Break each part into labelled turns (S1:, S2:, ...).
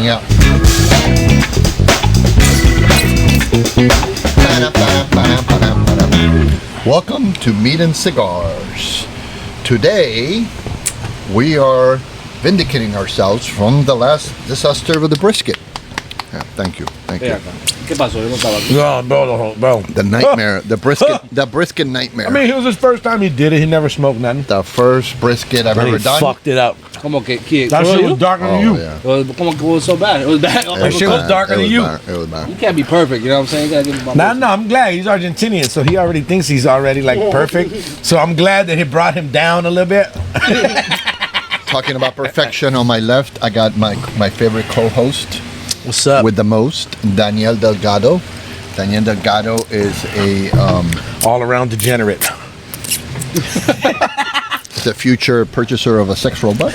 S1: out. Welcome to Meat and Cigars. Today, we are vindicating ourselves from the last disaster with the brisket. Yeah, thank you.
S2: ¿Qué pasó? Yo no estaba aquí.
S3: No, bro.
S1: The nightmare, the brisket nightmare.
S3: I mean, it was his first time he did it. He never smoked nothing.
S1: The first brisket I've
S3: And
S1: ever
S3: he
S1: done.
S3: fucked it up.
S2: Como que ¿qué?
S3: That shit was darker than you.
S1: Yeah.
S2: Como que was so bad. It was bad.
S3: That shit was darker than you.
S1: It was bad.
S2: You can't be perfect. You know what I'm saying? You gotta give him my
S3: No, I'm glad. He's Argentinian, so he already thinks he's already like perfect. So I'm glad that he brought him down a little bit.
S1: Talking about perfection, on my left, I got my favorite co-host.
S3: What's up?
S1: With the most, Daniel Delgado. Daniel Delgado is a
S3: all-around degenerate.
S1: the future purchaser of a sex robot.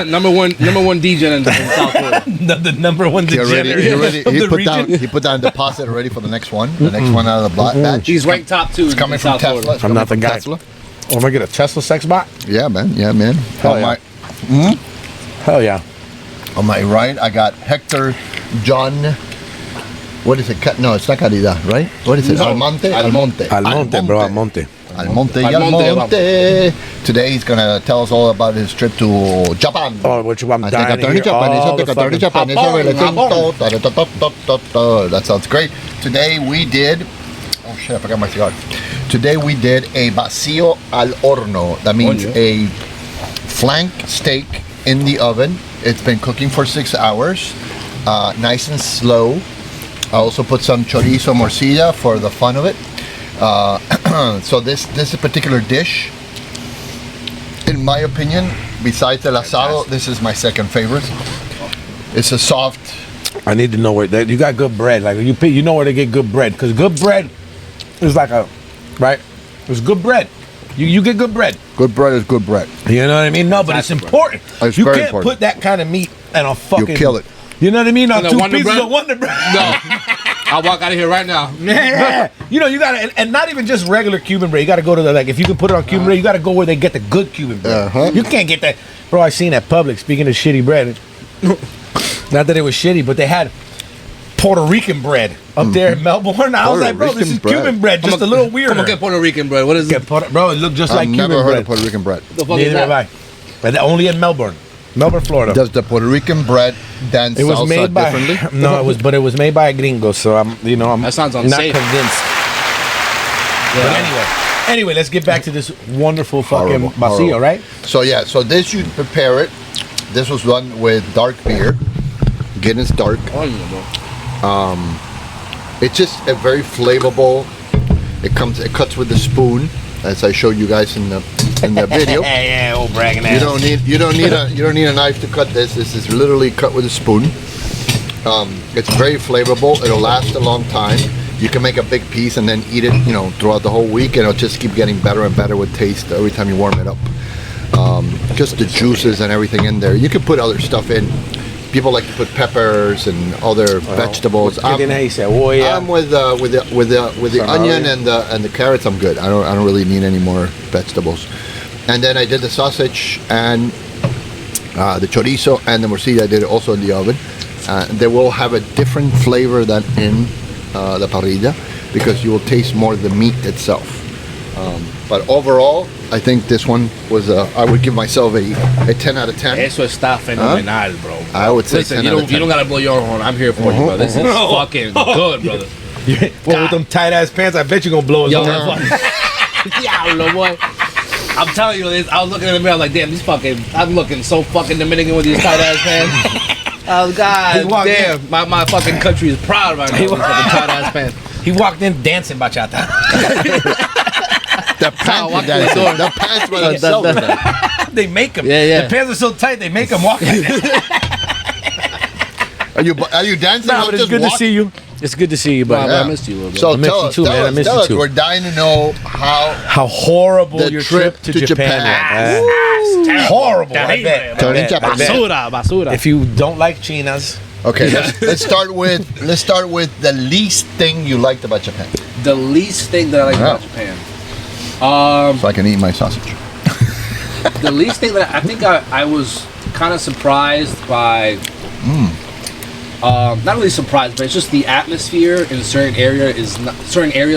S2: number one DJ in South Florida.
S3: the number one degenerate.
S1: He put down a deposit already for the next one. The next one out of the batch.
S2: He's ranked top 2.
S1: It's coming
S2: in
S1: from
S2: South
S1: Tesla.
S2: Florida.
S1: It's
S3: I'm
S1: coming
S3: not the
S1: from
S3: guy.
S1: Tesla.
S3: Oh, am I get a Tesla sex bot?
S1: Yeah, man.
S3: Hell yeah. Hell yeah.
S1: On my right, I got Hector John. What is it? No, it's not Caridad, right? What is it?
S2: No.
S1: Almonte,
S3: Bro, Almonte.
S1: Almonte. Today he's gonna tell us all about his trip to Japan.
S3: Oh, which I'm dying to hear all the fucking...
S1: That sounds great. Today we did. Oh shit! I forgot my cigar. Today we did a vacío al horno. That means a flank steak in the oven. It's been cooking for 6 hours, nice and slow. I also put some chorizo morcilla for the fun of it. So this particular dish, in my opinion, besides el asado, this is my second favorite. It's a soft.
S3: I need to know where you got good bread. Like you know where to get good bread, because good bread is like right. It's good bread. You get good bread.
S1: Good bread is good bread.
S3: You know what I mean? No, but it's important.
S1: It's
S3: you
S1: very
S3: can't
S1: important.
S3: put that kind of meat on a fucking.
S1: You kill it.
S3: You know what I mean? On
S2: And
S3: 2
S2: Wonder
S3: pieces
S2: Bread?
S3: of Wonder Bread.
S2: No. I'll walk out of here right now.
S3: Yeah. You know, you gotta, and not even just regular Cuban bread. You gotta go to the, like, if you can put it on Cuban bread, you gotta go where they get the good Cuban bread. You can't get that. Bro, I seen at Publix, speaking of shitty bread. Not that it was shitty, but they had Puerto Rican bread up there in Melbourne. I was like, bro, this is Cuban bread, just a little weirder.
S2: Come on, get Puerto Rican bread. What is it?
S3: Bro, it looked just like Cuban bread.
S1: I've never heard of Puerto Rican bread.
S2: The fuck is
S3: Neither have
S2: that?
S3: I. But only in Melbourne, Florida.
S1: Does the Puerto Rican bread dance
S3: It was
S1: salsa
S3: made by
S1: differently?
S3: no, it was made by a gringo. So I'm
S2: That sounds
S3: not
S2: unsafe.
S3: convinced.
S2: Yeah.
S3: But anyway, let's get back to this wonderful fucking
S1: Horrible,
S3: vacío,
S1: horrible.
S3: right?
S1: So this you prepare it. This was done with dark beer, Guinness Dark.
S2: Oh, yeah, bro.
S1: It's just a very flavorful. It cuts with the spoon, as I showed you guys in the video.
S3: Yeah, old bragging ass.
S1: You don't need a knife to cut this. This is literally cut with a spoon. It's very flavorful. It'll last a long time. You can make a big piece and then eat it, throughout the whole week, and it'll just keep getting better and better with taste every time you warm it up. Just the juices and everything in there. You can put other stuff in. People like to put peppers and other vegetables. I'm with the onion and the carrots. I'm good. I don't really need any more vegetables. And then I did the sausage and the chorizo and the morcilla. I did it also in the oven. They will have a different flavor than in the parrilla, because you will taste more the meat itself. But overall, I think this one was I would give myself a 10 out of 10.
S2: Eso está fenomenal, bro.
S1: I would say
S2: Listen,
S1: 10
S2: you
S1: out of
S2: don't
S1: 10.
S2: gotta blow your horn. I'm here for you, bro. This is fucking good, brother.
S3: Well, with them tight ass pants, I bet you're gonna blow his
S2: Yo,
S3: horn.
S2: Diablo, boy. I'm telling you this. I was looking in the mirror, like, damn, I'm looking so fucking Dominican with these tight ass pants. Oh God, damn, my fucking country is proud right now. With fucking tight ass pants.
S3: He walked in dancing bachata.
S1: The pants by themselves.
S3: They make them.
S2: Yeah.
S3: The pants are so tight, they make them walk like that.
S1: Are you dancing?
S3: No, but it's good to see you. It's good to see you, but
S2: I missed you a little bit.
S1: So
S3: I missed you too, man. I missed you too.
S1: We're dying to know how
S3: horrible
S1: the
S3: your trip to Japan was. Horrible. I bet.
S2: Basura.
S3: If you don't like chinas,
S1: okay, let's start with the least thing you liked about Japan.
S2: The least thing that I like about Japan.
S1: So I can eat my sausage.
S2: The least thing that I think I was kind of surprised by. Not really surprised, but it's just the atmosphere in certain areas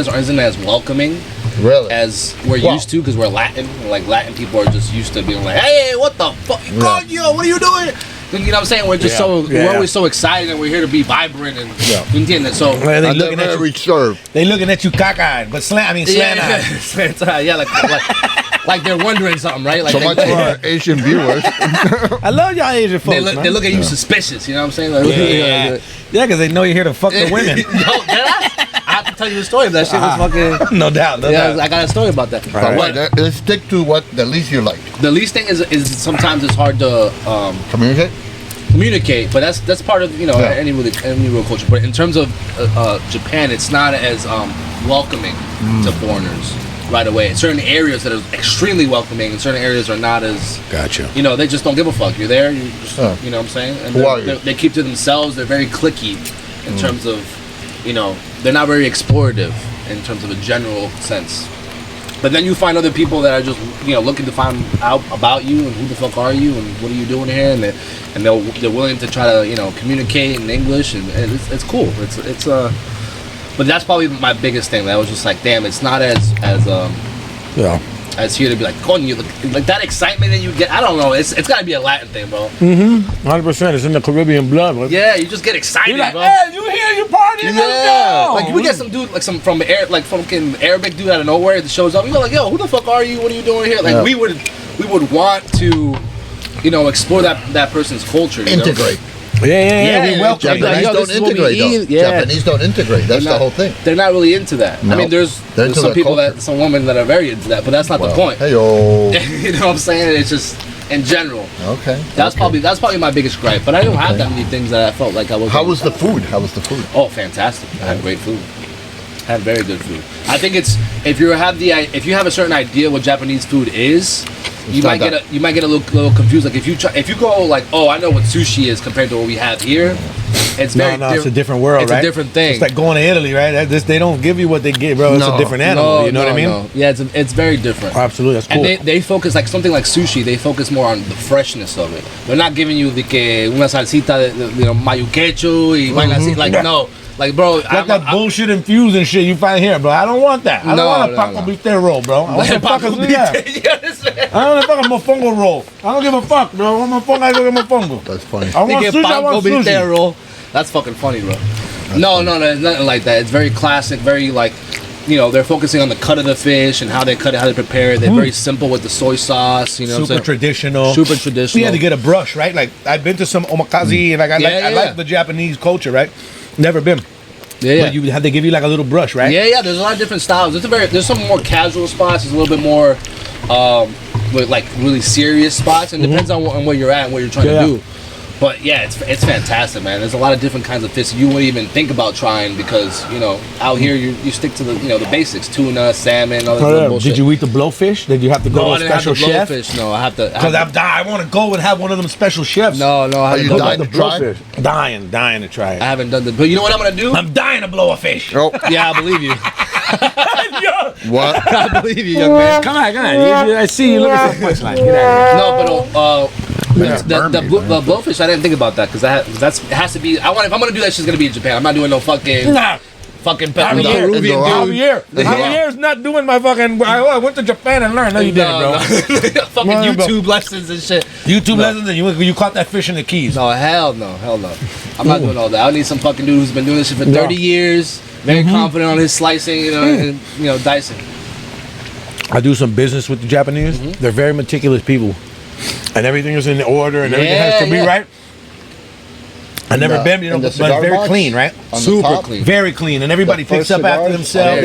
S2: isn't as welcoming.
S1: Really?
S2: As we're used to, because we're Latin. Like Latin people are just used to being like, "Hey, what the fuck? Yo, what are you doing?" You know what I'm saying? We're just we're always so excited, and we're here to be vibrant and so.
S3: Well, they looking at you. They looking at you cockeyed, but slant-eyed.
S2: Like they're wondering something, right? Like
S1: so much for our Asian viewers.
S3: I love y'all Asian folks.
S2: They look at you suspicious. You know what I'm saying? Like,
S3: because they know you're here to fuck the women.
S2: I have to tell you a story. That shit was fucking.
S3: No doubt.
S2: I got a story about that.
S1: Right. Let's stick to what the least you like.
S2: The least thing is sometimes it's hard to communicate, but that's part of any real culture. But in terms of Japan, it's not as welcoming to foreigners right away. In certain areas that are extremely welcoming, and certain areas are not as.
S3: Gotcha.
S2: They just don't give a fuck. You're there. You just, you know what I'm saying? And they keep to themselves. They're very cliquey in terms of, they're not very explorative in terms of a general sense. But then you find other people that are just looking to find out about you and who the fuck are you and what are you doing here, and they're willing to try to communicate in English, and it's cool. It's but that's probably my biggest thing. That was just like, damn, it's not as here to be like, coño, like that excitement that you get. I don't know. It's got to be a Latin thing, bro.
S3: 100%. It's in the Caribbean blood. Bro.
S2: Yeah, you just get excited,
S3: you're like,
S2: bro.
S3: Hey, you here? You partying?
S2: Yeah. Like we get some dude, like fucking Arabic dude out of nowhere that shows up. We go like, yo, who the fuck are you? What are you doing here? Like we would want to, explore that person's culture.
S1: Integrate.
S3: Yeah. We welcome.
S1: Japanese don't integrate, though. Japanese don't integrate. That's the whole thing.
S2: They're not really into that. No. I mean, there's some people some women that are very into that, but that's not the point.
S1: Hey-yo.
S2: You know what I'm saying? It's just in general.
S1: Okay.
S2: That's probably my biggest gripe. But I don't have that many things that I felt like I was.
S1: How was the food?
S2: Oh, fantastic! I had great food. I had very good food. I think it's if you have a certain idea what Japanese food is. You might get a little confused. Like if you go like, oh, I know what sushi is compared to what we have here. It's
S3: it's a different world.
S2: It's
S3: right?
S2: a different thing.
S3: It's like going to Italy, right? They don't give you what they get, bro. It's a different animal. You know what I mean?
S2: No. Yeah, it's very different.
S3: Oh, absolutely, that's cool.
S2: And they focus like something like sushi. They focus more on the freshness of it. They're not giving you una salsita, mayo quechu y vaina así. Like no. Like, bro,
S3: that bullshit infused and shit you find here, bro. I don't want that. I don't want a Paco Bistec roll, bro. I want a Paco Bistec. I want a fucking mofongo roll. I don't give a fuck, bro. I want mofongo, I go get mofongo.
S1: That's funny.
S3: I want sushi, I want sushi.
S2: Roll. That's fucking funny, bro. No, it's nothing like that. It's very classic, very like, they're focusing on the cut of the fish and how they cut it, how they prepare it. They're very simple with the soy sauce,
S3: Super traditional.
S2: Super traditional.
S3: We had to get a brush, right? Like, I've been to some omakase, and I like the Japanese culture, right? Never been.
S2: Yeah.
S3: But you have to give you like a little brush, right?
S2: Yeah. There's a lot of different styles. There's some more casual spots. There's a little bit more, like really serious spots. And depends on where you're at and what you're trying to do. But yeah, it's fantastic, man. There's a lot of different kinds of fish you wouldn't even think about trying because out here you stick to the basics: tuna, salmon, all that bullshit.
S3: Did you eat the blowfish? Did you have to go to a special chef?
S2: Blowfish. No, I have to.
S3: Because I want to go and have one of them special chefs.
S2: No, I haven't done
S1: the blowfish.
S3: Dying to try it.
S2: I haven't done that. But you know what I'm gonna do?
S3: I'm dying to blow a fish.
S1: Oh.
S2: Yeah, I believe you.
S1: What?
S2: I believe you, young man.
S3: Come on. I see you looking for a punchline. Get out of here.
S2: No, but the blowfish, I didn't think about that because it has to be. If I'm gonna do that, she's gonna be in Japan. I'm not doing no fucking Peruvian dude.
S3: Javier's not doing my fucking. I went to Japan and learned. No, you didn't, bro.
S2: Fucking YouTube lessons and shit.
S3: YouTube lessons, and you caught that fish in the Keys.
S2: No, hell no. I'm not doing all that. I need some fucking dude who's been doing this shit for 30 years, very confident on his slicing, and dicing.
S3: I do some business with the Japanese. They're very meticulous people. And everything is in order and everything has to be right. I've never been, but it's very clean, right?
S2: Super clean.
S3: Very clean. And everybody picks up after themselves.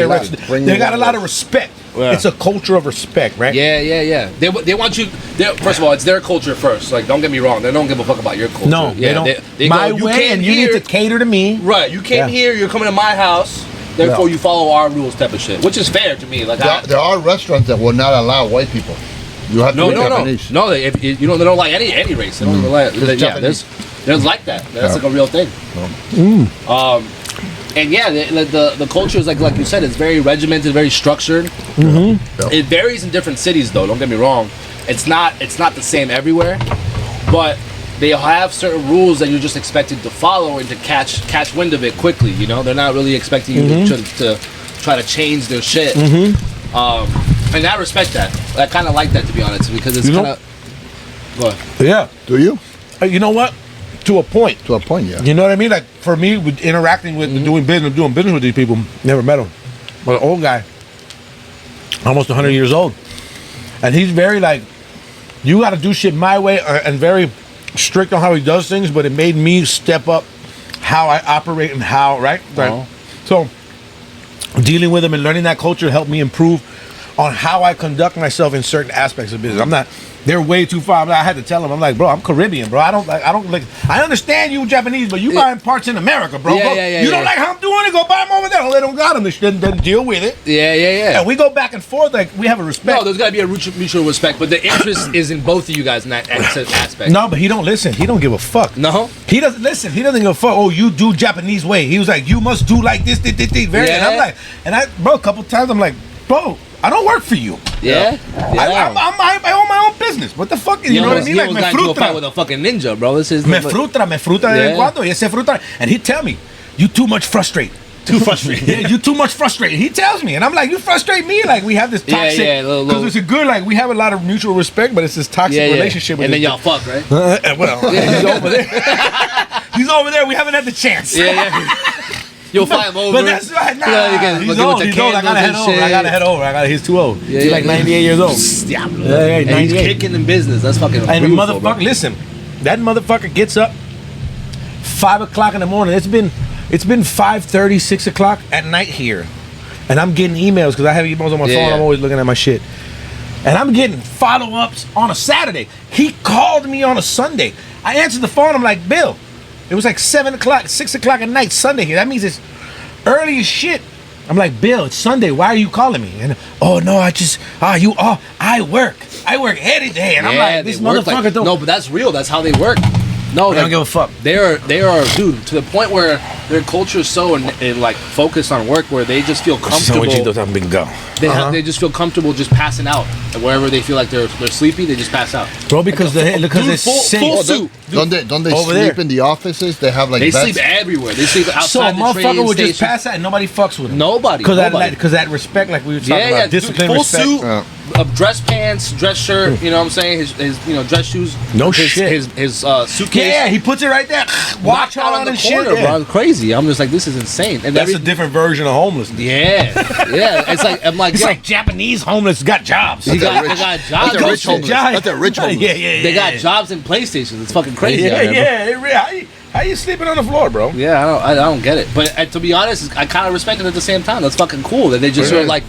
S3: They got a lot of respect. Yeah. It's a culture of respect, right?
S2: Yeah. They want you. First of all, it's their culture first. Like, don't get me wrong. They don't give a fuck about your culture.
S3: No, they don't. They my go, way, and you need to cater to me.
S2: Right. You came here. You're coming to my house. Therefore, you follow our rules, type of shit, which is fair to me. Like,
S1: there are restaurants that will not allow white people. You have to be Japanese.
S2: No. They don't like any race. They don't even like. There's like that. That's like a real thing. And yeah, the culture is like you said, it's very regimented, very structured. It varies in different cities, though. Don't get me wrong. It's not the same everywhere. but they have certain rules that you're just expected to follow and to catch wind of it quickly. You know, they're not really expecting you to try to change their shit. And I respect that. I kind of like that, to be honest, because it's kind of. Go ahead.
S3: Yeah.
S1: Do you?
S3: You know what? To a point.
S1: To a point, yeah.
S3: You know what I mean? Like for me, with interacting with doing business with these people, never met him, but an old guy, almost 100 years old, and he's very like, you got to do shit my way, and very strict on how he does things. But it made me step up how I operate and how So dealing with him and learning that culture helped me improve on how I conduct myself in certain aspects of business. They're way too far. I had to tell him, I'm like, bro, I'm Caribbean, bro. I understand you Japanese, but you buying parts in America, bro. You don't like how I'm doing it, go buy them over there. Well, they don't got them. They shouldn't deal with it.
S2: Yeah.
S3: And we go back and forth, like we have a respect.
S2: No, there's got to be a mutual respect, but the interest is in both of you guys in that aspect.
S3: No, but he don't listen. He don't give a fuck.
S2: No?
S3: He doesn't listen. He doesn't give a fuck. Oh, you do Japanese way. He was like, you must do like this. And I'm like, bro, a couple times I'm like, bro, I don't work for you.
S2: Yeah.
S3: I own my own business. What the fuck? You know what I mean?
S2: Like, me fruta with a fucking ninja, bro. This is
S3: me fruta de vez en cuando. Y ese fruta. And he'd tell me, you too much frustrate. Too frustrated. Yeah, you too much frustrated. He tells me, and I'm like, you frustrate me. Like we have this toxic. Because it's a good. Like we have a lot of mutual respect, but it's this toxic relationship. With
S2: and then y'all fuck, right?
S3: He's over there. He's over there. We haven't had the chance.
S2: You'll fly him over.
S3: But that's right. Nah, he's old. I gotta head over. He's too old. He's like 98 years old.
S2: Yeah, and he's kicking in business. That's fucking.
S3: And the motherfucker, listen, that motherfucker gets up 5 o'clock in the morning. It's been 5:30, 6 o'clock at night here, and I'm getting emails because I have emails on my phone. I'm always looking at my shit, and I'm getting follow-ups on a Saturday. He called me on a Sunday. I answered the phone. I'm like, Bill. It was like 7 o'clock, 6 o'clock at night, Sunday here. That means it's early as shit. I'm like, Bill, it's Sunday. Why are you calling me? And I work every day. And I'm like, this motherfucker don't.
S2: No, but that's real. That's how they work. No,
S3: they don't give a fuck.
S2: They are, dude, to the point where their culture is so like focused on work where they just feel comfortable. They just feel comfortable just passing out, and wherever they feel like they're sleepy, they just pass out.
S3: Bro, because they're
S2: full suit.
S1: Don't they sleep in the offices? They have like
S2: they
S1: vests?
S2: sleep everywhere. They sleep outside
S3: the train motherfucker would just pass out and nobody fucks with him.
S2: Nobody.
S3: Because that respect, like we were talking about, discipline,
S2: full
S3: respect.
S2: Suit. Dress pants, dress shirt, you know what I'm saying? His dress shoes. His suitcase.
S3: Yeah, he puts it right there.
S2: Watch out on the corner, bro. I'm crazy. I'm just like, this is insane. And
S3: that's a different version of homelessness.
S2: Yeah. It's like, it's
S3: like Japanese homeless got jobs.
S2: They got jobs.
S1: That's rich homeless. That's a rich homeless.
S3: Yeah.
S2: They got jobs and PlayStations. It's fucking crazy.
S3: How you sleeping on the floor, bro?
S2: Yeah, I don't get it. But to be honest, I kind of respect it at the same time. That's fucking cool that they just are like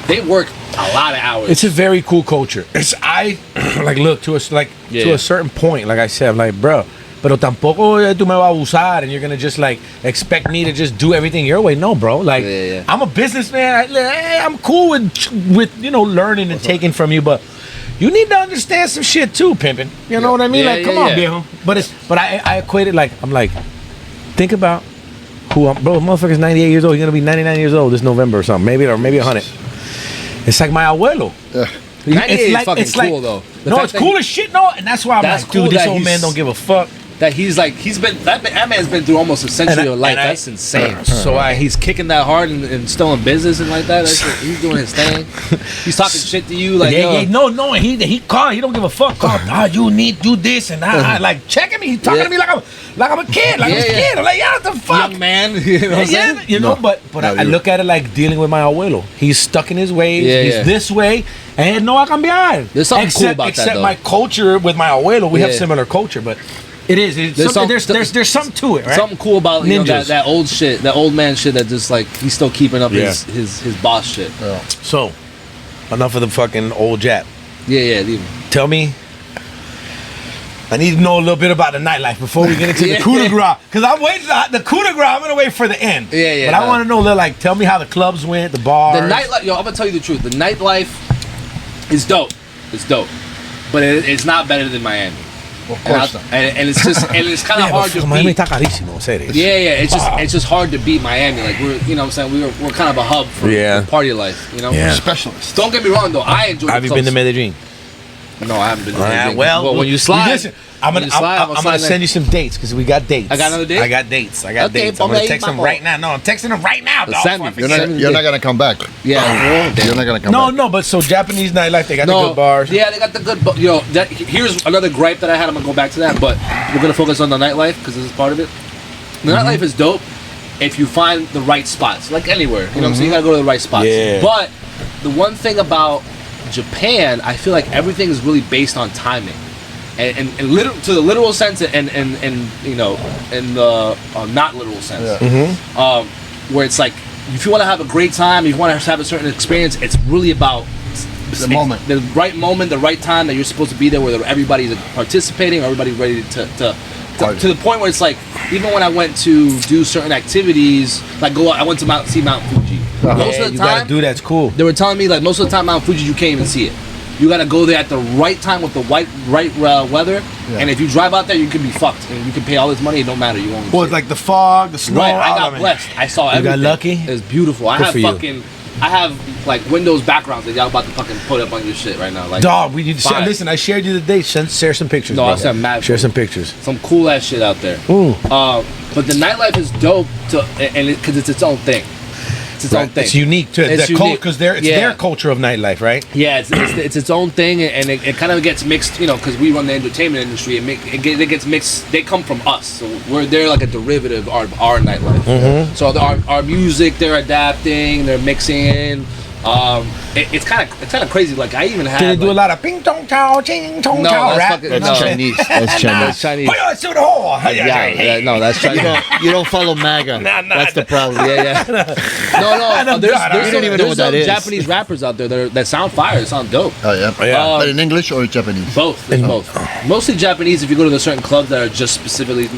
S2: they work a lot of hours.
S3: It's a very cool culture. Look to us to a certain point. Like I said, I'm like, bro, pero tampoco tú me vas a abusar and you're gonna just like expect me to just do everything your way. No, bro. Like I'm a businessman. I'm cool with learning and taking from you, but you need to understand some shit too, pimping. You know what I mean? Come on, viejo. But I equate it like I'm like, think about who I'm. Bro, motherfucker's 98 years old. He's gonna be 99 years old this November or something. Maybe 100. It's like my abuelo.
S2: 98 is fucking cool though.
S3: No, it's cool as shit. No, and that's why I'm like, dude, this old man don't give a fuck.
S2: That that man's been through almost a century of life. That's insane. So he's kicking that hard and still in business and like that. He's doing his thing. He's talking shit to you like
S3: no. He called. He don't give a fuck. You need to do this and I like checking me. He's talking to me like I'm a kid. I'm a kid. I'm like, what the fuck,
S2: young man. You know what I'm saying?
S3: But I look at it like dealing with my abuelo. He's stuck in his ways. He's this way. And no, I cambiar.
S2: There's something cool about that.
S3: Except my culture with my abuelo, we have similar culture, but. It is. There's something to it, right?
S2: Something cool about that old shit, that old man shit that just like he's still keeping up his boss shit.
S3: Yeah. So, enough of the fucking old Jap.
S2: Yeah. Leave him.
S3: Tell me. I need to know a little bit about the nightlife before we get into the coup de grace. Because I'm waiting the coup de grace. I'm gonna wait for the end.
S2: Yeah.
S3: But I want to know, tell me how the clubs went, the bars.
S2: The nightlife, I'm gonna tell you the truth. The nightlife is dope. It's dope, but it's not better than Miami.
S1: Of course
S2: and it's just it's kind of hard to beat.
S3: Miami está carísimo, serious.
S2: Yeah. It's just hard to beat Miami. Like we're what I'm saying, we're kind of a hub for party life.
S1: Specialists.
S2: Don't get me wrong though. I enjoy.
S3: Have you been to Medellin?
S2: No, I haven't been.
S3: Well,
S2: when you slide,
S3: listen, I'm gonna send you some dates because we got dates.
S2: I got another date.
S3: I got dates. I'm gonna text them right now. No, I'm texting them right now. Dog.
S1: You're not gonna come back.
S2: Yeah,
S1: you're not gonna come back.
S3: No, but so Japanese nightlife, they got the good bars.
S2: Yeah, they got the good. Here's another gripe that I had. I'm gonna go back to that, but we're gonna focus on the nightlife because this is part of it. The nightlife is dope if you find the right spots, like anywhere. You know what I'm saying? You gotta go to the right spots.
S3: Yeah.
S2: But the one thing about Japan, I feel like everything is really based on timing, and to the literal sense, and you know, in the not literal sense, where it's like if you want to have a great time, if you want to have a certain experience, it's really about the right moment, the right time that you're supposed to be there, where everybody's participating, everybody's ready to the point where it's like, even when I went to do certain activities, like I went to Mount Fuji. Most of the
S3: you
S2: time,
S3: gotta do that's cool.
S2: They were telling me like most of the time Mount Fuji you can't even see it. You gotta go there at the right time with the right weather, and if you drive out there, you can be fucked, and you can pay all this money. It don't matter. You won't.
S3: Well, it's like the fog, the snow.
S2: Right, I got blessed. I saw everything.
S3: You got lucky.
S2: It's beautiful. I have like Windows backgrounds that y'all about to fucking put up on your shit right now. Like,
S3: dog, listen. I shared you the date. Share some pictures.
S2: No,
S3: bro.
S2: I sent mad.
S3: Share some pictures.
S2: Some cool ass shit out there. But the nightlife is dope because it's its own thing. It's its own thing.
S3: It's unique to
S2: it's
S3: because it's their culture of nightlife, right?
S2: Yeah, it's its own thing, and it kind of gets mixed, you know, because we run the entertainment industry. It gets mixed. They come from us, so they're like a derivative of our nightlife. So our music, they're adapting, they're mixing in. It's kind of crazy. Like I even had.
S3: Can they do a lot of ping tong chao ching tong chao rap?
S1: That's Chinese. That's Chinese.
S2: No, that's Chinese.
S1: You don't follow MAGA. That's the problem.
S2: Yeah. No. There's some
S1: is.
S2: Japanese rappers out there that sound fire. That sound dope.
S1: Oh yeah. But in English or Japanese?
S2: Both. Both. Mostly Japanese. If you go to the certain clubs that are just specifically, you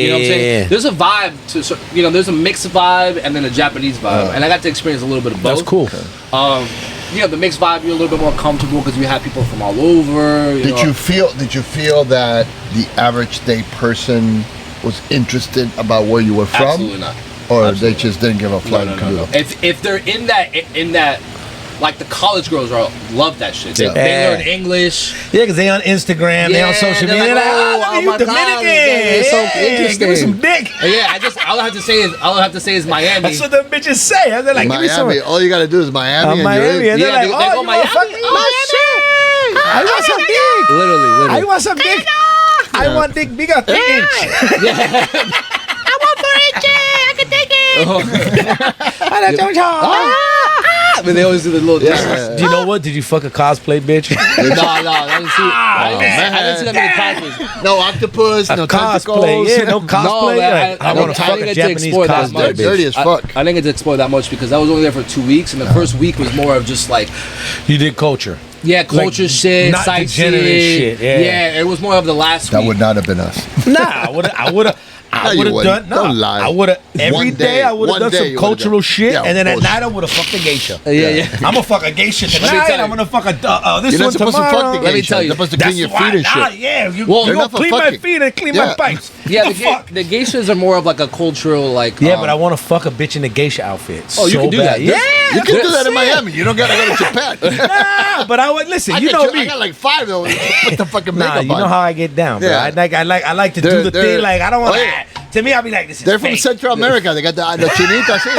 S2: know what I'm saying. There's a vibe to, you know, there's a mixed vibe and then a Japanese vibe, and I got to experience a little bit of both.
S3: That's cool.
S2: You know, the mixed vibe, you're a little bit more comfortable because we have people from all over.
S1: Did you feel that the average day person was interested about where you were from?
S2: Absolutely not.
S1: Or
S2: Absolutely
S1: they just didn't give a flying
S2: no. If they're in that, like the college girls love that shit. They learn English.
S3: Yeah, because they on Instagram, they on social media.
S2: They're like, oh
S3: you Dominican.
S2: It's so interesting.
S3: Give me some dick.
S2: Yeah, all I have to say is Miami.
S3: That's what them bitches say. They're like,
S1: Miami.
S3: Give me some.
S1: All you gotta do is Miami.
S3: Miami. And they're like,
S2: they go
S3: you
S2: Miami.
S3: want fuck me?
S2: Oh,
S3: shit. I want some dick.
S2: Literally.
S3: I want some dick. I want dick bigger, 3 inch.
S2: I want 4 inches. I can take it. I mean, they always do the little.
S3: Do you know what? Did you fuck a cosplay bitch?
S2: No. I didn't see that many cosplays.
S1: No octopus, no
S3: cosplay.
S1: tentacles.
S3: Yeah, no cosplay.
S2: I
S3: want to fuck a Japanese cosplay bitch.
S1: Dirty as fuck.
S2: I didn't get to explore that much because I was only there for 2 weeks, and the first week was more of just like.
S3: You did culture.
S2: Yeah, culture
S3: like,
S2: shit,
S3: not
S2: sightseeing
S3: shit. Yeah,
S2: it was more of the last week.
S1: That would not have been us.
S3: Nah, I would have done.
S1: Don't lie.
S3: I would have every day. I would have done some cultural shit, and then at night I would have fucked a geisha.
S2: Yeah.
S3: I'm gonna fuck a geisha tonight. I'm gonna fuck this
S1: You're
S3: one
S1: not supposed
S3: tomorrow.
S1: to fuck the geisha.
S2: Let me tell you,
S1: you're supposed to clean your feet and shit.
S3: Yeah, you
S1: not for
S3: clean my
S1: fucking.
S3: feet and clean my pipes.
S2: Yeah, the geishas are more of like a cultural like.
S3: Yeah, but I want to fuck a bitch in a geisha outfit.
S2: Oh, you can do that.
S3: Yeah,
S1: you can do that in Miami. You don't gotta go to Japan.
S3: Nah, but I would listen. You know me.
S1: I got like 5 though. Put the fucking makeup on.
S3: You know how I get down, bro.
S1: Yeah.
S3: I like to do the thing. Like I don't want to. To me, I'll be like, this is
S1: They're from
S3: fake.
S1: Central America. They got the chinitas.
S2: We're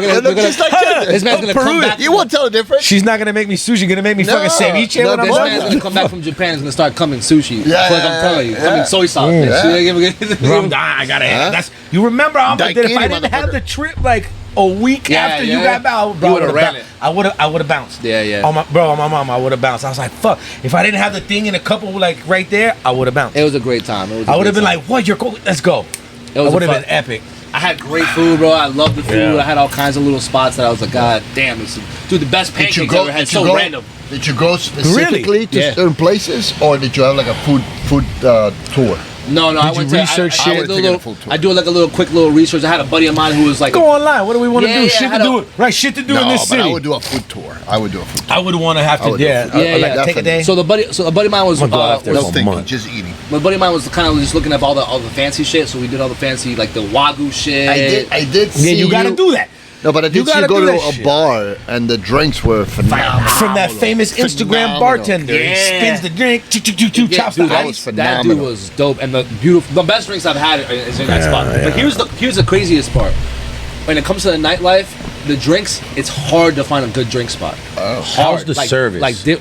S2: gonna this man's gonna come back.
S1: You won't tell the difference.
S3: She's not gonna make me sushi. Gonna make me fucking ceviche.
S2: No, this man's gonna come back from Japan. He's gonna start coming sushi.
S1: Yeah,
S2: like I'm telling you, coming soy sauce.
S3: I gotta have. That's you remember. If I didn't have the trip like a week after you got back, bro,
S2: you would have ran it.
S3: I would have bounced.
S2: Yeah.
S3: On my mom, I would have bounced. I was like, fuck. If I didn't have the thing in a couple like right there, I would have bounced.
S2: It was a great time.
S3: I would have been like, what? You're cool. Let's go. It would have been epic.
S2: I had great food, bro. I loved the food. I had all kinds of little spots that I was like, God damn, dude, the best pancakes I ever had. So random.
S1: Did you go specifically to certain places, or did you have like a food tour?
S2: No, I went to
S3: research shit.
S2: I do like a quick little research. I had a buddy of mine who was like,
S3: go online. What do we want to do? Shit to do. Right, shit to do in this city.
S1: I would do a food tour. I would want to
S3: have to. Take a day.
S2: So a buddy of mine was
S1: just eating.
S2: My buddy of mine was kind of just looking at all the fancy shit. So we did all the fancy like the wagyu shit.
S1: I did. See
S3: you got to do that.
S1: No, but I did see
S3: gotta
S1: you go
S3: do
S1: to
S3: that
S1: a
S3: shit.
S1: bar and the drinks were phenomenal.
S3: From that famous Instagram
S1: Phenomenal.
S3: bartender. He
S2: Yeah.
S3: spins the drink, chops
S2: dude,
S3: the
S1: that
S3: ice.
S1: was
S2: that
S1: phenomenal.
S2: dude was dope, and the best drinks I've had is in that
S3: Yeah,
S2: spot.
S3: yeah.
S2: But here's the craziest part. When it comes to the nightlife, the drinks, it's hard to find a good drink spot.
S1: Oh.
S3: How's the service?
S2: The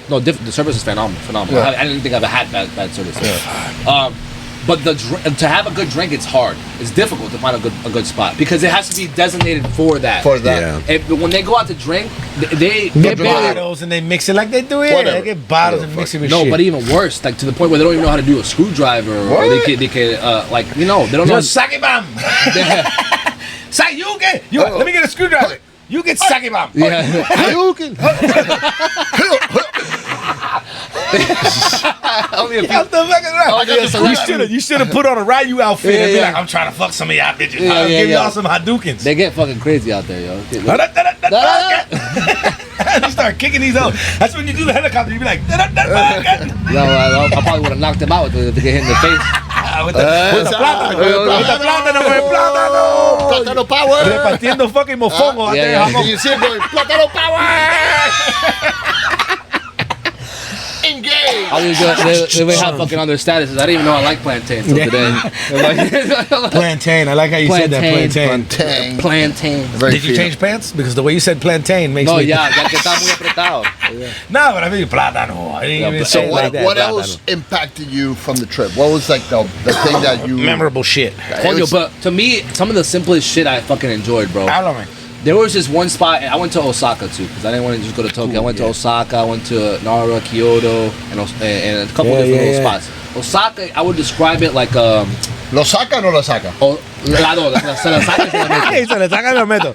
S2: service is phenomenal.
S1: Yeah.
S2: I didn't think I've had bad service. But to have a good drink, it's hard. It's difficult to find a good spot because it has to be designated for that.
S1: For that.
S3: Yeah.
S2: But when they go out to drink, they
S3: Get
S2: barely.
S3: bottles and they mix it like they do here.
S1: Whatever.
S3: They get bottles
S1: Yeah,
S3: and mix it
S1: fuck.
S3: with
S2: No,
S3: shit.
S2: but even worse, like to the point where they don't even know how to do a screwdriver, or
S1: What?
S2: they can like they don't know.
S3: Just sake bomb. Say you get let me get a screwdriver. You get sake bomb.
S2: Yeah.
S1: You can-
S2: Only a few.
S3: What the fuck is that?
S2: Oh, yeah,
S3: You should have put on a Ryu outfit and be
S2: Yeah,
S3: like, I'm trying to fuck some of y'all bitches.
S2: Yeah,
S3: I'll
S2: yeah,
S3: give
S2: yeah.
S3: y'all some Hadoukens.
S2: They get fucking crazy out there, yo.
S3: You start kicking these out. That's when you do the helicopter. You be like,
S2: No, I probably would have knocked him out to get hit in the face.
S3: with the plátano, with the plátano.
S1: Plátano power.
S3: Repartiendo fucking mofongo out
S2: Yeah,
S3: there.
S2: yeah.
S3: Jamón.
S1: And you see it going, Plátano power. Engage.
S2: I was they may have fucking other statuses. I didn't even know I like plantain until today.
S3: Plantain. I like how you said that. Plantain.
S1: Plantain.
S2: Plantain.
S1: Very
S3: Did you
S1: fino.
S3: change pants? Because the way you said plantain makes
S2: No,
S3: me...
S2: ya que está muy apretado.
S3: No, but I mean plátano. I didn't even
S1: So
S3: say it
S1: what,
S3: like that.
S1: what
S3: Plátano.
S1: else impacted you from the trip? What was like the thing that you
S3: Memorable shit.
S1: It
S2: Coño,
S1: was-
S2: but to me, some of the simplest shit I fucking enjoyed, bro.
S3: Háblame.
S2: There was this one spot, and I went to Osaka too, because I didn't want to just go to Tokyo. I went to Osaka, I went to Nara, Kyoto, and a couple different little spots. Osaka, I would describe it like
S1: lo saca o no lo saca?
S2: la dos, se la saca y se la meto.
S3: Se le saca y lo meto.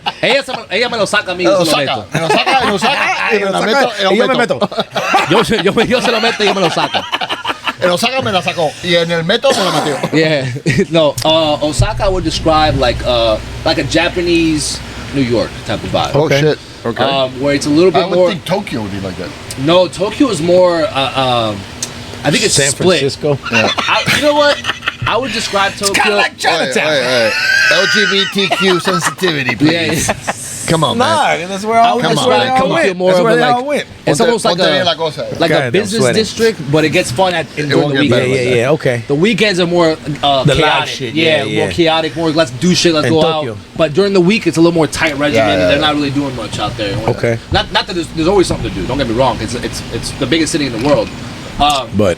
S2: Ella me lo saca a mí y
S1: Lo
S2: yo se lo
S1: saca,
S2: meto.
S1: lo saca, lo saca, y me la meto,
S3: Y yo me meto.
S2: Yo se lo meto y ella me lo saca.
S1: Lo saca me la sacó y en el meto me la metió.
S2: Yeah, no. Osaka I would describe like a Japanese New York type of vibe.
S1: Oh
S3: Okay.
S1: shit. Okay.
S2: Where it's a little
S1: I
S2: bit
S1: would
S2: more.
S1: think Tokyo would be like that.
S2: No, Tokyo is more. I think it's
S3: San
S2: split.
S3: Francisco.
S2: You know what? I would describe Tokyo.
S3: Kind of like Chinatown.
S1: LGBTQ sensitivity, please.
S2: Yeah,
S1: Come on, man.
S3: Nah, that's where all
S1: Come
S3: that's
S1: on,
S3: where they
S1: man,
S3: all
S1: come on.
S3: went.
S2: More
S3: That's
S2: of
S3: where
S2: a,
S3: they
S2: like-
S3: all went.
S2: It's almost like
S1: Ponte bien la
S2: a
S1: cosa.
S2: like
S3: Okay,
S2: a
S3: I'm
S2: business
S3: sweating.
S2: district, but it gets fun during
S1: won't
S2: the
S1: get
S2: weekend.
S1: better
S3: Yeah,
S1: like
S3: yeah, yeah. Okay.
S2: The weekends are more
S3: The live
S2: chaotic.
S3: shit,
S2: Yeah,
S3: yeah,
S2: more
S3: yeah.
S2: chaotic, more let's do shit, let's
S3: In
S2: go
S3: Tokyo.
S2: out. But during the week, it's a little more tight regimen.
S1: yeah,
S2: They're
S1: yeah.
S2: not really doing much out there.
S3: Okay.
S2: Not that there's always something to do. Don't get me wrong. It's the biggest city in the world.
S3: But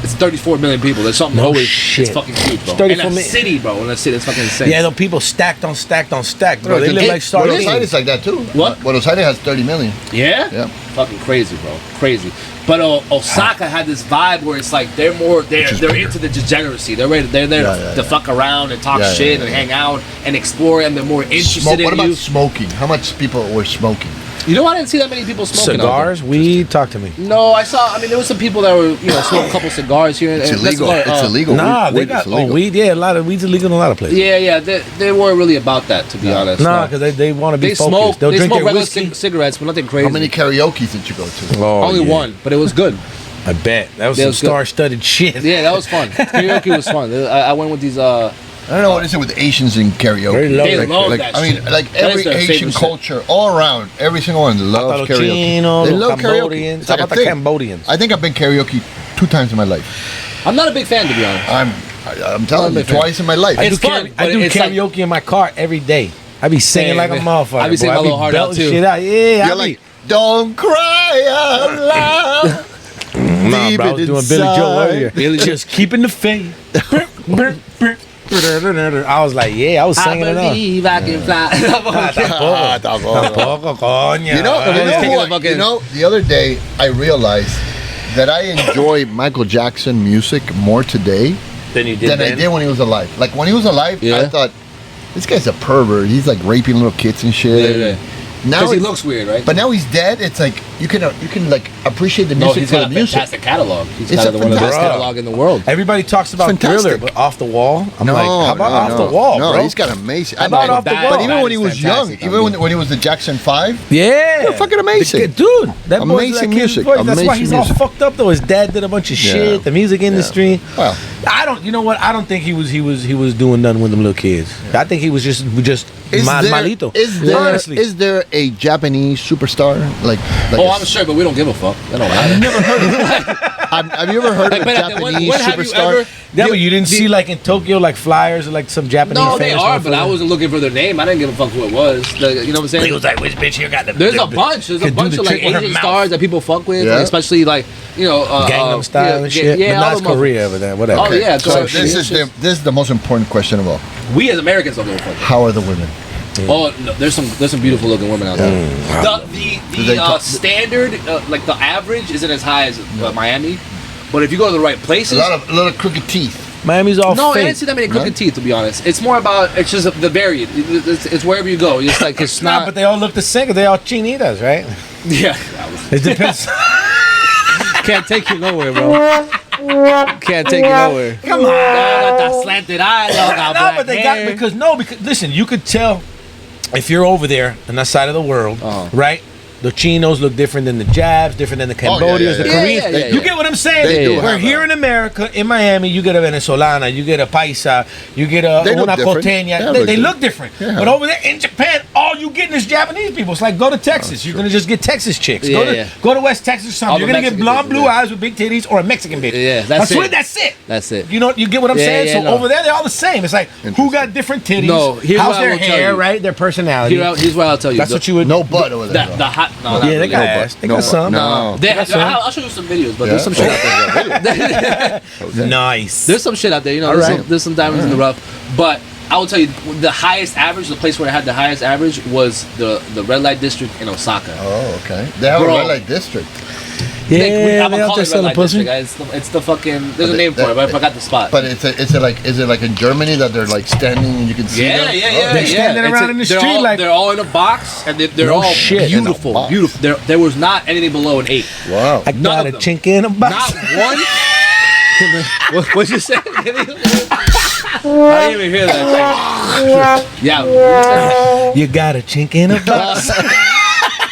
S2: It's 34 million people. There's something
S3: No
S2: always.
S3: shit.
S2: It's fucking huge, bro.
S3: It's 34
S2: in a
S3: million.
S2: city, bro. In a city, it's fucking insane.
S3: yeah, the people stacked on stacked on stacked, bro. They
S1: Buenos
S3: live like
S1: Aires
S3: sardines.
S1: is like that too.
S2: What?
S1: Buenos Aires has 30 million.
S2: Yeah?
S1: Yeah.
S2: Fucking crazy, bro. Crazy. But Osaka had this vibe where it's like they're
S1: is
S2: they're
S1: bigger.
S2: into the degeneracy. They're there to fuck around and talk
S1: Yeah, yeah,
S2: shit
S1: yeah,
S2: and
S1: yeah.
S2: hang out and explore, and they're more interested
S1: What
S2: in
S1: about
S2: you.
S1: smoking? How much people were smoking?
S2: You know, I didn't see that many people smoking. out
S3: Cigars, weed. Talk to me.
S2: there. No, I saw. I mean, there was some people that were smoking a couple cigars here.
S1: It's
S2: and
S1: illegal.
S2: that's
S1: It's illegal.
S3: Nah,
S1: Weed-
S3: they
S1: weed
S3: got
S1: is illegal.
S3: weed. Yeah, a lot of weed's illegal in a lot of places.
S2: Yeah, they weren't really about that, to be honest.
S3: Nah,
S2: No.
S3: because they want to be
S2: They
S3: focused.
S2: smoke.
S3: They'll
S2: They
S3: drink
S2: smoke
S3: their
S2: regular
S3: whiskey.
S2: cigarettes, but nothing crazy.
S1: How many karaoke's did you go to?
S3: Oh,
S2: Only
S3: yeah.
S2: one, but it was good.
S3: I bet that was
S2: Yeah, it
S3: some
S2: was good.
S3: star-studded shit.
S2: Yeah, that was fun. Karaoke was fun. I went with these.
S1: I don't know what is it with Asians in karaoke.
S3: Very low.
S2: They love
S1: Like,
S2: that
S1: I mean,
S2: shit.
S1: like
S2: That
S1: every
S2: is their
S1: Asian
S2: favorite shit.
S1: culture, all around, every single one loves
S3: Hasta los
S1: karaoke.
S3: chinos,
S1: They
S3: los
S1: love karaoke.
S3: Cambodians.
S1: It's like
S3: How
S1: a
S3: about the
S1: thing.
S3: Cambodians?
S1: I think I've been karaoke 2 times in my life.
S2: I'm not a big fan, to be honest.
S1: I'm telling you,
S2: big fan.
S1: twice in my life.
S3: I
S2: It's
S3: do,
S2: fun,
S3: I
S2: but
S3: do
S2: it's like-
S3: karaoke in my car every day. I be singing
S2: Same,
S3: like a
S2: man.
S3: motherfucker.
S2: I be singing
S3: boy.
S2: my little heart out,
S3: belting
S2: too.
S3: Shit out. Yeah,
S1: You're like, don't cry out loud.
S3: nah,
S1: Leave
S3: bro, I
S1: it
S3: was doing Billy Joel
S1: inside.
S3: earlier.
S2: Billy Joel.
S3: Just keeping the faith. I was like, yeah, I was
S2: I
S3: singing it on.
S2: believe I can fly.
S1: Ah, tampoco.
S3: Tampoco, coño.
S1: You know,
S2: taking
S1: what?
S2: the fucking-
S1: You know, the other day I realized that I enjoy Michael Jackson music more today
S3: Then you did
S1: than I did when he was alive. Like when he was alive, I
S2: Yeah.
S1: thought this guy's a pervert. He's like raping little kids and shit.
S2: Yeah.
S1: Now
S2: Because he
S1: it's-
S2: looks weird, right?
S1: but now he's dead. It's like you can like appreciate the
S2: no,
S1: music
S2: he's
S1: for
S2: got
S1: the
S2: a
S1: music.
S2: fantastic catalog. He's
S1: It's
S2: got
S1: a
S2: one of the best
S3: fantastic-
S2: catalog in the world.
S3: Everybody talks about
S1: Fantastic.
S3: Thriller, but Off the Wall. I'm like, how about Off the Wall,
S1: no,
S3: bro?
S1: he's got amazing.
S3: How about
S1: know,
S3: Off the
S2: that-
S3: Wall?
S1: But even
S2: that
S1: when he
S2: is
S1: was young,
S2: fantastic,
S1: even when he was the Jackson 5,
S3: Yeah,
S1: They're fucking amazing.
S3: Dude, that boy's
S1: Amazing
S3: that kid's
S1: music,
S3: voice. That's why
S1: amazing
S3: he's
S1: music.
S3: all fucked up though. His dad did a bunch of
S1: Yeah.
S3: shit. The music industry.
S1: well,
S3: I don't. You know what? I don't think he was doing nothing with them little kids. Yeah. I think he was just malito.
S1: Is there a Japanese superstar like
S2: I'm sure, but we don't give a fuck. I don't know.
S1: I've never heard of have you ever heard of a Japanese superstar?
S3: Yeah, but you didn't see like in Tokyo like flyers or like some Japanese.
S2: No, they are, but I wasn't looking for their name. I didn't give a fuck who it was. You know what I'm saying?
S3: He was like, "Which bitch here got the?"
S2: There's a bunch of like Asian stars that people fuck with, like, especially like
S3: Gangnam Style and shit.
S2: Yeah,
S3: but that's Korea over there. Whatever.
S2: Oh yeah.
S1: So this is the most important question of all.
S2: We as Americans don't give a fuck.
S1: How are the women?
S2: Oh no, there's some beautiful looking women out there. The standard, like the average, isn't as high as Miami, but if you go to the right places,
S1: a lot of crooked teeth.
S3: Miami's all
S2: no,
S3: fake.
S2: I didn't see that many crooked teeth, to be honest. It's more about it's just the varied. It's wherever you go. It's like it's not.
S3: But they all look the same. They all chinitas, right?
S2: Yeah,
S3: it depends.
S2: Can't take you nowhere, bro. Can't take you nowhere.
S3: Come on.
S2: Got that slanted eye.
S3: No, but they got because listen, you could tell if you're over there on that side of the world, right? The chinos look different than the Jabs, different than the Cambodians, the Koreans. You get what I'm saying? We're here in America, in Miami, you get a Venezolana, you get a Paisa, you get una costeña. They look different. Yeah. But over there in Japan, all you getting is Japanese people. It's like, go to Texas. You're going to just get Texas chicks. Go to West Texas or something. You're going to get blonde, blue eyes with big titties or a Mexican bitch.
S2: Yeah, that's it.
S3: That's it. You know, you get what I'm saying? So over there, they're all the same. It's like, who got different titties? No, how's their hair, right? Their personality.
S2: Here's what I'll tell you.
S3: That's what you would...
S1: No butt over there.
S2: The hot...
S3: No, yeah, they got ass. They got some.
S2: No. I'll show you some videos, but there's some shit out there.
S3: Nice.
S2: There's some shit out there. You know, there's some diamonds in the rough. But I will tell you, the highest average, the place where it had the highest average was the red light district in Osaka.
S1: Oh, okay. They have a red light district.
S3: Yeah, they out there selling pussy.
S2: It's the fucking. There's a name for it, but I forgot the spot.
S1: But is it like in Germany that they're like standing and you can see them?
S3: Yeah. They're standing around in the street like
S2: they're all in a box and they're all beautiful. There was not anything below an 8.
S1: Wow.
S3: I got a chink in a box.
S2: Not one. What'd you say? I didn't even hear that. Yeah.
S3: You got a chink in a box.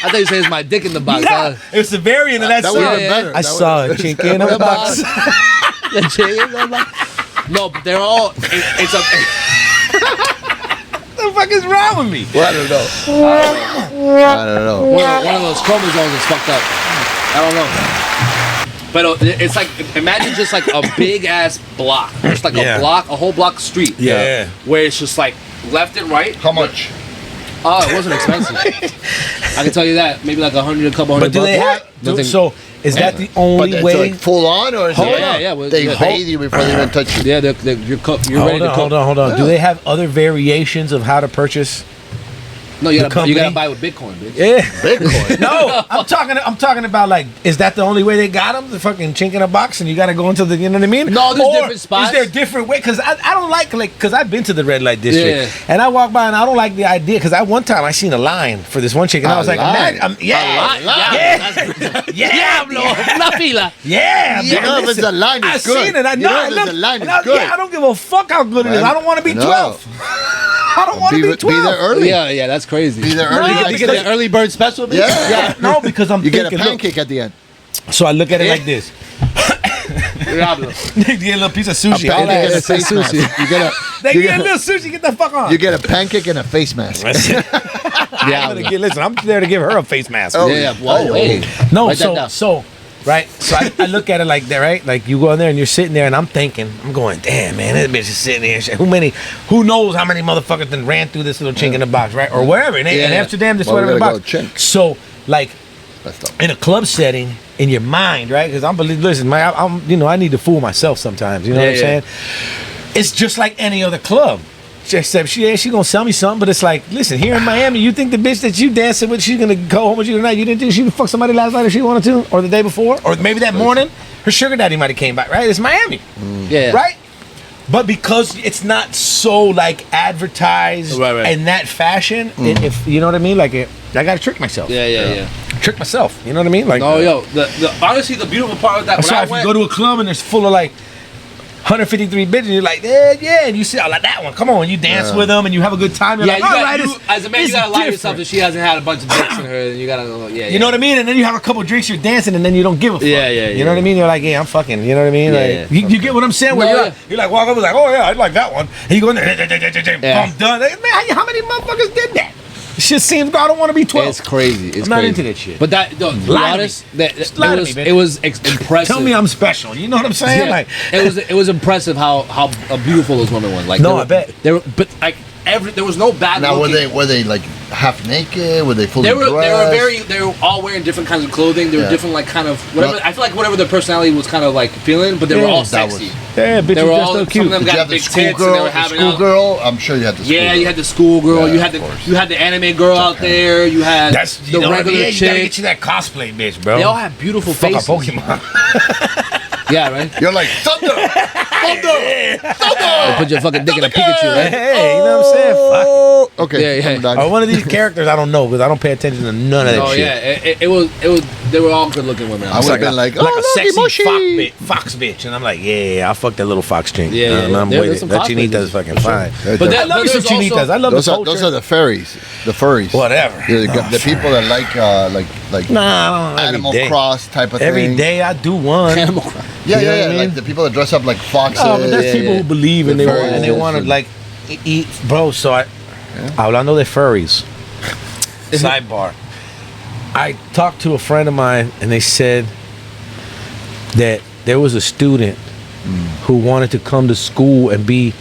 S2: I thought you said it's my dick in the box.
S3: Yeah, it's a variant of that song.
S1: Better.
S3: I saw a chink in a box.
S2: The chink in a box. No, but they're all. It's a.
S3: What the fuck is wrong with me?
S1: Well, I don't know.
S2: One of those chromosomes is fucked up. I don't know. But it's like, imagine just like a big ass block. Just like a whole block street.
S3: Yeah.
S2: Where it's just like left and right.
S1: How much?
S2: Oh, it wasn't expensive. I can tell you that. Maybe like $100, a couple $100
S3: bucks. So is that the only way?
S1: Like full on, or is they bathe you before they even touch you?
S2: Yeah, you're ready to cook.
S3: Hold on. Do they have other variations of how to purchase?
S2: No, you gotta buy with Bitcoin, bitch.
S3: Yeah, Bitcoin. No, I'm talking about like, is that the only way they got them? The fucking chink in a box, and you gotta go into the, you know what I mean?
S2: No, there's different spots.
S3: Is there a different way? Because I don't like because I've been to the red light district, and I walk by and I don't like the idea because one time I seen a line for this one chick, and I was like,
S2: una fila.
S3: Yeah,
S1: if it's a line, it's good.
S3: I seen it. I know.
S1: The line is good.
S3: I don't give a fuck how good it is. I don't want to be 12. I don't want to be 12.
S1: Be there early.
S2: Yeah, that's crazy.
S1: Be there early.
S2: You get an early bird special?
S1: Yeah.
S3: No, because I'm
S1: thinking,
S3: get
S1: a pancake at the end.
S3: So I look at it like this. You get a little piece of sushi.
S1: You get a face mask.
S3: They get a little sushi. Get the fuck on.
S1: You get a pancake and a face mask.
S3: Listen, I'm there to give her a face mask.
S2: Oh, yeah. Whoa, hey.
S3: No, so right? So I look at it like that, right? Like you go in there and you're sitting there and I'm going, damn, man, this bitch is sitting there. Who knows how many motherfuckers then ran through this little chink in the box, right? Or wherever, in Amsterdam, this whatever in the box. So, like, in a club setting, in your mind, right? Because I need to fool myself sometimes, you know what I'm saying? It's just like any other club. Except she gonna sell me something, but it's like, listen, here in Miami, you think the bitch that you dancing with, she's gonna go home with you tonight? You didn't think she would fuck somebody last night if she wanted to, or the day before, or maybe that morning, her sugar daddy might have came back, right? It's Miami, right? But because it's not so like advertised in that fashion, if you know what I mean, like I gotta trick myself.
S2: Yeah.
S3: Trick myself. You know what I mean? Like,
S2: the honestly, the beautiful part of that.
S3: I'm sorry, if you go to a club and it's full of like 153 bitches. You're like, yeah, and you see, like that one. Come on, you dance with them and you have a good time. You're like, all right,
S2: as a man, you gotta lie to yourself that she hasn't had a bunch of dicks in her. And you gotta,
S3: You know what I mean? And then you have a couple drinks, you're dancing, and then you don't give a fuck.
S2: Yeah.
S3: You know what I mean? You're like, yeah, I'm fucking. You know what I mean? You get what I'm saying? Where you're like, walk over, like, oh yeah, I like that one. And you go in there, I'm done. Like, man, how many motherfuckers did that? Shit seems I don't want to be 12.
S2: It's crazy.
S3: I'm not into that shit.
S2: But to be honest, it was impressive.
S3: Tell me I'm special. You know what I'm saying?
S2: Yeah.
S3: Like
S2: it was impressive how beautiful those women were. Like
S3: I bet.
S2: There was no bad.
S1: Now were they like half naked? Were they fully dressed?
S2: They were all wearing different kinds of clothing. They were different, like kind of whatever. I feel like whatever their personality was kind of like feeling, but they were all sexy.
S3: Bitches
S2: they were all
S3: so cute.
S2: Some of them got big tits and they were having
S1: schoolgirl. I'm sure you had the schoolgirl.
S2: Yeah, you had the schoolgirl. You had the anime girl out there. You had the regular chick.
S3: You gotta get you that cosplay bitch, bro.
S2: They all had beautiful faces.
S3: Fuck a Pokemon.
S1: Yeah, right. You're like thunder.
S2: Put your fucking dick in a Pikachu, right?
S3: Hey, you know what I'm saying? Fuck.
S1: Okay.
S2: Yeah.
S3: One of these characters, I don't know because I don't pay attention to none of that shit.
S2: Yeah, it was. They were all good looking women.
S1: I would have been like
S3: a sexy fox bitch, and I'm like, yeah, I fucked that little fox chick.
S2: Yeah.
S3: I'm waiting. That chinita's fucking fine.
S1: But
S3: I love some chinitas. I love
S1: those are the furries, the furries.
S3: Whatever.
S1: The people that like Animal Cross type of thing.
S3: Every day I do one.
S2: Animal Cross.
S1: Yeah. Like the people that dress up like foxes.
S3: Oh, but there's people who believe and they want to like eat, bro. So hablando de furries. Sidebar. I talked to a friend of mine and they said that there was a student who wanted to come to school and be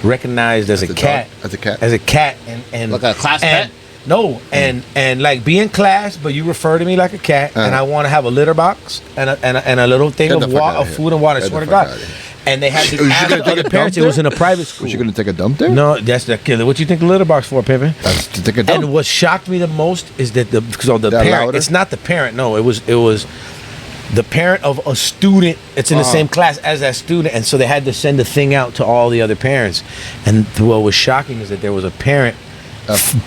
S3: recognized as a cat.
S1: As a cat.
S3: As a cat and
S2: like a class pet?
S3: No, and like be in class, but you refer to me like a cat, and I want to have a litter box and a little thing of food and water. I swear to God. And they had to ask the other parents. It was in a private school.
S1: Was you going to take a dump there?
S3: No, that's the killer. What you think the litter box for, Pimpin'?
S1: That's to take a dump.
S3: And what shocked me the most is that the parent.
S1: Louder?
S3: It's not the parent. No, it was the parent of a student. It's in the same class as that student, and so they had to send a thing out to all the other parents. And what was shocking is that there was a parent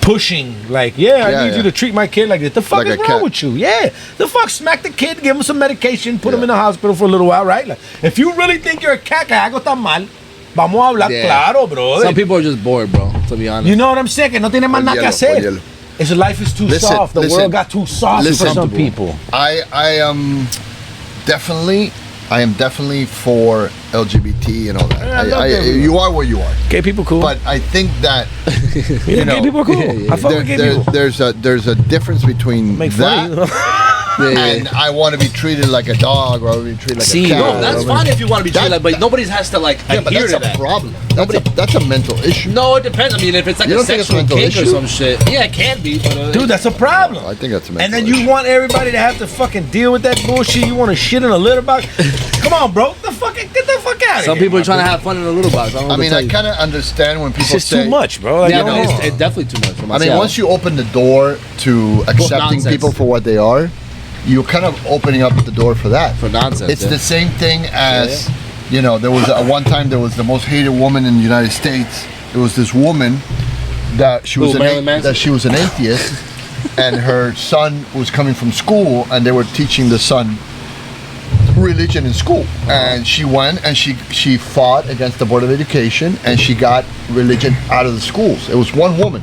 S3: pushing, like, I need you to treat my kid like this. The fuck
S1: like
S3: is wrong with you? Yeah, the fuck, smack the kid, give him some medication, put him in the hospital for a little while, right? Like, if you really think you're a cat, que algo está mal, vamos a hablar claro, bro.
S2: Some people are just bored, bro, to be honest.
S3: You know what I'm saying? Que no tiene más nada que hacer. It's life is too soft. The world got too soft for some people.
S1: I am definitely for LGBT and all that. You are where you are.
S3: Gay people cool.
S1: But I think that
S3: gay people are cool. I fuck with gay people.
S1: There's a difference between and I want to be treated like a dog or I want to be treated like a cat.
S2: No, that's fine if you want to be treated like, but nobody has to like adhere to that.
S1: That's a problem. That's a mental issue.
S2: No, it depends. I mean, if it's like a sexual kink or some shit, yeah, it can be. But,
S3: dude, that's a problem.
S1: I think that's a mental
S3: And then
S1: issue.
S3: you want everybody to have to fucking deal with that bullshit. You want to shit in a litter box? Come on, bro. Get the fuck out of here.
S2: Some people are trying to have fun in a little box.
S1: I mean, I kind of understand when people say
S3: too much, bro. Like,
S2: it's definitely too much for myself.
S1: I mean, once you open the door to accepting people for what they are, you're kind of opening up the door for that.
S2: For nonsense.
S1: It's the same thing as, there was one time there was the most hated woman in the United States. There was this woman that she was an atheist, and her son was coming from school, and they were teaching the son religion in school. And she went and she fought against the Board of Education, and she got religion out of the schools. It was one woman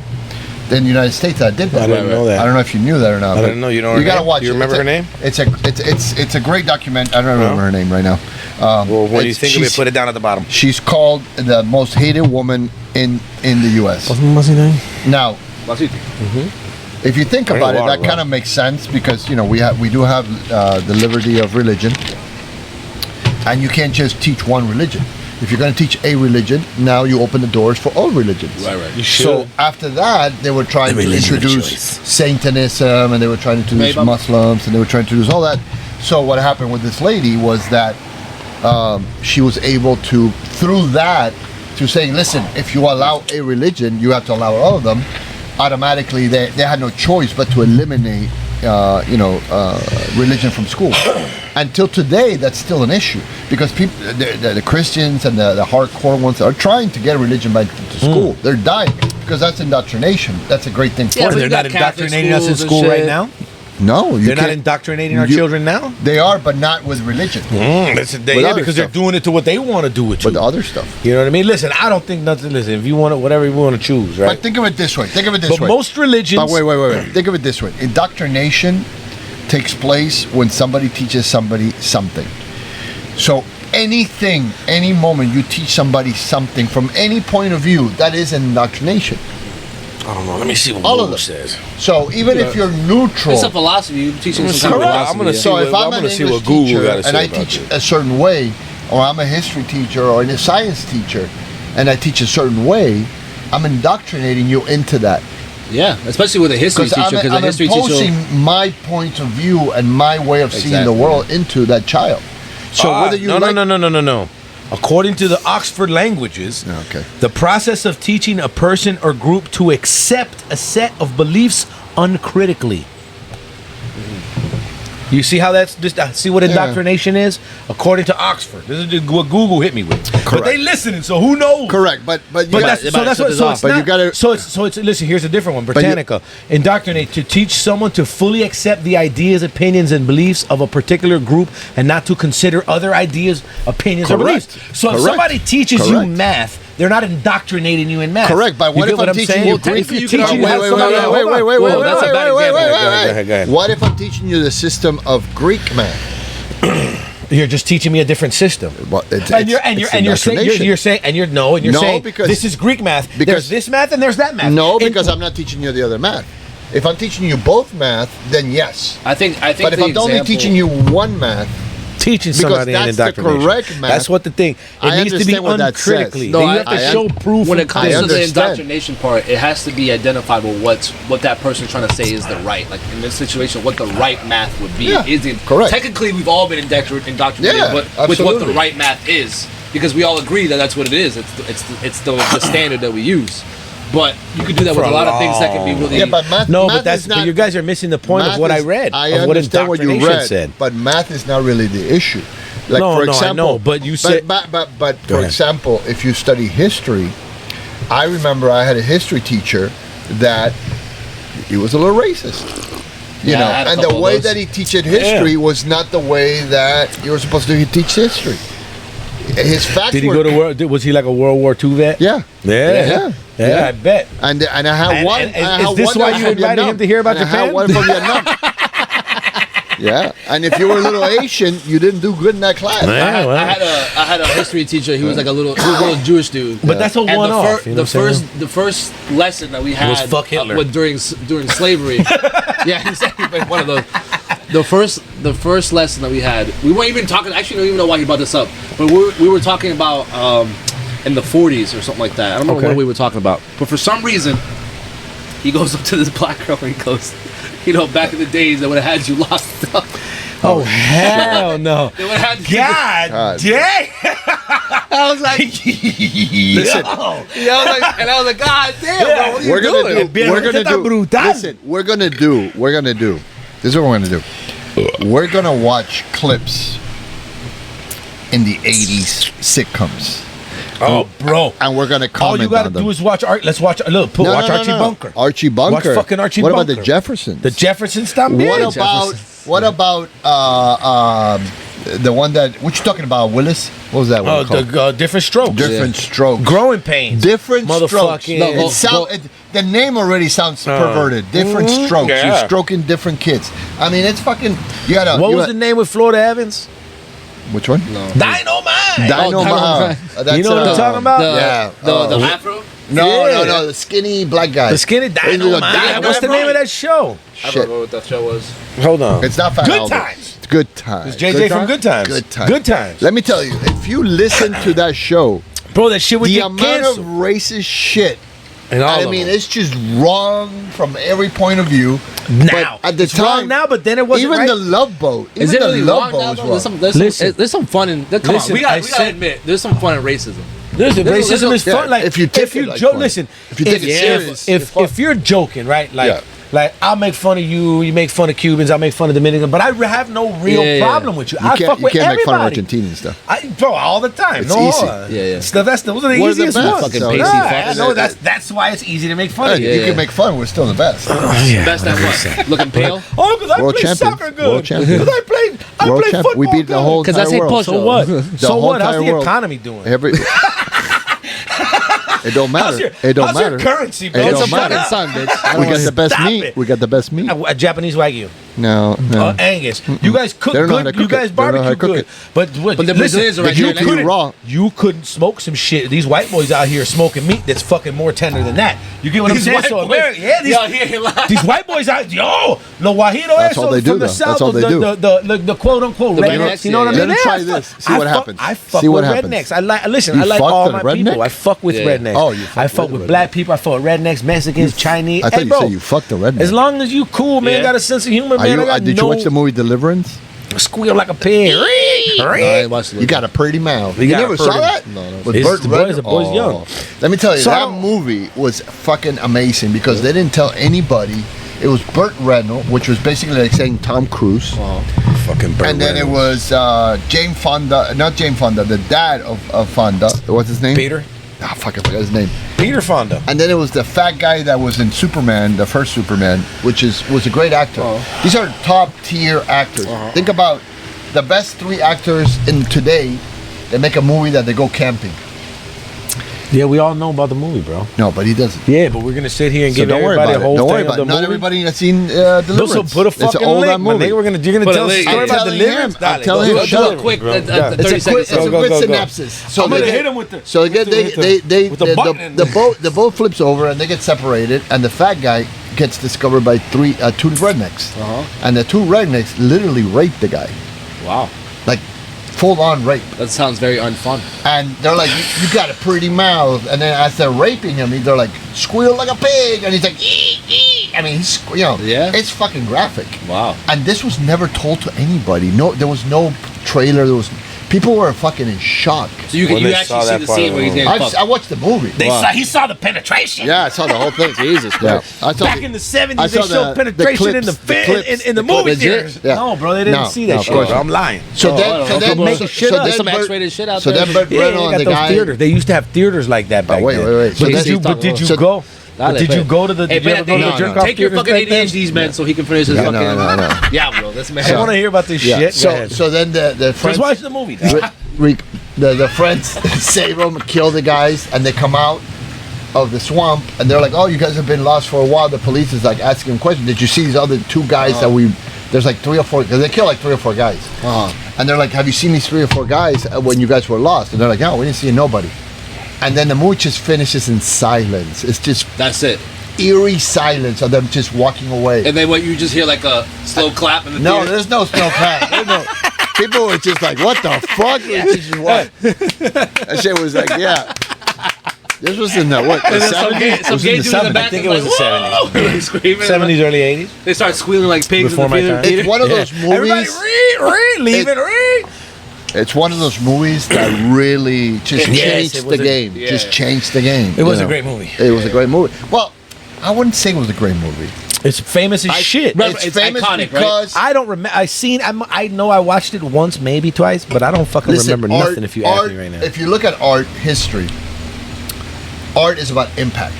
S1: in the United States that did that.
S3: I didn't know that.
S1: I don't know if you knew that or not.
S3: I didn't know. You know her
S1: You gotta
S3: name?
S1: watch.
S3: You remember her name?
S1: It's a great document. I don't remember her name right now.
S3: Well, when you think of it, put it down at the bottom.
S1: She's called the most hated woman in the U.S.
S3: What's her name?
S1: Now, if you think about it, that kind of makes sense because we do have the liberty of religion, and you can't just teach one religion. If you're going to teach a religion, now you open the doors for all religions.
S2: Right.
S3: You should.
S1: So after that, they were trying to introduce Satanism, and they were trying to introduce Muslims, and they were trying to introduce all that. So what happened with this lady was that she was able to, through that, to saying, listen, if you allow a religion, you have to allow all of them. Automatically, they had no choice but to eliminate religion from school. Until today, that's still an issue because people, the Christians and the hardcore ones are trying to get religion back to school. They're dying because that's indoctrination. That's a great thing for
S3: What,
S1: them.
S3: they're not indoctrinating us in school right now?
S1: No,
S3: they're not indoctrinating our children now.
S1: They are, but not with religion.
S3: Listen, because they're doing it to what they want to do with you.
S1: With the other stuff.
S3: You know what I mean? Listen, I don't think nothing. Listen, if you want it, whatever you want to choose, right?
S1: But think of it this way.
S3: But most religions.
S1: But wait. Think of it this way. Indoctrination takes place when somebody teaches somebody something. So anything, any moment you teach somebody something from any point of view, that is an indoctrination.
S3: I don't know. Let me see what
S1: All of
S3: Google
S1: them
S3: says.
S1: So even if you're neutral,
S2: It's a philosophy. You're teaching some kind of philosophy.
S3: I'm gonna see.
S1: so if I'm
S3: gonna
S1: an
S3: see
S1: English
S3: what Google
S1: teacher
S3: got to say
S1: and I
S3: about
S1: teach
S3: this.
S1: a certain way, or I'm a history teacher or a science teacher, and I teach a certain way, I'm indoctrinating you into that.
S2: Yeah, especially with a history teacher, because a
S1: I'm
S2: history
S1: imposing
S2: teacher.
S1: my point of view and my way of seeing the world into that child. So whether you
S3: No. According to the Oxford Languages,
S1: Okay.
S3: the process of teaching a person or group to accept a set of beliefs uncritically. You see how that's just see what indoctrination is? According to Oxford. This is just what Google hit me with. But they listening, so who knows?
S1: Correct, but
S3: That's listen, here's a different one. Britannica. Indoctrinate, to teach someone to fully accept the ideas, opinions, and beliefs of a particular group and not to consider other ideas, opinions, or beliefs. So if somebody teaches you math, they're not indoctrinating you in math.
S1: Correct, but what if I'm teaching you Greek?
S3: Wait.
S1: What if I'm teaching you the system of Greek math?
S3: You're just teaching me a different system. You're saying
S1: because
S3: this is Greek math. There's this math and there's that math.
S1: No, because I'm not teaching you the other math. If I'm teaching you both math, then yes.
S2: I think.
S1: But if I'm only teaching you one math,
S3: teaching somebody
S1: that's the correct math.
S3: That's what the thing. It needs to be uncritically.
S2: No,
S3: you have to show proof.
S2: When it comes to the
S1: understand.
S2: indoctrination part, it has to be identifiable what that person's trying to say is the right. Like in this situation, what the right math would be.
S1: Yeah,
S2: is it
S1: correct.
S2: Technically, we've all been indoctrinated with what
S1: absolutely.
S2: the right math is, because we all agree that that's what it is. It's the standard that we use. But you could do that with a lot of things that can be really.
S1: Yeah, but math.
S3: But you guys are missing the point of what I read.
S1: I
S3: of what
S1: understand what you read,
S3: said.
S1: but math is not really the issue. Like
S3: No,
S1: for
S3: no, I
S1: example,
S3: know, but you said-
S1: but for example, if you study history, I remember I had a history teacher that he was a little racist. You know, and the way that he teaches history was not the way that you were supposed to teach history. His facts
S3: Did he
S1: were,
S3: go to World? Was he like a World War II vet?
S1: Yeah.
S3: Yeah, I bet.
S1: And I had one.
S3: Is this why you invited him to hear about Japan?
S1: I had one from Vietnam. Yeah, and if you were a little Asian, you didn't do good in that class.
S2: I had a history teacher. He was like a little Jewish dude.
S3: But that's a one-off.
S2: The first lesson that we had
S3: was fuck Hitler.
S2: during slavery. Yeah, exactly. One of those. The first lesson that we had, we weren't even talking. Actually, I don't even know why he brought this up. But we were talking about in the 40s or something like that. I don't remember what we were talking about. But for some reason, he goes up to this black girl and he goes, you know, back in the days, they would have had you locked up.
S3: Oh, hell no.
S2: They would have had
S3: God dang.
S2: I was like,
S1: listen.
S2: I was like, God damn, bro, what are you doing?
S1: We're gonna do. This is what we're gonna do. We're gonna watch clips in the 80s sitcoms.
S3: Oh, bro.
S1: And we're gonna comment.
S3: All you gotta do is watch Art. Let's watch. Look, watch Archie Bunker.
S1: Archie Bunker.
S3: Watch fucking Archie
S1: What
S3: Bunker.
S1: about the Jeffersons?
S3: The Jeffersons también.
S1: What about the one that? What you talking about, Willis? What was that one called?
S3: The Different Strokes.
S1: Different Strokes.
S3: Growing Pains.
S1: Different Strokes.
S3: Motherfucking.
S1: The name already sounds perverted. Different Strokes.
S3: Yeah.
S1: You're stroking different kids. I mean, it's fucking. You gotta.
S3: What was the name with Florida Evans?
S1: Which one?
S3: No. Dynamite.
S1: Dynamite.
S3: You know what I'm talking about?
S2: The afro?
S1: No. The skinny black guy.
S3: The skinny Dynamite. What's the name of that show?
S2: I don't know what that show was.
S3: Hold on.
S1: It's not Fat
S3: Good
S1: Albert.
S3: Times.
S1: It's Good Times.
S3: It's JJ from Good Times.
S1: Good Times.
S3: Good Times.
S1: Let me tell you, if you listen to that show,
S3: bro, that shit would
S1: the
S3: get
S1: amount
S3: canceled.
S1: of racist shit.
S3: And
S1: I mean, it's just wrong from every point of view.
S3: Now,
S1: but at the
S3: it's
S1: time,
S3: wrong now, but then it wasn't
S1: even
S3: right.
S1: the Love Boat.
S2: Is it really
S1: Love
S2: wrong
S1: Boat
S2: now?
S1: was wrong.
S2: There's some fun in. Come on, we gotta admit, there's some fun in racism.
S3: Listen, racism is fun. Like
S1: if you take it like
S3: joke,
S1: fun.
S3: listen.
S1: If you take it serious,
S3: if you're joking, right? Like Like, I'll make fun of you. You make fun of Cubans. I'll make fun of Dominicans. But I have no real problem with you. I fuck with everybody.
S1: You can't make fun of Argentinians, though.
S3: Bro, all the time.
S1: It's easy.
S3: Stuff. Those are the easiest ones.
S2: Fucking
S1: So,
S2: pasty
S3: I
S2: fuckers.
S3: know that's why it's easy to make fun of you.
S1: You can make fun. We're still the best.
S2: Best at what? Looking pale?
S3: Oh, because I
S1: World
S3: play
S1: champions.
S3: soccer good.
S1: World champions.
S3: Because I play football
S1: We beat the whole
S2: Because I
S1: entire
S2: say
S1: world.
S2: push.
S3: So what?
S1: The
S3: So
S1: whole
S3: what? How's
S1: entire
S3: the
S1: world.
S3: economy doing?
S1: It don't matter. It don't
S3: how's
S1: matter.
S3: your currency, bro?
S1: It
S2: It's
S1: don't
S2: a
S1: matter.
S2: fucking sun, bitch.
S1: We got the best
S3: Stop
S1: meat.
S3: it.
S1: We got the best meat.
S3: A Japanese Wagyu.
S1: No.
S3: Angus. You guys cook
S1: They don't know how to
S3: good. You
S1: cook it.
S3: guys
S1: They don't know how to
S3: barbecue
S1: cook
S3: good. But what?
S2: But the
S3: listen,
S2: Brazilians are right
S3: you
S2: here.
S3: couldn't-
S1: raw.
S3: You couldn't smoke some shit. These white boys out here smoking meat that's fucking more tender than that. You get what I'm
S2: These
S3: saying?
S2: white
S3: So
S2: boys.
S3: America, yeah,
S2: Yo, here he lies.
S3: these white boys out, yo, no Wajito
S1: That's all they do,
S3: from the
S1: though.
S3: south,
S1: That's all they do.
S3: The quote unquote
S2: The
S3: rednecks.
S2: rednecks,
S3: You know what I
S2: yeah,
S3: mean?
S1: yeah. Let 'em try
S3: I
S1: this.
S3: fuck-
S1: See what
S3: I fuck-
S1: happens.
S3: I fuck
S1: See what
S3: with
S1: happens.
S3: rednecks. I listen.
S1: You
S3: I like
S1: fucked
S3: all
S1: with
S3: my
S1: a redneck?
S3: people. I fuck with
S2: Yeah.
S3: rednecks.
S1: Oh, you fuck
S3: I
S1: with
S3: fuck
S1: a
S3: with
S1: redneck.
S3: black people. I fuck with rednecks, Mexicans, Chinese.
S1: I thought
S3: Hey,
S1: you
S3: bro,
S1: said you fucked a redneck.
S3: as long as you cool, man,
S2: Yeah.
S3: got a sense of humor, man. I got
S1: Did you watch the movie Deliverance?
S3: squeal like a pig.
S2: I watched it.
S1: You got a pretty mouth.
S3: You
S1: You
S3: got
S1: never
S3: a
S1: saw
S3: pretty-
S1: that?
S2: No, no.
S1: With
S3: It's
S1: Burt
S3: the boys-
S1: Reynolds?
S3: the boys young.
S1: Let me tell you,
S3: So-
S1: that movie was fucking amazing because they didn't tell anybody. It was Burt Reynolds, which was basically like saying Tom Cruise.
S3: Fucking
S1: And then it was Jane Fonda, not Jane Fonda, the dad of Fonda. What's his name?
S3: Peter.
S1: Ah, fuck, I forgot his name.
S3: Peter Fonda.
S1: And then it was the fat guy that was in Superman, the first Superman, which was a great actor. These are top tier actors. Think about the best 3 actors in today. They make a movie that they go camping.
S3: Yeah, we all know about the movie, bro.
S1: No, but he doesn't.
S3: Yeah, but we're gonna sit here and
S1: So
S3: give
S1: don't worry
S3: everybody
S1: about
S3: a whole
S1: it. Don't worry
S3: thing of
S1: about
S3: the
S1: it. Not
S3: movie.
S1: everybody has seen
S3: No,
S1: Deliverance.
S3: so put a
S1: It's an
S3: fucking
S1: old
S3: link, my
S1: movie.
S3: nigga. You're gonna
S2: Put a
S3: tell us a
S2: link.
S3: story
S1: I'm
S3: about
S1: telling
S3: Deliverance.
S1: him. I'm telling him,
S2: Do
S1: shut
S2: a
S1: up.
S2: quick
S3: bro.
S2: 30
S1: It's a
S2: seconds.
S1: quick
S3: Go, go, go.
S1: synopsis. So
S3: I'm gonna
S1: they
S3: hit
S1: get-
S3: him with the.
S1: So
S3: with the
S1: the
S3: button.
S1: the boat flips over and they get separated, and the fat guy gets discovered by 2 rednecks, and the 2 rednecks literally rape the guy,
S2: Wow.
S1: like full on rape.
S2: That sounds very unfun.
S1: And they're like, you got a pretty mouth. And then as they're raping him, they're like, squeal like a pig. And he's like, ee, ee. I mean,
S2: Yeah.
S1: it's fucking graphic.
S2: Wow.
S1: And this was never told to anybody. No, there was no trailer. People were fucking in shock.
S2: So you
S3: When they
S2: actually
S3: saw
S2: see
S3: that
S2: the
S3: part
S2: scene
S3: of
S2: where
S3: the
S2: he's
S3: movie.
S2: getting
S1: I
S2: fucked.
S1: watched the movie.
S3: He saw the penetration.
S1: Yeah, I saw the whole thing.
S2: Jesus
S1: Yeah.
S2: Christ.
S1: I saw
S3: Back
S1: the-
S3: in the
S1: I
S3: 70s, they
S1: saw
S3: showed
S1: the
S3: penetration in the
S1: clips,
S3: in the
S1: the
S3: movie
S1: clips.
S3: theaters.
S1: Yeah.
S3: No, bro, they didn't
S1: No,
S3: see
S1: no,
S3: that
S1: of
S3: shit.
S1: course
S3: Bro.
S1: not.
S3: I'm lying.
S1: So
S2: Oh,
S1: then,
S2: I don't
S1: so
S2: know.
S1: then,
S2: People
S1: so,
S2: make
S1: so
S2: There's
S1: then
S2: some
S1: Burt-
S2: X-rated shit out
S1: so
S2: there.
S1: then Burt
S3: Yeah,
S1: Reynolds,
S3: they got
S1: the
S3: those
S1: guy.
S3: theaters. They used to have theaters like that back
S1: wait,
S3: then.
S1: wait, wait. So
S3: But
S1: then-
S3: did you
S1: so-
S3: go?
S2: Dale,
S3: Did you
S2: play.
S3: go to the?
S2: Hey,
S3: Did you ever go to
S1: no,
S3: the jerk
S1: no.
S3: off
S2: Take your
S3: theaters
S2: fucking
S3: back then?
S2: ADHDs, man, so he can finish his
S1: No,
S2: fucking.
S1: no.
S2: Yeah, bro, this man.
S3: I want to hear about this
S1: Yeah.
S3: shit. Go
S1: So
S3: ahead.
S1: so then the friends,
S3: Let's watch the movie.
S1: the friends save them, kill the guys, and they come out of the swamp, and they're like, "Oh, you guys have been lost for a while." The police is like asking them questions. Did you see these other 2 guys that we? There's like 3 or 4. Cause they kill like 3 or 4 guys, and they're like, "Have you seen these 3 or 4 guys when you guys were lost?" And they're like, "No, we didn't see nobody." And then the movie just finishes in silence. It's just
S2: That's it.
S1: eerie silence of them just walking away.
S2: And then what you just hear like a slow clap in the
S1: No,
S2: theater.
S1: there's no snow clap. There's no. People were just like, "What the fuck?" Just what? That shit was like, yeah. This was in the what? The
S2: And then some
S1: 70s?
S2: gay,
S1: It
S2: some
S1: was
S2: gay
S1: in
S2: dude
S1: the
S2: in the
S1: 70s.
S2: back.
S3: I think
S2: is
S3: it was
S2: like,
S3: the
S2: "Whoa!" Screaming.
S3: 70s, early 80s.
S2: They start squealing like pigs
S3: Before
S2: in
S3: my
S2: the theater.
S3: time.
S1: It's one of those
S3: Everybody,
S1: movies.
S3: leave it.
S1: It's one of those movies that really just
S3: Yes,
S1: changed
S3: it
S1: the
S3: was a-
S1: game.
S2: yeah.
S1: Just changed the game.
S3: It was
S1: you
S3: a
S1: know.
S3: great movie.
S1: It was a great movie. Well, I wouldn't say it was a great movie.
S3: It's famous as shit.
S2: Remember,
S1: It's
S2: it's
S1: famous
S2: iconic, right?
S1: because
S3: I don't remember. I know I watched it once, maybe twice, but I don't fucking
S1: listen,
S3: remember
S1: art-
S3: nothing. If you
S1: art,
S3: ask me right now,
S1: if you look at art history, art is about impact,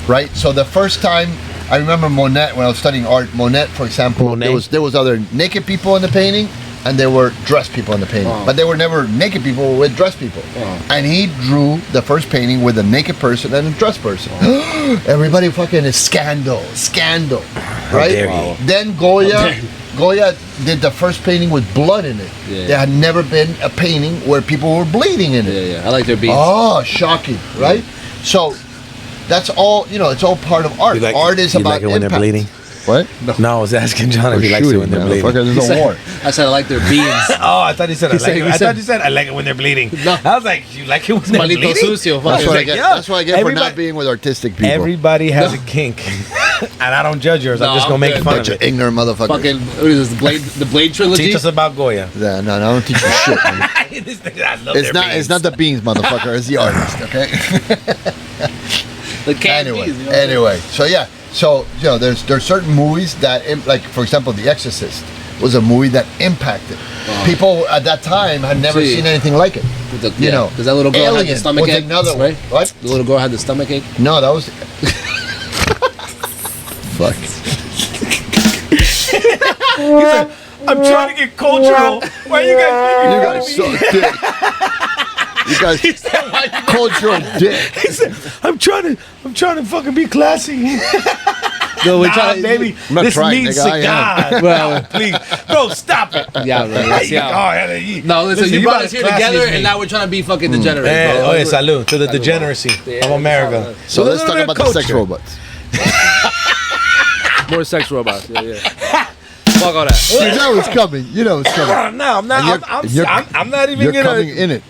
S1: right? So the first time I remember Monet, when I was studying art, Monet, for example,
S3: Monet.
S1: there was other naked people in the painting, and there were dressed people in the painting, but they were never naked people with dressed people. And he drew the first painting with a naked person and a dressed person. Everybody fucking is scandal, right?
S3: dare you.
S1: Then Goya did the first painting with blood in it.
S2: Yeah.
S1: There had never been a painting where people were bleeding in it.
S2: Yeah, yeah. I like their beats.
S1: Oh, shocking, right? So that's all, it's all part of art. Art is
S3: you
S1: about
S3: like it when
S1: impact.
S3: they're bleeding.
S1: What?
S3: No, I was asking John if he likes it when they're bleeding.
S1: There's a war.
S2: I said I like their beans.
S3: Oh, I thought he said I like
S2: said-
S3: it.
S2: he
S3: I
S2: said-
S3: thought you said I like it when they're bleeding.
S2: No.
S3: I was like, you like it when they're
S2: Malito
S3: bleeding?
S2: sucio.
S1: That's
S2: fuck.
S1: what I
S3: like,
S1: get.
S3: yeah.
S1: That's what I get for
S3: Everybody-
S1: not being with artistic people.
S3: Everybody has a kink, and I don't judge yours. I'm
S2: No,
S3: just gonna
S2: I'm
S3: make
S2: good.
S3: fun
S1: Bunch
S3: of
S1: of
S3: it.
S1: ignorant motherfuckers.
S2: Fucking, what is this, the Blade trilogy?
S3: Teach us about Goya.
S1: Yeah, no, I don't teach you shit. Man.
S3: This nigga, I love
S1: It's
S3: their
S1: not.
S3: beans.
S1: It's not the beans, motherfucker. It's the artist. Okay.
S2: The canned
S1: anyway,
S2: beans, you know?
S1: anyway. So yeah. So there's certain movies that, like for example, The Exorcist was a movie that impacted people at that time had never seen anything like it.
S2: Because that little girl had the stomach ache.
S1: Right? What?
S2: The little girl had the stomach ache.
S1: No, that was. Fuck.
S3: He's like, I'm trying to get cultural. Why you guys
S1: suck dick. You guys cultural dick.
S3: He said, I'm trying to fucking be classy.
S2: No, we're trying,
S3: baby.
S1: I'm not
S3: This
S1: trying,
S3: means
S1: nigga,
S3: cigars. Well, please, bro, stop it.
S2: Yeah, bro. No, listen, you brought us here together, and now we're trying to be fucking degenerate.
S3: Oh, yeah, salud to the degeneracy of America.
S1: So let's talk about the sex robots.
S2: More sex robots. Yeah. Fuck all that.
S1: You know it's coming. No,
S3: I'm not. I'm not even
S1: You're coming in it.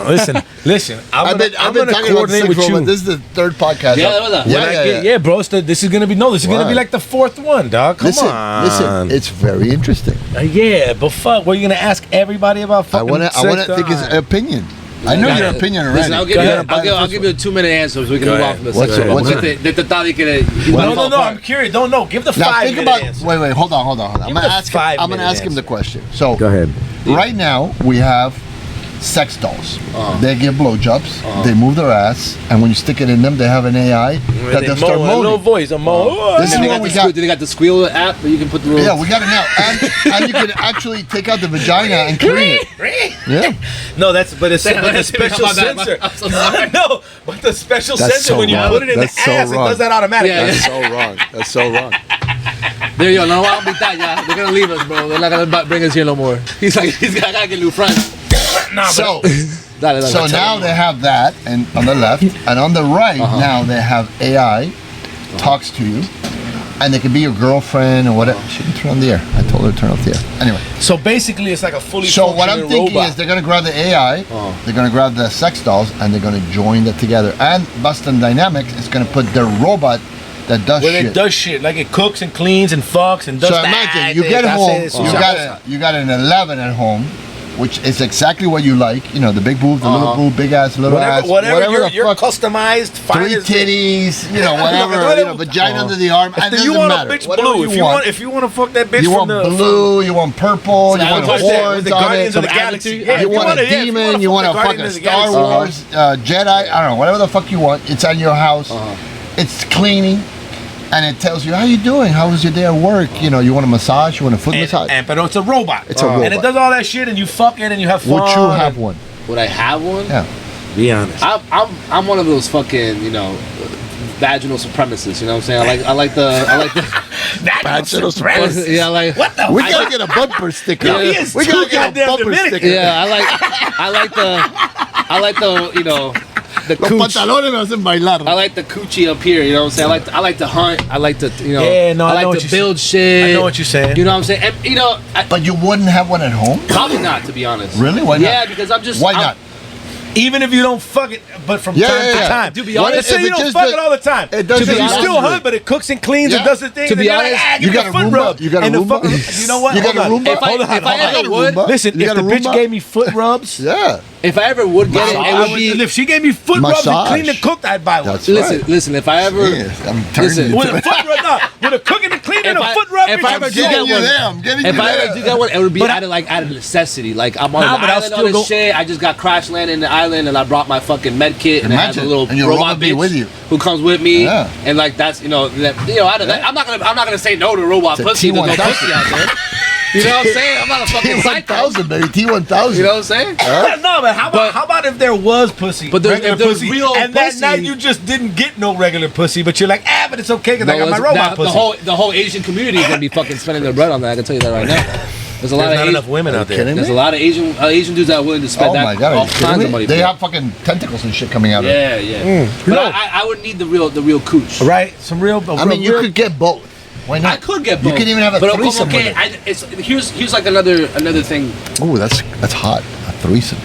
S3: Listen.
S1: I've been talking about sex robots. This is the third podcast.
S3: Yeah, bro. This is gonna be like the fourth one, dog. Come on.
S1: Listen. It's very interesting.
S3: Yeah, but fuck, what are you gonna ask everybody about? Fucking
S1: I want to think his opinion. I know your opinion already.
S2: Listen, I'll give you a 2-minute answer so we can move on from this.
S1: What's
S3: No, I'm curious. No, give the 5-minute answer.
S1: Wait, hold on. I'm gonna ask him the question. So
S3: go ahead.
S1: Right now we have sex dolls. They give blowjobs. They move their ass, and when you stick it in them, they have an AI that they'll start moaning.
S3: No voice.
S2: This is what we got. They got the squeal app that you can put the little.
S1: Yeah, we got it now, and you can actually take out the vagina and clean it. Yeah.
S3: No, but the special sensor.
S2: I'm so sorry.
S3: No, but the special sensor when you put it in the ass, it does that automatically.
S1: That's so wrong.
S2: There you go. No, I'll be that. Yeah, they're gonna leave us, bro. They're not gonna bring us here no more. He's gotta get new friends.
S1: So now they have that, and on the left, and on the right now they have AI talks to you, and they can be your girlfriend or whatever. She can turn on the air. I told her to turn off the air. Anyway.
S3: So basically, it's like a fully.
S1: So what I'm thinking is they're gonna grab the AI, they're gonna grab the sex dolls, and they're gonna join that together. And Boston Dynamics is gonna put their robot that does shit.
S3: It does shit, like it cooks and cleans and fucks and does.
S1: So imagine you get home, you got an 11 at home, which is exactly what you like. The big boobs, the little boob, big ass, little ass,
S3: whatever you're customized.
S1: 3 titties, whatever, vagina under the arm. And
S3: you want a bitch blue. If you want to fuck that bitch,
S1: you want blue, you want purple, you want horns on
S3: Guardians
S1: it.
S3: of the Galaxy.
S1: You want a demon, you want a fucking Star Wars, Jedi. I don't know, whatever the fuck you want. It's on your house. It's cleaning. And it tells you, how you doing? How was your day at work? You want a massage? You want a foot massage?
S3: But it's a robot.
S1: It's a robot.
S3: And it does all that shit, and you fuck it, and you have fun.
S1: Would you have one?
S2: Would I have one?
S1: Yeah.
S3: Be honest.
S2: I'm one of those fucking, vaginal supremacists. You know what I'm saying? I like the
S3: vaginal supremacists.
S2: Yeah, like
S3: what the?
S1: We gotta get a bumper sticker.
S3: Yeah.
S1: We gotta get a bumper sticker.
S2: Yeah, I like the the cooch.
S1: Los pantalones me hacen bailar.
S2: I like the coochie up here, you know what I'm saying? I like to hunt. I like to,
S3: I
S2: like to build shit.
S3: I know what you're saying.
S2: You know what I'm saying? And,
S1: but you wouldn't have one at home?
S2: Probably not, to be honest.
S1: Really? Why not?
S2: Yeah, because
S1: Why not?
S3: Even if you don't fuck it, but from time to time.
S2: To be honest,
S3: let's say you don't fuck it all the time.
S1: It does.
S3: You still hunt, but it cooks and cleans and does the thing.
S2: To be honest,
S3: you got a foot rub.
S1: You got a Roomba.
S3: You know what?
S1: You got a Roomba.
S2: If I ever would,
S3: listen, if the bitch gave me foot rubs,
S2: if I ever would get it would be.
S3: If she gave me foot rubs and clean and cooked, I'd buy one.
S2: Listen. If I ever,
S1: listen,
S3: with a foot rub, with a cooking and cleaning and a foot rub,
S2: if I ever do get one, it would be out of necessity. Like I'm on an island on this shit. I just got crash landed in the island, and I brought my fucking med kit, and it has a little robot bitch
S1: with you
S2: who comes with me, and like that's out of that. I'm not gonna say no to robot pussy. There's no pussy out there. You know what I'm saying? I'm not a fucking psycho.
S1: T1000, baby. T1000.
S2: You know what I'm saying?
S3: No, but how about if there was pussy?
S2: But if there was real
S3: and
S2: pussy,
S3: that night you just didn't get no regular pussy, but you're like, but it's okay because I got my robot pussy.
S2: The whole Asian community is gonna be fucking spending their bread on that. I can tell you that right now. There's not enough women out there. There's a lot of Asian dudes that are willing to spend all kinds of money.
S1: They have fucking tentacles and shit coming out of
S2: it. Yeah. But I would need the real cooch.
S3: Right? Some real.
S1: I mean, you could get both. Why not?
S2: I could get both.
S1: You could even have a threesome with it.
S2: Here's like another thing.
S1: Oh, that's hot. A threesome.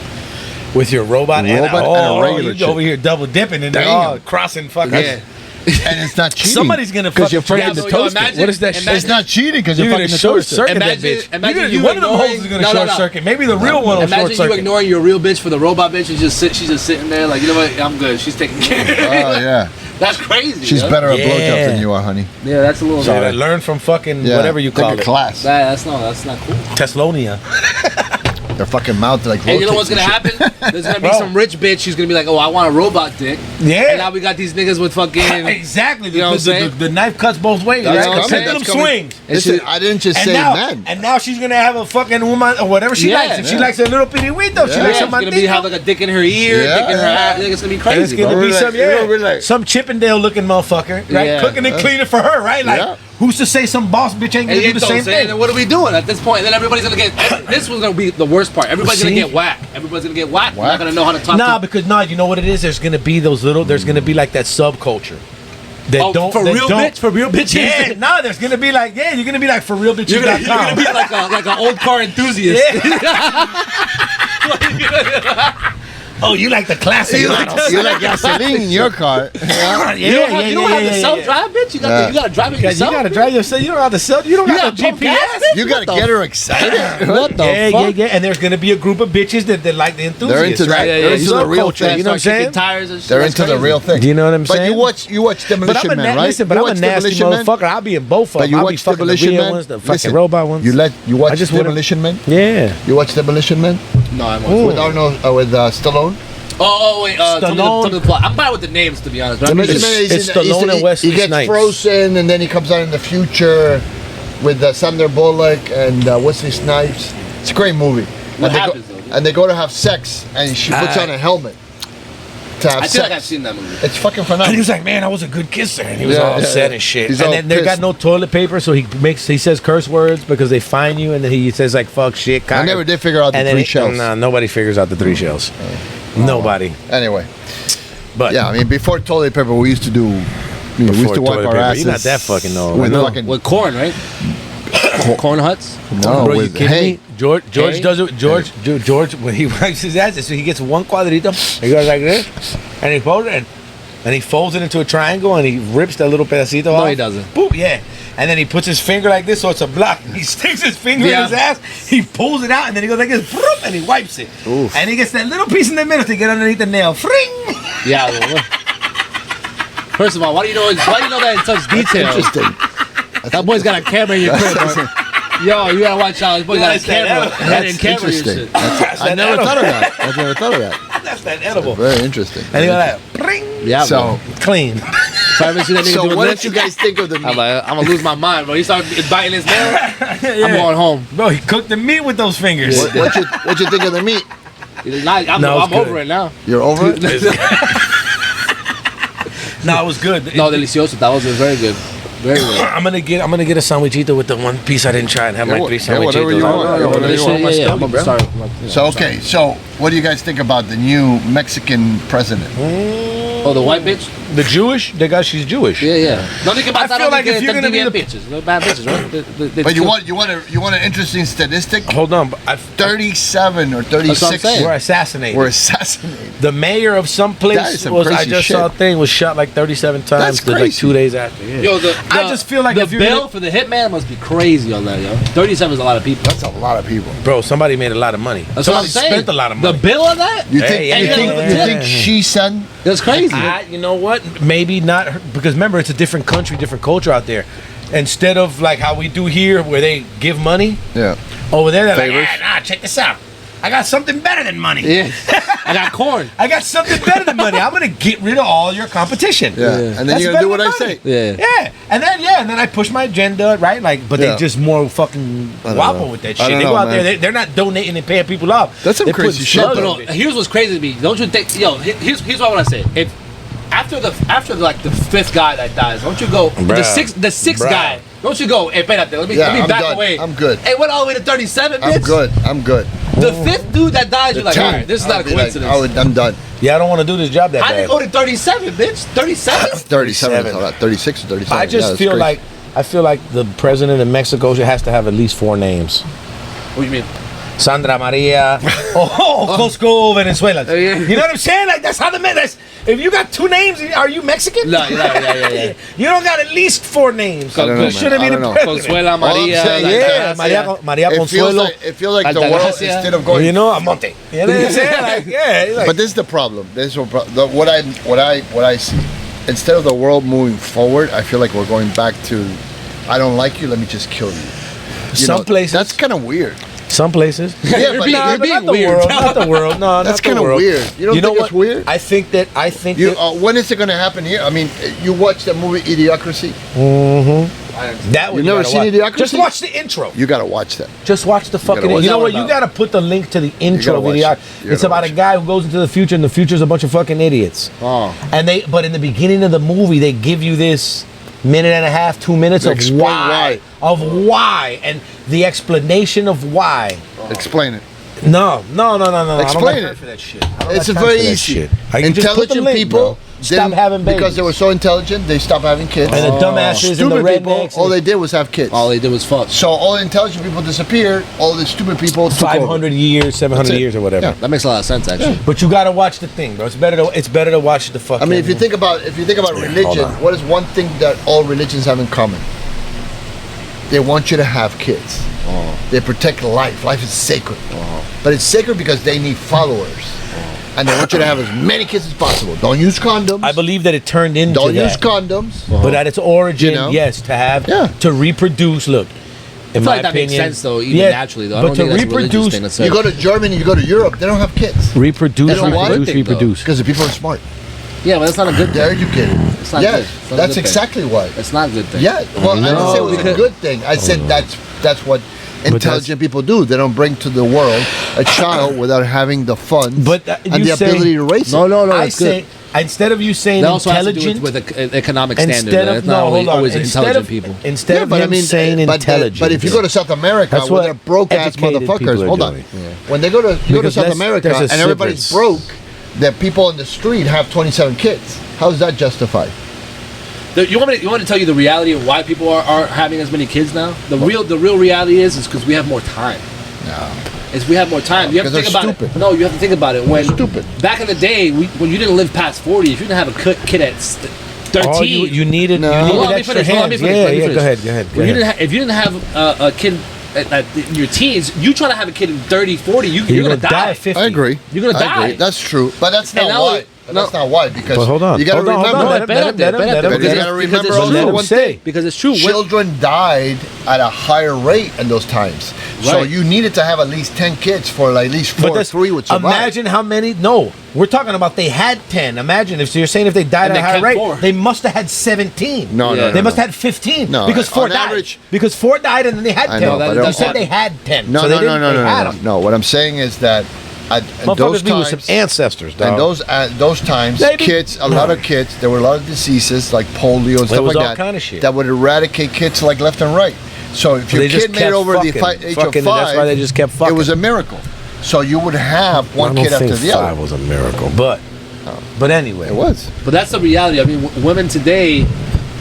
S3: With your robot and
S1: a regular chick.
S3: Over here double dipping and they're all crossing fucking.
S1: Yeah. And it's not cheating.
S3: Somebody's gonna
S1: because you're fucking the toast. What is that shit? It's not cheating because you're fucking the short circuit that bitch.
S2: Imagine
S3: one of them hoes is gonna short circuit. Maybe the real one will short circuit.
S2: Imagine you ignoring your real bitch for the robot bitch and she's just sitting there like, you know what? I'm good. She's taking care of it.
S1: Oh yeah.
S2: That's crazy.
S1: She's
S2: yo.
S1: better at
S3: Yeah.
S1: blowjobs than you are, honey.
S2: Yeah, that's a little.
S3: So I learned from fucking whatever you
S1: Take
S3: call
S1: a
S3: it.
S1: class.
S2: That's not cool.
S3: Teslonia.
S1: Their fucking mouth like.
S2: And you know what's
S1: rotates
S2: gonna
S1: and shit.
S2: happen? There's gonna be
S3: Bro.
S2: some rich bitch. She's gonna be like, "Oh, I want a robot dick."
S3: Yeah.
S2: And now we got these niggas with fucking.
S3: Exactly.
S2: You know what I'm saying?
S3: The knife cuts both ways.
S2: That's
S3: Right?
S2: coming,
S3: Pendulum
S2: that's coming.
S3: swings.
S1: Listen, I didn't just say men.
S3: And now she's gonna have a fucking woman or whatever she
S2: Yeah,
S3: likes. If she
S1: yeah.
S3: likes a little pirihuito, she
S1: Yeah.
S3: likes
S2: Yeah,
S3: a
S2: it's gonna be
S3: mandingo.
S2: have like a dick in her ear,
S1: Yeah,
S2: dick in her
S1: yeah.
S2: eye. It's gonna be
S3: And
S2: crazy.
S3: it's gonna
S2: bro.
S3: be
S1: Relax,
S3: some
S1: relax.
S3: some Chippendale looking motherfucker, right?
S2: Yeah.
S3: Cooking and cleaning for her, right? Like,
S1: Yeah.
S3: who's to say some boss bitch ain't gonna
S2: And
S3: do the same thing?
S2: then what are we doing at this point? And then everybody's gonna get. This was gonna be the worst part. Everybody's gonna
S3: See?
S2: get whacked. Everybody's gonna get whacked. We're
S1: Whacked?
S2: not gonna know how to talk.
S3: Nah,
S2: to
S3: because you know what it is? There's gonna be those little. There's gonna be like that subculture. That
S2: Oh, for
S3: that
S2: real bitch? For real bitches?
S3: Yeah, no, there's gonna be like, yeah, you're gonna be like for real bitch.
S2: You're gonna be like an old car enthusiast.
S3: Oh, you like the classic
S1: You
S3: models.
S1: like gasoline in your car.
S3: Yeah,
S2: You don't have the self-drive, bitch. You gotta drive it
S3: Yeah, you
S2: yourself.
S3: gotta drive yourself. You don't have to sell. You don't
S2: You
S3: have
S2: gotta
S3: the
S2: pump gas,
S3: GPS.
S2: bitch?
S1: You gotta
S2: What the
S1: get her excited.
S2: What the
S3: Yeah,
S2: fuck?
S3: yeah. And there's gonna be a group of bitches that like the enthusiasts,
S1: They're into that.
S3: right?
S1: They're into the real
S3: Subculture,
S1: thing.
S3: you know what I'm saying?
S2: Tires and shit.
S1: They're
S2: That's
S1: into the
S2: crazy.
S1: real thing.
S3: Do you know what I'm
S1: But
S3: saying?
S1: you watch
S3: But I'm
S1: Demolition
S3: a
S1: Man, right?
S3: listen, but
S1: You
S3: I'm a
S1: watch
S3: nasty
S1: Demolition Man?
S3: motherfucker. I'll be in both of
S1: But
S3: them.
S1: you
S3: I'll be
S1: watch
S3: fucking the
S1: Demolition
S3: real
S1: Man?
S3: ones, the fucking
S1: Listen,
S3: robot ones.
S1: You watch
S3: I just wanna-
S1: Demolition Man?
S3: Yeah.
S1: You watch Demolition Man?
S2: No, I'm
S3: Ooh.
S1: With Arnold, with Stallone?
S2: Oh wait, tell me
S3: Stallone.
S2: the plot. I'm bad with the names, to be honest. But
S1: Demolition
S3: It's-
S1: Man is
S3: it's
S1: in- he's-
S3: Stallone and Wesley
S1: He gets
S3: Snipes.
S1: frozen and then he comes out in the future with Sandra Bullock and Wesley Snipes. It's a great movie.
S2: What
S1: And they
S2: happens,
S1: go,
S2: though?
S1: and they go to have sex and she puts on a helmet to have
S2: I feel like I've
S1: sex.
S2: seen that movie.
S1: It's fucking
S3: And he
S1: phenomenal.
S3: was like, "Man, I was a good kisser," and he was
S1: Yeah,
S3: all
S1: yeah,
S3: upset
S1: yeah.
S3: and shit.
S1: He's
S3: And
S1: all
S3: then they got
S1: pissed.
S3: no toilet paper, so he says curse words because they fine you, and then he says like "fuck, shit."
S1: I never did figure out the
S3: and then
S1: three
S3: he-
S1: shells.
S3: Nah, nobody figures out the three shells. Nobody.
S1: Anyway,
S3: But
S1: yeah, I mean, before toilet paper, we used to do. We used
S3: Before
S1: to wipe
S3: toilet
S1: our
S3: paper.
S1: asses.
S3: You're not that fucking old.
S1: With
S3: I know.
S1: fucking
S2: With corn, right? Corn huts.
S1: no,
S3: Bro, you
S1: with
S3: kidding
S1: hay.
S3: me? George
S2: Hay?
S3: does it. George, when he wipes his ass, so he gets one cuadrito, he goes like this, and he folds it, and he folds it into a triangle, and he rips that little pedacito off.
S2: No, he doesn't.
S3: Boop, yeah. And then he puts his finger like this, so it's a block. He sticks his finger in
S2: Yeah.
S3: his ass, he pulls it out, and then he goes like this, broom, and he wipes it.
S1: Oof.
S3: And he gets that little piece in the middle to get underneath the nail. Fring!
S2: Yeah. well, First of all, why do you know that in such detail?
S1: Interesting.
S2: That boy's got a camera in your crib, bro. Yo, you gotta watch out. This boy got a
S3: That's that
S2: camera.
S3: edible.
S2: Hidden
S1: That's
S2: camera and
S1: interesting.
S2: shit.
S1: I never
S3: edible.
S1: thought of that. I never thought of that.
S3: That's that edible.
S1: Very interesting.
S3: And he goes like, pring!
S2: Yeah,
S1: So,
S2: bro.
S3: Clean.
S2: If I ever see that nigga
S1: so
S2: doing
S1: what
S2: this,
S1: did you guys think of the
S2: I'm
S1: meat?
S2: like, I'm gonna lose my mind, bro. He started biting his nail.
S3: Yeah.
S2: I'm going home.
S3: Bro, he cooked the meat with those fingers.
S1: What you think of the meat?
S2: I'm
S3: No, it's
S2: I'm
S3: good.
S2: over it now.
S1: You're over it?
S3: No, it was good.
S2: No, delicioso. That was very good. Very good.
S3: I'm gonna get a sandwichito with the one piece I didn't try and have my three
S1: Yeah, whatever
S3: sandwichitos.
S1: you want.
S2: No,
S1: Whatever you want.
S2: yeah, yeah. I'm
S3: bro.
S2: sorry.
S1: So okay, so what do you guys think about the new Mexican president?
S2: Oh, the white bitch?
S3: The Jewish, the guy, she's Jewish.
S2: Yeah, yeah. No think about
S3: I
S2: that.
S3: feel like if you're gonna be the-
S2: bitches, they're bad bitches, right?
S1: But you want an interesting statistic?
S3: Hold on, but
S1: 37 or
S2: That's what I'm
S1: 36
S2: saying.
S3: we're assassinated.
S1: were assassinated.
S3: The mayor of some
S1: That
S3: place
S1: is some
S3: was. I
S1: crazy
S3: just
S1: shit.
S3: saw a thing was shot like 37 times.
S1: That's
S3: like
S1: crazy.
S3: 2 days after. Yeah.
S2: Yo,
S3: I just feel like
S2: the
S3: if you're
S2: bill
S3: gonna-
S2: for the hitman must be crazy on that, yo. 37 is a lot of people.
S1: That's a lot of people.
S3: Bro, somebody made a lot of money.
S2: That's what I'm
S3: Somebody
S2: saying.
S3: spent a lot of money.
S2: The bill on that?
S1: You
S3: Hey,
S1: think
S3: yeah,
S1: you
S3: yeah,
S1: think
S3: yeah,
S1: you
S3: yeah.
S1: think she son?
S2: That's crazy.
S3: You know what? Maybe not her, because remember it's a different country, different culture out there. Instead of like how we do here, where they give money,
S1: Yeah.
S3: over there they're
S1: Favors.
S3: like, nah, check this out. I got something better than money.
S2: Yeah. I got corn.
S3: I got something better than money. I'm gonna get rid of all your competition.
S1: Yeah. And then
S3: That's
S1: you're gonna do what
S3: better
S1: I
S3: than
S1: say.
S2: Yeah.
S3: Yeah, and then I push my agenda, right? Like, but
S1: Yeah.
S3: they just more fucking
S1: I don't
S3: wobble
S1: know.
S3: with that
S1: I
S3: shit.
S1: don't
S3: They
S1: know,
S3: go out
S1: man.
S3: there, they're not donating and paying people off.
S1: That's some
S3: They're
S1: crazy
S3: putting
S1: shit,
S3: slugs
S1: though.
S3: on it.
S2: Here's what's crazy to me. Don't you think? Yo, here's what I want to say. If after like the fifth guy that dies, don't you go
S3: Bruh.
S2: the sixth
S3: Bruh.
S2: guy? Don't you go? Hey, espérate, let me
S1: Yeah, I'm
S2: back
S1: done.
S2: away.
S1: I'm good.
S2: Hey, went all the way to 37, bitch.
S1: I'm good. I'm good.
S2: The fifth dude that dies, you're like,
S1: Ten.
S2: all right, this is not a
S1: I'll be like,
S2: coincidence.
S1: I'm done.
S3: Yeah, I don't want to do this job that
S2: How did
S3: bad.
S2: it go to 37, bitch? 37?
S1: 37 is a lot. 36 or 37.
S3: I just
S1: that's
S3: feel
S1: crazy.
S3: I feel like the president of Mexico should has to have at least 4 names.
S2: What do you mean?
S3: Sandra Maria, Costco, Venezuela.
S2: Oh, yeah.
S3: You know what I'm saying? Like that's how the that's. If you got 2 names, are you Mexican?
S2: No, yeah.
S3: You don't got at least 4 names.
S1: I don't know,
S3: You
S1: man.
S3: shouldn't
S1: I
S3: be
S1: don't
S3: the
S1: know.
S3: president.
S2: Consuela,
S1: All I'm
S2: Maria.
S1: saying,
S3: Yeah,
S2: Altagracia.
S3: Maria
S1: it feels
S3: Consuelo.
S1: like the world
S2: Altagracia.
S1: instead of
S3: Well,
S1: going.
S3: you know, Amonte. You know what I'm saying? Like, yeah. Like,
S1: But this is the problem. What I see instead of the world moving forward, I feel like we're going back to, I don't like you, let me just kill you.
S3: Some places.
S1: That's kind of weird.
S3: Some places.
S1: Yeah, but
S2: you're being
S3: not the
S2: weird.
S3: world. Not the world. No,
S1: that's
S3: kind of
S1: weird. You don't think it's weird?
S3: I think that.
S1: When is it going to happen here? I mean, you watch the movie Idiocracy?
S3: Mm-hmm. That one
S1: you never seen Idiocracy?
S3: Just watch the intro.
S1: You got to watch that.
S3: Just watch the fucking. You know what? You got to put the link to the intro of Idiocracy. It's about a guy who goes into the future, and the future is a bunch of fucking idiots.
S1: Oh.
S3: But in the beginning of the movie, they give you this minute and a half, 2 minutes of why, and the explanation of why.
S1: Explain it.
S3: No.
S1: Explain it.
S3: For that shit.
S1: It's very easy. Intelligent people
S3: stop having babies
S1: because they were so intelligent. They stopped having kids.
S3: And the dumbasses and the
S1: stupid people,
S3: rednecks.
S1: all they did was have kids.
S2: All they did was fuck.
S1: So all the intelligent people disappeared. All the stupid people took
S3: 500
S1: over.
S3: years, 700 years, or whatever.
S1: Yeah.
S2: That makes a lot of sense, actually.
S3: But you gotta watch the thing, bro. It's better to watch the fucking.
S1: I mean, if you think about religion, what is one thing that all religions have in common? They want you to have kids. They protect life. Life is sacred. But it's sacred because they need followers. And they want you to have as many kids as possible. Don't use condoms.
S3: I believe that it turned into
S1: Don't
S3: that.
S1: use condoms.
S3: But at its origin,
S1: You know?
S3: yes, to reproduce. Look, in
S2: I feel
S3: my
S2: like that makes
S3: opinion,
S2: sense, though, even naturally, though. I
S3: but
S2: don't
S3: to
S2: think that's a religious
S3: reproduce,
S2: thing to say.
S1: You go to Germany, you go to Europe, they don't have kids.
S3: reproduce,
S1: You know why?
S3: reproduce.
S1: Because the people are smart.
S2: Yeah, but that's not a good
S1: They're
S2: thing.
S1: educated.
S2: It's not
S1: Yes,
S2: good. It's not a
S1: that's
S2: good thing.
S1: exactly why.
S2: It's not a good thing.
S1: Yeah, well, I didn't say it was a
S2: because-
S1: good thing. I said that's what intelligent people do. They don't bring to the world a child without having the funds
S3: But
S1: and
S3: you
S1: the
S3: say-
S1: ability to raise it.
S2: No,
S3: I
S2: it's
S3: say
S2: good.
S3: instead of you saying
S2: That also has to do
S3: intelligent,
S2: with an economic standard.
S3: instead
S2: It's
S3: of
S2: not
S3: hold on,
S2: always
S3: instead
S2: intelligent
S3: of
S2: people.
S3: instead of him saying
S1: but
S3: intelligent.
S1: but if you go to South America,
S3: That's
S1: where
S3: what
S1: they're broke ass
S3: educated people
S1: motherfuckers,
S3: are
S1: hold on.
S3: doing.
S1: When they go to
S3: Because
S1: South
S3: there's
S1: America
S3: a
S1: and everybody's
S3: severance.
S1: broke, the people on the street have 27 kids. How is that justified?
S2: You want me to tell you the reality of why people are having as many kids now? The real reality is because we have more time.
S1: No.
S2: Is we have more time. You have to
S1: Because
S2: think
S1: they're
S2: about
S1: stupid.
S2: it. No, you have to think about it. When
S1: stupid.
S2: Back in the day, when you didn't live past 40, if you didn't have a kid at 13,
S3: Oh, you needed
S1: No.
S3: you
S1: Hold
S3: needed
S2: on, let me
S3: extra
S2: finish, hold on, let me
S3: hands.
S2: finish,
S3: Yeah,
S2: let me
S3: yeah.
S2: finish.
S3: Go ahead.
S2: When you didn't if you didn't have a kid in your teens, you try to have a kid in 30, 40, you're
S3: You're
S2: gonna die.
S3: at 50.
S1: I agree.
S2: You're gonna
S1: I
S2: die.
S1: agree. That's true. But that's not
S2: And now
S1: why. That's not why. Because
S3: But hold on.
S1: you got to
S3: Hold on,
S1: remember.
S3: hold on.
S2: Let him-
S1: But you got to remember
S2: because it's
S1: also
S2: true.
S1: one
S3: say.
S1: thing.
S2: Because it's true.
S1: Children died at a higher rate in those times. So
S2: Right.
S1: you needed to have at least 10 kids for at least 4 or 3 would survive.
S3: Imagine how many. No, we're talking about they had 10. Imagine if you're saying if they died
S2: And
S3: at a
S2: they
S3: high
S2: kept
S3: rate,
S2: 4.
S3: they must have had 17.
S1: No,
S2: Yeah.
S1: no, no.
S3: They must
S1: no.
S3: have had 15.
S1: No,
S3: because 4
S1: on
S3: died.
S1: average-
S3: Because 4 died and then they had 10.
S1: I know,
S2: but
S3: you
S2: that's
S3: said
S2: not-
S3: they had 10.
S1: No,
S3: so
S1: no,
S3: they didn't,
S1: no,
S3: they had
S1: no.
S3: them.
S1: No, what I'm saying is that at those
S3: Motherfuckers be with some
S1: times,
S3: ancestors, dog.
S1: and those times,
S3: Maybe.
S1: kids, a lot of kids, there were a lot of diseases like polio and stuff
S3: was
S1: like
S3: all
S1: that
S3: kind of shit.
S1: that would eradicate kids like left and right. So if
S3: So
S1: your
S3: they just
S1: kid made
S3: kept
S1: it over the
S3: fucking,
S1: age
S3: fucking,
S1: of
S3: and that's
S1: 5,
S3: why they just kept fucking.
S1: it was a miracle. So you would have one
S3: I don't
S1: kid after
S3: think
S1: the
S3: 5
S1: other.
S3: was a miracle, but anyway,
S1: It was.
S2: But that's the reality. I mean, women today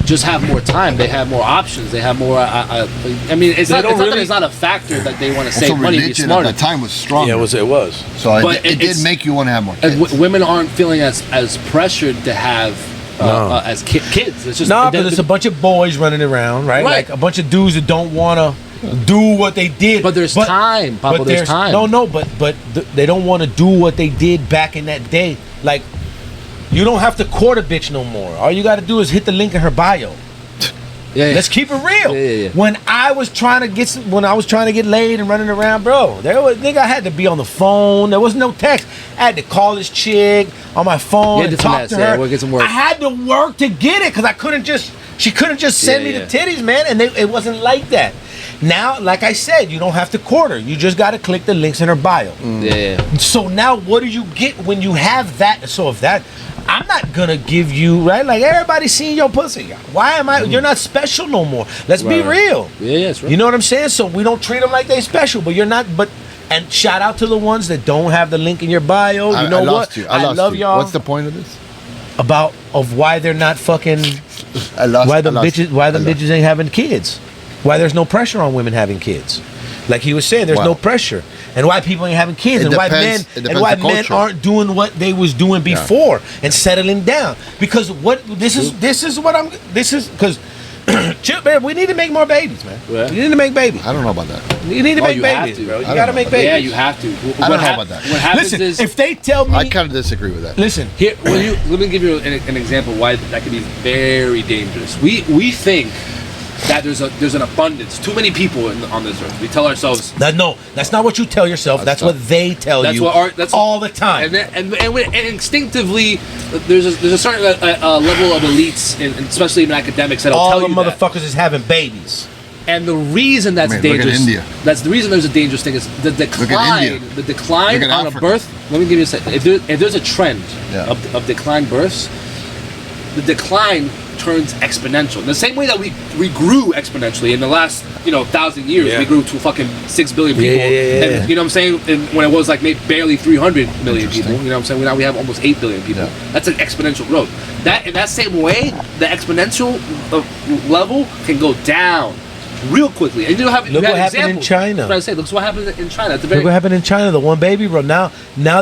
S2: just have more time. They have more options. They have more. I mean, it's not that it's not a factor that they want to save
S1: Also,
S2: money, be
S1: religion at
S2: smarter.
S1: that time was strong.
S3: yeah, it was.
S1: So
S2: But
S1: it did
S2: it's-
S1: make you want to have more kids.
S2: And women aren't feeling as pressured to have as kids. It's just
S3: No, because it's a bunch of boys running around, right?
S2: Right.
S3: Like a bunch of dudes that don't want to do what they did.
S2: But there's time, Papa. There's time.
S3: No, but they don't want to do what they did back in that day. Like, you don't have to court a bitch no more. All you got to do is hit the link in her bio.
S2: Yeah,
S3: Let's keep it real.
S2: Yeah.
S3: When I was trying to get laid and running around, bro, nigga, I had to be on the phone. There was no text. I had to call this chick on my phone
S2: Yeah,
S3: and talk
S2: finesse,
S3: to
S2: yeah,
S3: her.
S2: we'll get some work.
S3: I had to work to get it because she couldn't just send me the titties, man. And it wasn't like that. Now, like I said, you don't have to court her. You just got to click the links in her bio.
S2: Yeah.
S3: So now, what do you get when you have that? So if that, I'm not gonna give you right. Like everybody's seeing your pussy. Why am I? You're not special no more. Let's be
S2: Right.
S3: real.
S2: Yeah, that's right.
S3: You know what I'm saying? So we don't treat them like they special, but you're not. But and shout out to the ones that don't have the link in your bio. You know
S1: I
S3: what?
S1: lost you. I lost
S3: love
S1: you.
S3: y'all.
S1: What's the point of this?
S3: Of why they're not fucking.
S1: I lost.
S3: Why the
S1: I lost
S3: bitches?
S1: you.
S3: Why the
S1: I lost.
S3: bitches ain't having kids? Why there's no pressure on women having kids? Like he was saying, there's
S1: Wow.
S3: no pressure, and why people ain't having kids,
S1: It
S3: and why
S1: depends-
S3: men
S1: it
S3: and
S1: depends
S3: why
S1: the
S3: men
S1: culture.
S3: aren't doing what they was doing before and settling down. Because because Chill, man. We need to make more babies, man.
S2: Yeah.
S3: You need to make babies.
S1: I don't know about that.
S3: You need to make
S2: you have
S3: babies,
S2: to.
S3: bro. You
S1: I
S3: gotta
S1: don't
S3: make
S1: know.
S3: babies.
S2: Yeah, you have to.
S1: I don't know about that.
S2: What happens
S3: Listen,
S2: is
S3: if they tell me,
S1: I kind of disagree with that.
S3: listen,
S2: here. Let me give you an example why that could be very dangerous. We think that there's an abundance, too many people on this earth. We tell ourselves
S3: that's not what you tell yourself. That's what they tell
S2: That's
S3: you.
S2: what
S3: all the time.
S2: and instinctively there's a certain level of elites, especially in academics, that'll
S3: all
S2: tell
S3: the
S2: you
S3: motherfuckers is having babies.
S2: And the reason that's
S1: Man, look at
S2: dangerous,
S1: India.
S2: that's the reason there's a dangerous thing is the decline.
S1: India.
S2: The decline
S1: Look at
S2: on
S1: Africa.
S2: a birth. Let me give you a second. If there's a trend
S1: Yeah.
S2: of decline births, the decline turns exponential. In the same way that we grew exponentially in the last 1,000 years,
S3: Yeah.
S2: we grew to fucking 6 billion people.
S3: Yeah.
S2: And, you know what I'm saying? And when it was like maybe barely 300 million people, you know what I'm saying? Now we have almost 8 billion people.
S1: Yeah.
S2: That's an exponential growth. That in that same way, the exponential level can go down real quickly. And you have
S3: Look
S2: you
S3: what
S2: have
S3: happened in
S2: examples.
S3: China.
S2: That's what I say. Look what happened in China. At the
S3: Look
S2: very
S3: what happened in China. The one baby, bro. Now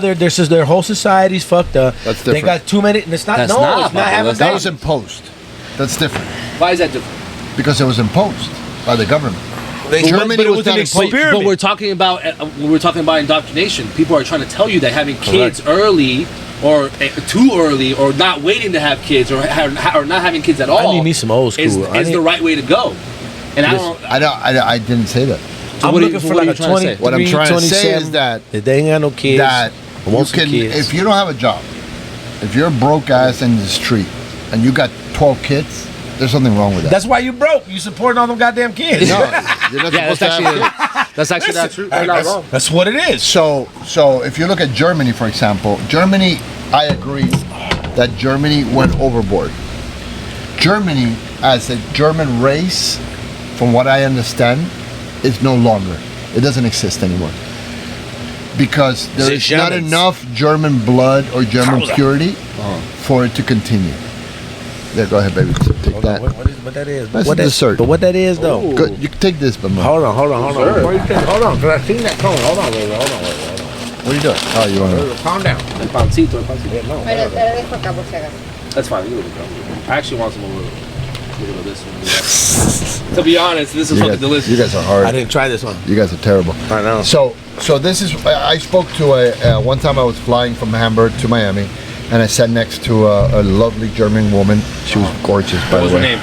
S3: their whole society's fucked up.
S1: That's
S3: They
S1: different.
S3: got too many. And it's not.
S2: That's
S3: no,
S2: not,
S3: it's not
S2: Pablo.
S3: having
S1: That was
S3: babies.
S1: imposed. That's different
S2: why is that different?
S1: because it was imposed by the government. Germany
S3: but it
S1: was
S3: was
S1: not
S3: an
S1: imposed.
S3: experiment.
S2: But we're talking about when we're talking about indoctrination. People are trying to tell you that having kids early or too early or not waiting to have kids or not having kids at all
S3: I need me some old school.
S2: is the right way to go. And
S1: I didn't say that.
S3: I'm
S2: what are
S3: looking
S2: you-
S3: for
S2: what are
S3: like
S2: you
S3: a
S2: trying to
S3: 20.
S2: say?
S1: What I'm trying to say is that
S3: if they ain't got no kids,
S1: that
S3: I
S1: you
S3: want some
S1: can,
S3: kids.
S1: if you don't have a job, if you're a broke ass in the street and you got 12 kids, there's something wrong with that.
S3: That's why you broke. You supporting all them goddamn kids.
S1: No, you're not
S2: yeah,
S1: supposed to have kids.
S2: that's actually not true. You're not wrong.
S3: That's what it is.
S1: So if you look at Germany, for example, Germany, I agree that Germany went overboard. Germany, as a German race, from what I understand, is no longer. It doesn't exist anymore. Because there
S3: The
S1: is not
S3: Germans.
S1: enough German blood or German purity for it to continue. Yeah, go ahead, baby. Take that.
S3: What that is?
S1: That's
S3: what
S1: a dessert.
S3: But what that is though?
S2: Ooh.
S1: Good. You can take this, but
S3: Hold on. Before you take- Hold on, because I seen that coming. Hold on.
S1: what are you doing? Oh, you want to?
S3: Calm down.
S2: El pancito.
S4: Pero te la dejo acá por si acaso.
S2: That's fine. You can I actually want some more. Look at this one. To be honest, this is fucking delicious.
S1: You guys are
S3: I
S1: hard.
S3: didn't try this one.
S1: You guys are terrible.
S3: I know.
S1: So this is. I spoke to one time I was flying from Hamburg to Miami, and I sat next to a lovely German woman. She was gorgeous, by
S2: What was
S1: the
S2: her
S1: way.
S2: name?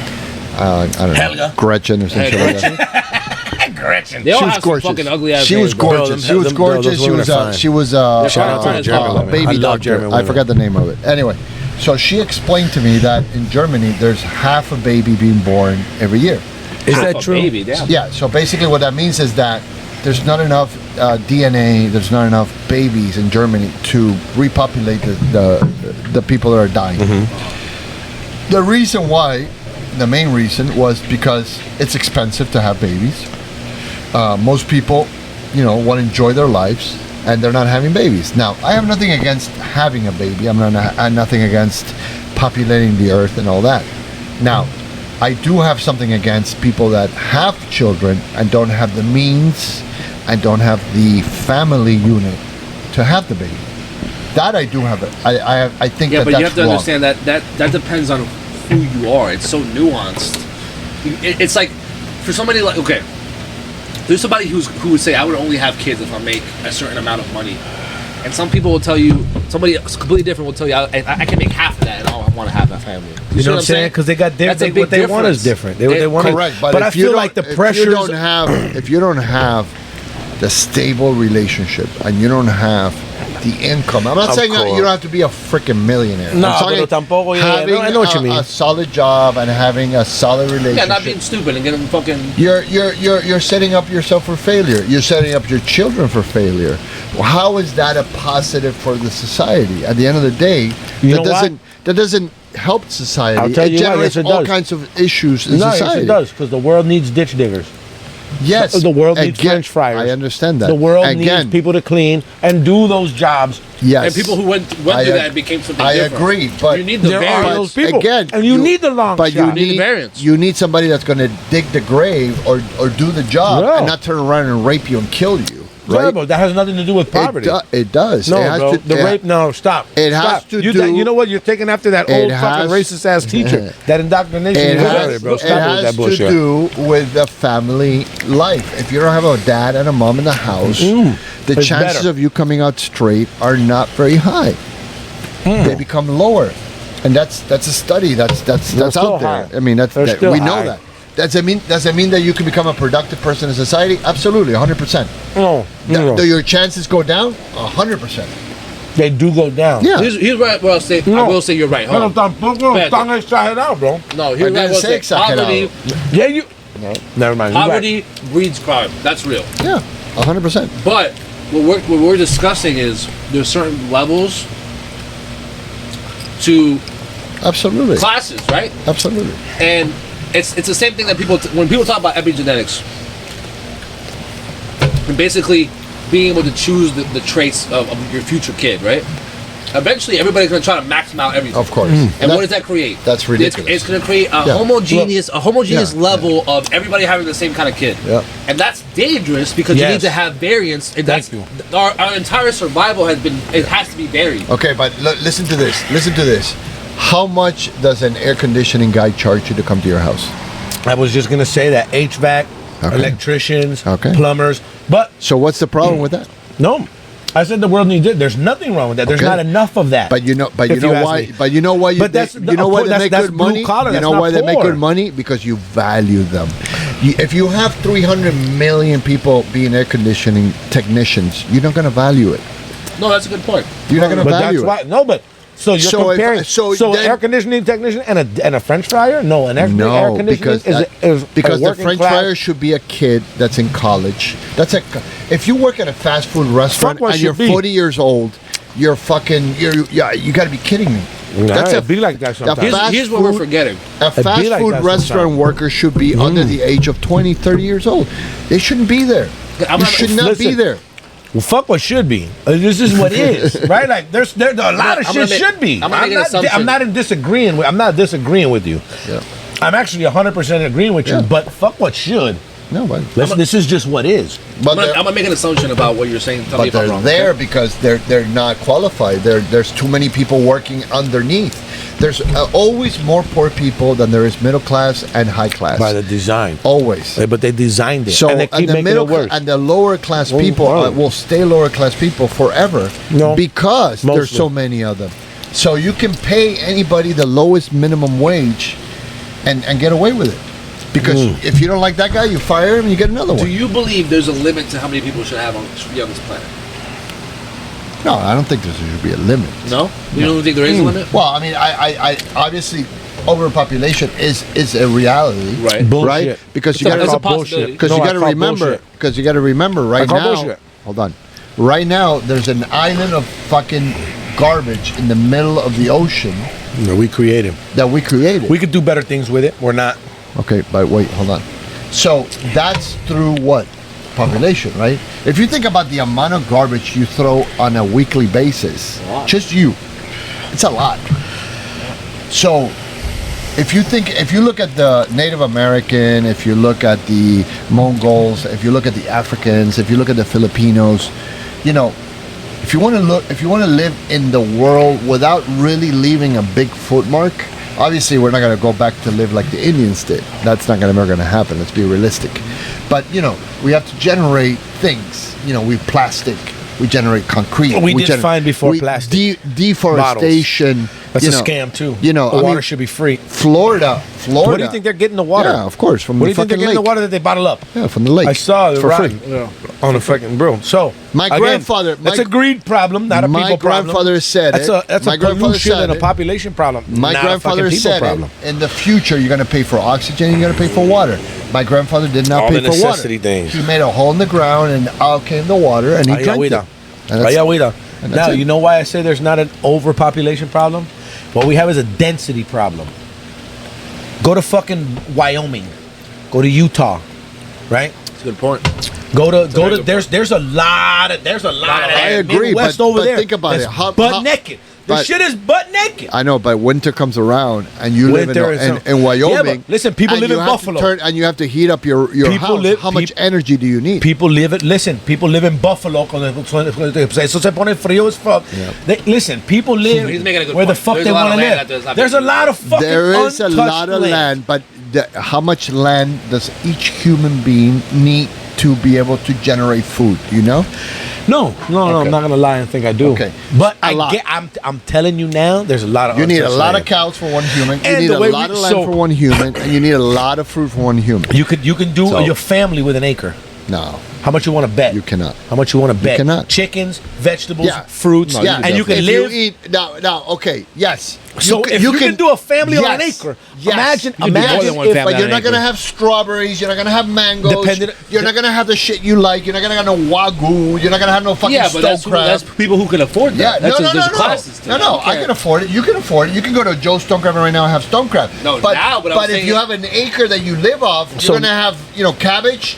S1: I don't know.
S3: Helga.
S1: Gretchen or something like that.
S3: Gretchen.
S2: They all
S1: She was
S2: have some
S1: gorgeous.
S2: fucking ugly ass
S1: She was
S2: names, bro.
S1: gorgeous.
S3: Bro,
S1: She was
S3: them- bro, those
S1: gorgeous. She
S3: women
S1: was.
S3: are fine.
S1: She was.
S2: shout out to the German
S1: a
S2: women.
S1: baby
S3: I love
S1: doctor.
S3: German
S1: I
S3: women.
S1: forgot the name of it. Anyway, so she explained to me that in Germany there's half a baby being born every year.
S3: Is
S2: Half
S3: that
S2: a
S3: true?
S2: Baby, damn.
S1: Yeah, so basically what that means is that there's not enough DNA, there's not enough babies in Germany to repopulate the people that are dying. The reason why, the main reason, was because it's expensive to have babies. Most people, want to enjoy their lives, and they're not having babies. Now, I have nothing against having a baby. I'm nothing against populating the earth and all that. Now, I do have something against people that have children and don't have the means and don't have the family unit to have the baby. That I do have it. I think
S2: Yeah,
S1: that
S2: but
S1: that's
S2: you have to
S1: wrong.
S2: understand that depends on who you are. It's so nuanced. It's like for somebody like there's somebody who would say I would only have kids if I make a certain amount of money, and some people will tell you somebody completely different will tell you I can make half of that and I want to have that family.
S3: You know what I'm saying? Because they got
S2: That's a
S3: different.
S2: big
S3: What they want is
S2: difference.
S3: different. They want
S1: Correct, but
S3: I
S1: if you
S3: feel
S1: don't-
S3: like the
S1: if
S3: pressures.
S1: you don't have the stable relationship and you don't have the income. I'm not
S3: Of
S1: saying that
S3: course.
S1: you don't have to be a freaking millionaire.
S3: No,
S1: I'm talking
S3: pero tampoco, yeah,
S1: having
S3: I know what you mean.
S1: a solid job and having a solid relationship.
S2: Yeah, not being stupid and getting fucking.
S1: You're setting up yourself for failure. You're setting up your children for failure. Well, how is that a positive for the society? At the end of the day,
S3: You know what?
S1: that doesn't help society.
S3: I'll tell
S1: it
S3: you what,
S1: generates
S3: yes, it
S1: all
S3: does.
S1: kinds of issues in
S3: No, yes,
S1: society.
S3: it does because the world needs ditch diggers.
S1: Yes,
S3: The world needs
S1: Again,
S3: French fryers.
S1: I understand that.
S3: The world
S1: Again,
S3: needs people to clean and do those jobs.
S1: Yes,
S2: And people who went through that and became something
S1: I
S2: different.
S1: agree, but
S2: you need the
S3: There are
S2: variance.
S3: those people.
S1: Again,
S3: And you need the long
S1: but
S3: shot.
S1: you
S2: need the
S1: need
S2: variance.
S1: You need somebody that's going to dig the grave or do the job
S3: No.
S1: and not turn around and rape you and kill you. right?
S3: But that has nothing to do with poverty.
S1: It does.
S3: No,
S1: it has
S3: bro.
S1: to,
S3: The rape. No, stop.
S1: It has
S3: stop.
S1: to
S3: you,
S1: do.
S3: you know what? You're taking after that old fucking racist ass teacher. That indoctrination.
S1: It
S3: is bro.
S1: has,
S3: Stop
S1: it
S3: with
S1: has
S3: that bullshit.
S1: to do with the family life. If you don't have a dad and a mom in the house, the
S3: it's
S1: chances
S3: better.
S1: of you coming out straight are not very high. They become lower, and that's a study that's
S3: still
S1: out there.
S3: high.
S1: I mean,
S3: They're still
S1: we know
S3: high.
S1: that. Does it mean that you can become a productive person in society? Absolutely, 100%.
S3: No.
S1: Do your chances go down? 100%.
S3: They do go down.
S1: Yeah.
S2: He's right. Well, I will say you're right. Hold on.
S3: Están exagerados, bro.
S2: No, he's
S1: I
S2: right.
S1: didn't
S2: Well,
S1: say
S2: poverty,
S1: exagerado.
S3: Yeah, you. No, never mind. You're
S2: poverty breeds crime. That's real.
S1: Yeah, 100%.
S2: But what we're discussing is there's certain levels to
S1: Absolutely.
S2: classes, right?
S1: Absolutely.
S2: And it's the same thing that when people talk about epigenetics, and basically being able to choose the traits of your future kid, right? Eventually, everybody's going to try to max out everything.
S1: Of course.
S2: And what does that create?
S1: That's ridiculous.
S2: It's going to create a
S1: Yeah.
S2: homogeneous
S1: Yeah.
S2: level of everybody having the same kind of kid.
S1: Yeah.
S2: And that's dangerous because you
S3: Yes.
S2: need to have variance. And
S3: Thank
S2: that's
S3: you.
S2: our entire survival has to be varied.
S1: Okay, but listen to this. Listen to this. How much does an air conditioning guy charge you to come to your house?
S3: I was just gonna say that HVAC,
S1: Okay.
S3: electricians,
S1: Okay.
S3: plumbers, but
S1: So what's the problem with that?
S3: no. I said the world needs it. There's nothing wrong with that. There's
S1: Okay.
S3: not enough of that.
S1: But you know
S3: if you ask
S1: why?
S3: me.
S1: But you know why?
S3: But that's
S1: you know why they
S3: that's-
S1: make
S3: that's
S1: good
S3: blue
S1: money.
S3: collar,
S1: You
S3: that's
S1: know
S3: not
S1: why they make
S3: poor.
S1: good money? Because you value them. If you have 300 million people being air conditioning technicians, you're not going to value it.
S2: No, that's a good point.
S1: You're not going to
S3: But
S1: value
S3: that's
S1: it.
S3: why. No, but so you're
S1: So if-
S3: comparing.
S1: so
S3: So,
S1: then-
S3: an air conditioning technician and a French fryer? No, an air
S1: No,
S3: conditioning
S1: because
S3: is
S1: because
S3: a
S1: the
S3: working
S1: French
S3: class.
S1: fryer should be a kid that's in college. If you work at a fast food restaurant
S3: what
S1: and you're
S3: should be.
S1: 40 years old, you got to be kidding me.
S3: Nah, it'd be like that sometimes.
S1: fast
S2: Here's what we're
S1: food-
S2: forgetting.
S1: A
S3: It'd be
S1: fast
S3: like
S1: food
S3: that
S1: restaurant
S3: sometimes.
S1: worker should be under the age of 20, 30 years old. They shouldn't be there.
S2: I'm
S1: You
S2: not-
S1: should not be
S3: listen.
S1: there.
S3: Well, fuck what should be. This is what is, right? Like there's a lot of
S2: I'm
S3: shit
S2: gonna make-
S3: should be.
S2: I'm gonna make an assumption.
S3: I'm not disagreeing with you.
S1: Yeah.
S3: I'm actually 100% agreeing with you.
S1: Yeah.
S3: But fuck what should.
S1: No, but
S3: This is just what is.
S1: but
S2: I'm gonna make an assumption about what you're saying. Tell me
S1: but
S2: if I'm
S1: they're
S2: wrong.
S1: there
S2: okay?
S1: because they're not qualified. There's too many people working underneath. There's always more poor people than there is middle class and high class.
S3: By the design.
S1: Always.
S3: But they designed it.
S1: So
S3: and they keep
S1: the
S3: making
S1: middle
S3: it worse.
S1: and the lower class
S3: Well,
S1: people
S3: wow.
S1: will stay lower class people forever
S3: No.
S1: because there's
S3: Mostly.
S1: so many of them. So you can pay anybody the lowest minimum wage and get away with it. Because if you don't like that guy, you fire him and you get another
S2: Do
S1: one.
S2: you believe there's a limit to how many people should be on this planet?
S1: No, I don't think there should be a limit.
S2: No? You don't think there is a limit?
S1: Well, I mean, I obviously overpopulation is a reality,
S2: Right.
S3: Bullshit.
S1: right? Because you
S2: It's a
S1: got to
S2: possibility.
S1: because
S3: No,
S1: you
S3: I
S1: got to
S3: call
S1: remember
S3: bullshit.
S1: because you got to remember right
S3: call
S1: now.
S3: bullshit.
S1: Hold on, right now there's an island of fucking garbage in the middle of the ocean
S3: No, we created.
S1: that we created.
S3: We could do better things with it. We're not.
S1: Okay, but wait, hold on. So that's through what? Population, right? If you think about the amount of garbage you throw on a weekly basis, just you, it's a lot. So if you look at the Native American, if you look at the Mongols, if you look at the Africans, if you look at the Filipinos, you know, if you want to live in the world without really leaving a big footmark, obviously we're not going to go back to live like the Indians did. That's not ever going to happen. Let's be realistic. But you know, we have to generate things. You know, we plastic, we generate concrete.
S3: We did fine before plastic.
S1: Deforestation.
S3: That's
S1: you
S3: a
S1: know,
S3: scam too.
S1: You know,
S3: the
S1: I
S3: water
S1: mean,
S3: should be free.
S1: Florida.
S3: What do you think they're getting the water?
S1: Yeah, of course, from
S3: What do
S1: the
S3: you think they're
S1: fucking
S3: getting the
S1: lake.
S3: water that they bottle up?
S1: Yeah, from the lake.
S3: I saw the
S1: for
S3: rotten
S1: free.
S3: on the fucking bro. So
S1: My
S3: again,
S1: grandfather-
S3: That's
S1: my-
S3: a greed problem, not a
S1: my
S3: people problem.
S1: grandfather said
S3: that's
S1: it.
S3: That's
S1: My
S3: a
S1: grandfather
S3: pollution
S1: said
S3: and a
S1: it.
S3: population problem.
S1: My
S3: not
S1: grandfather
S3: a fucking people
S1: said
S3: problem.
S1: it. In the future, you're going to pay for oxygen. You're going to pay for water. My grandfather did not
S3: All
S1: pay
S3: the
S1: for water.
S3: necessity things.
S1: He made a hole in the ground, and out came the water, and he drank it.
S3: Ayagüita.
S1: And that's-
S3: Ayagüita.
S1: and that's
S3: Now
S1: it.
S3: you know why I say there's not an overpopulation problem. What we have is a density problem. Go to fucking Wyoming. Go to Utah, right?
S2: That's a good point.
S3: Go to there's a lot of
S1: I agree,
S3: Midwest
S1: but
S3: over there.
S1: think about
S3: that's
S1: it. How-
S3: butt naked. The
S1: But-
S3: shit is butt naked.
S1: I know, but winter comes around, and you live
S3: Winter is
S1: in Wyoming.
S3: Yeah, but listen, people
S1: and
S3: live
S1: you
S3: in
S1: have to
S3: Buffalo.
S1: and you have to heat up your house. How much energy do you need?
S3: People live it. Listen, people live in Buffalo. Eso se pone frío as fuck.
S1: Yeah.
S3: Listen, people live
S2: He's making a good
S3: where the
S2: point.
S3: fuck
S2: There's
S3: they
S2: a lot
S3: want to
S2: of land out there
S3: live.
S2: that's not
S3: There's a
S2: being
S3: lot of fucking
S1: There is a
S3: untouched
S1: lot of land, but how much land does each human being need to be able to generate food? You know?
S3: No,
S1: Okay.
S3: I'm not gonna lie and think I do.
S1: Okay.
S3: But
S1: A lot.
S3: I'm telling you now, there's a lot of
S1: You need a
S3: untouched
S1: lot of
S3: land.
S1: cows for one human. You
S3: And
S1: need
S3: the
S1: a
S3: way
S1: lot
S3: we-
S1: of land
S3: so-
S1: for one human, and you need a lot of fruit for one human.
S3: You can do
S1: So-
S3: your family with an acre.
S1: No,
S3: How much you want to bet?
S1: you cannot.
S3: How much you want to bet?
S1: cannot.
S3: Chickens, vegetables,
S1: Yeah.
S3: fruits,
S1: Yeah,
S3: and you can
S1: if
S3: live.
S1: You eat now. Okay, yes.
S3: So if you can do a family on an
S1: yes,
S3: acre,
S1: yes.
S3: imagine
S2: You can do more than one
S1: if,
S2: family
S1: but
S2: on
S1: you're
S2: an
S1: not gonna
S2: acre.
S1: have strawberries. You're not gonna have mangoes.
S3: Depending-
S1: you're not gonna have the shit you like. You're not gonna have no wagyu. You're not gonna have no fucking
S2: Yeah, but
S1: stone crab.
S2: that's people who can afford
S1: Yeah,
S2: that. That's
S1: no,
S2: there's classes to
S1: no,
S2: that.
S1: no.
S2: You
S1: I
S2: can't-
S1: can afford it. You can afford it. You can go to Joe's Stone Crab right now and have stone crab.
S2: No,
S1: but
S2: now, but I'm
S1: if
S2: saying-
S1: you have an acre that you live off,
S3: So-
S1: you're gonna have cabbage,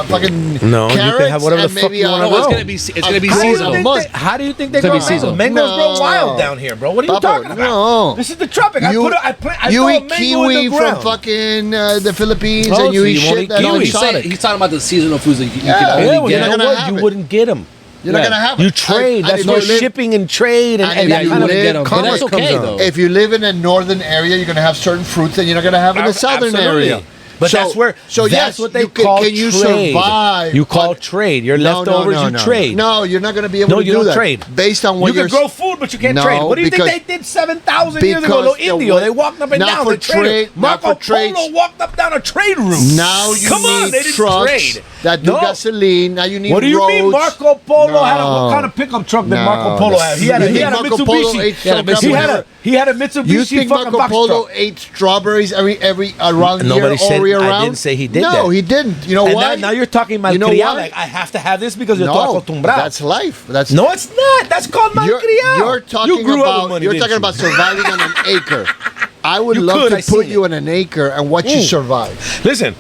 S1: fucking
S3: No, you can
S1: carrots,
S3: have whatever
S1: and
S3: the fuck
S1: maybe
S3: you wanna
S2: No, it's
S3: grow.
S2: gonna be
S1: How do you
S2: seasonal.
S1: think
S3: How do you think they
S2: It's gonna
S3: grow?
S2: be seasonal.
S3: Mangoes grow
S1: No.
S3: wild down here, bro. What are you
S1: Papa,
S3: talking about?
S1: no.
S3: This is the tropic. I
S1: You
S3: throw a
S1: eat
S3: mango
S1: kiwi
S3: in the
S1: from
S3: ground.
S1: fucking the Philippines,
S3: Oh,
S1: and you
S3: so
S1: eat
S3: you won't
S1: shit
S3: eat
S1: that's
S3: kiwi.
S1: exotic.
S2: He's talking about the seasonal foods that you
S1: Yeah.
S2: can
S3: Yeah,
S2: only
S3: well,
S1: You're
S3: you
S1: not
S3: know
S1: gonna
S3: what?
S1: have
S3: You
S1: it.
S3: wouldn't get them.
S1: You're not
S2: Yeah.
S1: gonna have
S3: You
S1: it.
S3: trade. That's
S1: if
S3: where
S1: you live-
S3: shipping and trade and
S1: and
S3: that
S1: if you
S3: kind of
S1: live-
S2: get 'em, but
S3: commerce
S2: that's
S3: comes
S2: okay,
S3: on.
S2: though.
S1: If you live in a northern area, you're gonna have certain fruits that you're not gonna have in the southern
S3: Absolutely.
S1: area.
S3: But that's where.
S1: So
S3: that's
S1: yes,
S3: what they
S1: you
S3: call
S1: can you
S3: trade.
S1: survive?
S3: You call
S1: on-
S3: trade. Your
S1: No,
S3: leftovers,
S1: no,
S3: you
S1: no,
S3: trade.
S1: No, you're not gonna be able
S3: No,
S1: to
S3: you
S1: do
S3: don't
S1: that.
S3: trade.
S1: Based on what
S3: You can
S1: you're
S3: grow food, but you can't
S1: No,
S3: trade. What do you think
S1: because-
S3: they did 7,000 years ago?
S1: because
S3: Little
S1: the
S3: Indio,
S1: way-
S3: they walked up and
S1: not
S3: down.
S1: for
S3: They traded.
S1: trade- not
S3: Marco
S1: for trades.
S3: Polo walked up down a trade route.
S1: Now you
S3: Come on,
S1: need
S3: they didn't
S1: trucks
S3: trade.
S1: that do
S3: No.
S1: gasoline. Now you need
S3: What do you mean
S1: roads.
S3: Marco Polo had a
S1: No.
S3: what kind of pickup truck did
S1: No,
S3: Marco Polo
S1: that's-
S3: have? He had a
S1: Marco Polo
S3: Mitsubishi.
S1: ate
S3: He had a
S1: Mitsubishi.
S3: He had a Mitsubishi
S1: You think
S3: fucking
S1: Marco
S3: box
S1: Polo
S3: truck.
S1: ate strawberries every around
S3: Nobody
S1: year
S3: said-
S1: all year
S3: I
S1: round?
S3: didn't say he did
S1: no,
S3: that.
S1: he didn't. You know
S3: And
S1: why?
S3: now you're talking malcriado.
S1: You know why?
S3: Like, I have to have this because you're
S1: no,
S3: acostumbrado.
S1: that's life. That's
S3: No, it's not. That's called malcriado.
S1: You're talking
S3: You grew up with
S1: about
S3: money,
S1: you're
S3: didn't
S1: talking
S3: you?
S1: about surviving on an acre. I would
S3: You
S1: love
S3: could, I
S1: to put
S3: seen
S1: you
S3: it.
S1: on an acre and watch you survive.
S3: Listen,